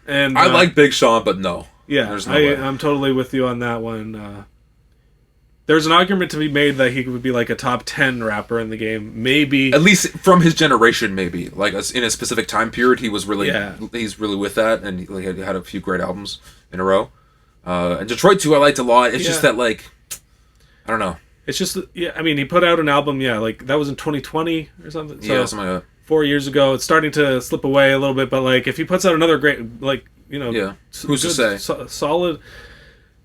And I like Big Sean, but no. Yeah, I'm totally with you on that one. There's an argument to be made that he would be like a top 10 rapper in the game. Maybe. At least from his generation, maybe. Like, in a specific time period, he was really, he's really with that, and he had a few great albums in a row. And Detroit, too, I liked a lot. It's just that, like, I don't know. It's just, I mean, he put out an album, like, that was in 2020 or something. So, something like that. 4 years ago. It's starting to slip away a little bit, but, like, if he puts out another great, like, who's to say? Solid.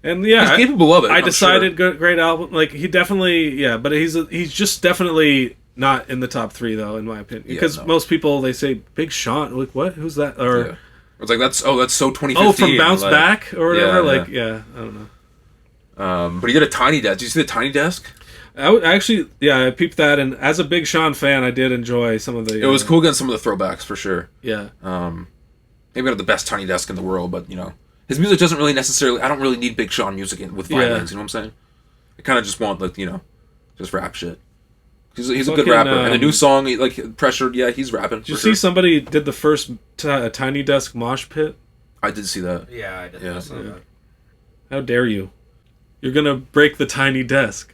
And he's capable of it. I Decided, great album. Like, he definitely, but he's just definitely not in the top 3, though, in my opinion. Because most people, they say, Big Sean, like, what? Who's that? Or it's like, that's so 2015. Oh, from Bounce Back or whatever? I don't know. But he did a Tiny Desk. Did you see the Tiny Desk? I peeped that, and as a Big Sean fan, I did enjoy some of the... It was cool getting some of the throwbacks, for sure. Yeah. Maybe not the best Tiny Desk in the world, but, his music doesn't really necessarily... I don't really need Big Sean music with violins, you know what I'm saying? I kind of just want, like, just rap shit. He's a good rapper. And a new song, Pressured, he's rapping. Did you see somebody did the first Tiny Desk mosh pit? I did see that. Yeah, I did. Yeah. How dare you? You're gonna break the Tiny Desk.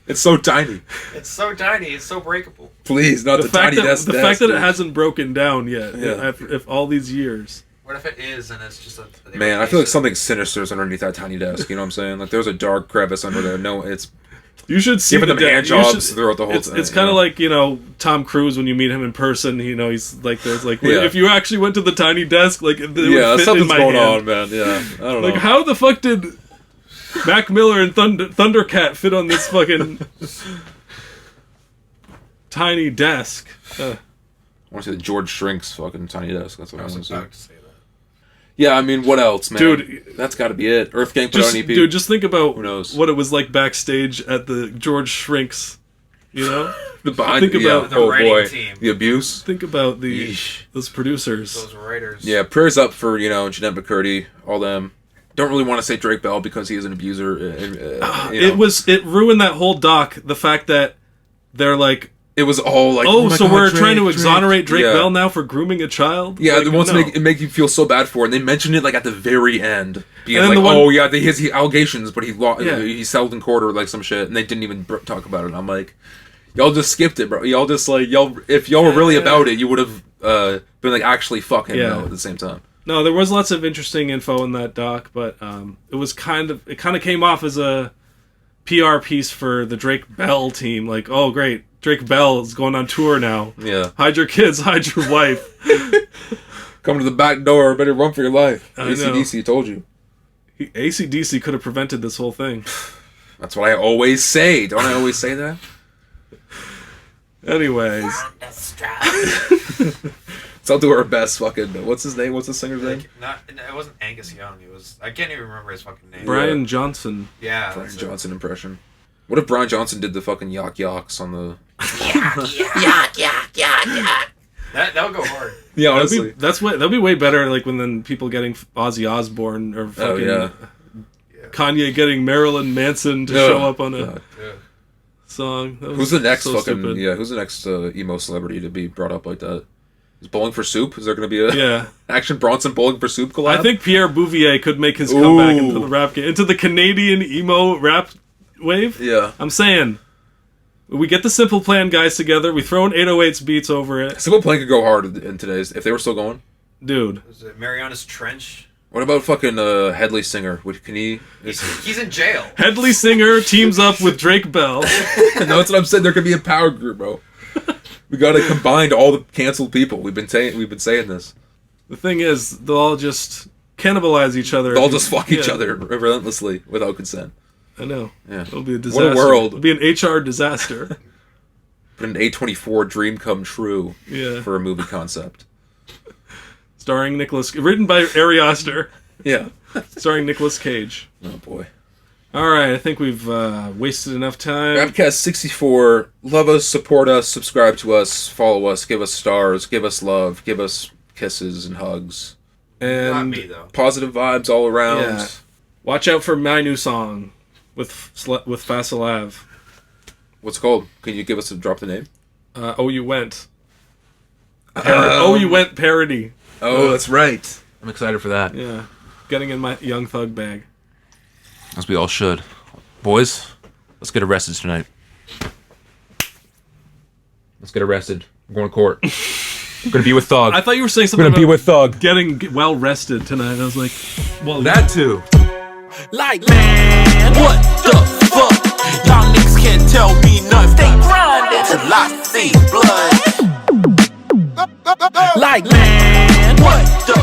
It's so tiny. It's so tiny. It's so breakable. Please, not the Tiny Desk. The fact that it hasn't broken down yet, if all these years. What if it is and it's just a... Man, I feel like something sinister is underneath that Tiny Desk. You know what I'm saying? Like, there's a dark crevice under there. No, it's... You should see giving them hand jobs throughout the whole time. It's kind of like, Tom Cruise when you meet him in person. He's like, there's like, if you actually went to the Tiny Desk, like, it would fit something's in my going hand. on, man. Yeah, I don't know. Like, how the fuck did Mac Miller and Thundercat fit on this fucking Tiny Desk? I want to see the George Shrink's fucking Tiny Desk. That's what I want to say. Yeah, I mean, what else, man? Dude, that's got to be it. Earth Gang put out an EP. Dude, just think about Who knows? what it was like backstage at the George Shrink's, the writing team. The abuse. Think about those producers. Those writers. Yeah, prayers up for, Jeanette McCurdy, all them. Don't really want to say Drake Bell because he is an abuser. It ruined that whole doc, the fact that they're like, it was all like, so we're trying to exonerate Drake Bell now for grooming a child? Yeah, like, they want to make you feel so bad for it. And they mentioned it like at the very end. Being and like, he has allegations, but he settled in court or like some shit. And they didn't even talk about it. I'm like, y'all just skipped it, bro. Y'all just like, if y'all were really about it, you would have been like, actually fuck him though, at the same time. No, there was lots of interesting info in that doc, but it kind of came off as a PR piece for the Drake Bell team. Like, oh great, Drake Bell is going on tour now. Yeah. Hide your kids, hide your wife. Come to the back door, better run for your life. AC/DC told you. AC/DC could have prevented this whole thing. That's what I always say. Don't I always say that? Anyways. So I'll do our best fucking... What's his name? What's the singer's name? It wasn't Angus Young. It was... I can't even remember his fucking name. Brian Johnson. Yeah. Brian Johnson impression. What if Brian Johnson did the fucking Yak Yaks on the... Yak. That would go hard. Yeah, honestly. That'd be way better, like, when then people getting Ozzy Osbourne or fucking... Kanye getting Marilyn Manson to show up on a song. Who's the next fucking... Yeah, who's the next emo celebrity to be brought up like that? Is Bowling for Soup? Is there going to be a Action Bronson Bowling for Soup collab? I think Pierre Bouvier could make his comeback into the rap game, into the Canadian emo rap wave. Yeah. I'm saying, we get the Simple Plan guys together, we throw in 808s beats over it. Simple Plan could go hard in today's, if they were still going. Dude. Is it Marianas Trench? What about fucking Headley Singer? Can he... He's in jail. Headley Singer teams up with Drake Bell. No, that's what I'm saying. There could be a power group, bro. We gotta combine all the canceled people. We've been saying this. The thing is, they'll all just cannibalize each other. They'll all just fuck each other relentlessly without consent. I know. Yeah. It'll be a disaster. What a world. It'll be an HR disaster. But an A24 dream come true Yeah. for a movie concept. Starring written by Ari Aster. Yeah. Starring Nicolas Cage. Oh, boy. All right, I think we've wasted enough time. Rapcast 64. Love us, support us, subscribe to us, follow us, give us stars, give us love, give us kisses and hugs. And Not me, though. Positive vibes all around. Yeah. Watch out for my new song with Fasalav. What's it called? Can you drop the name? Oh, You Went. Oh, You Went parody. Oh, that's right. I'm excited for that. Yeah. Getting in my Young Thug bag. As we all should. Boys, let's get arrested tonight. Let's get arrested. We're going to court. We're going to be with Thug. I thought you were saying something We're going to be about with Thug. getting well rested tonight. I was like, well, That too. Like, man, what the fuck? Y'all niggas can't tell me nothing. Stay grinding till I see blood. Like, man, what the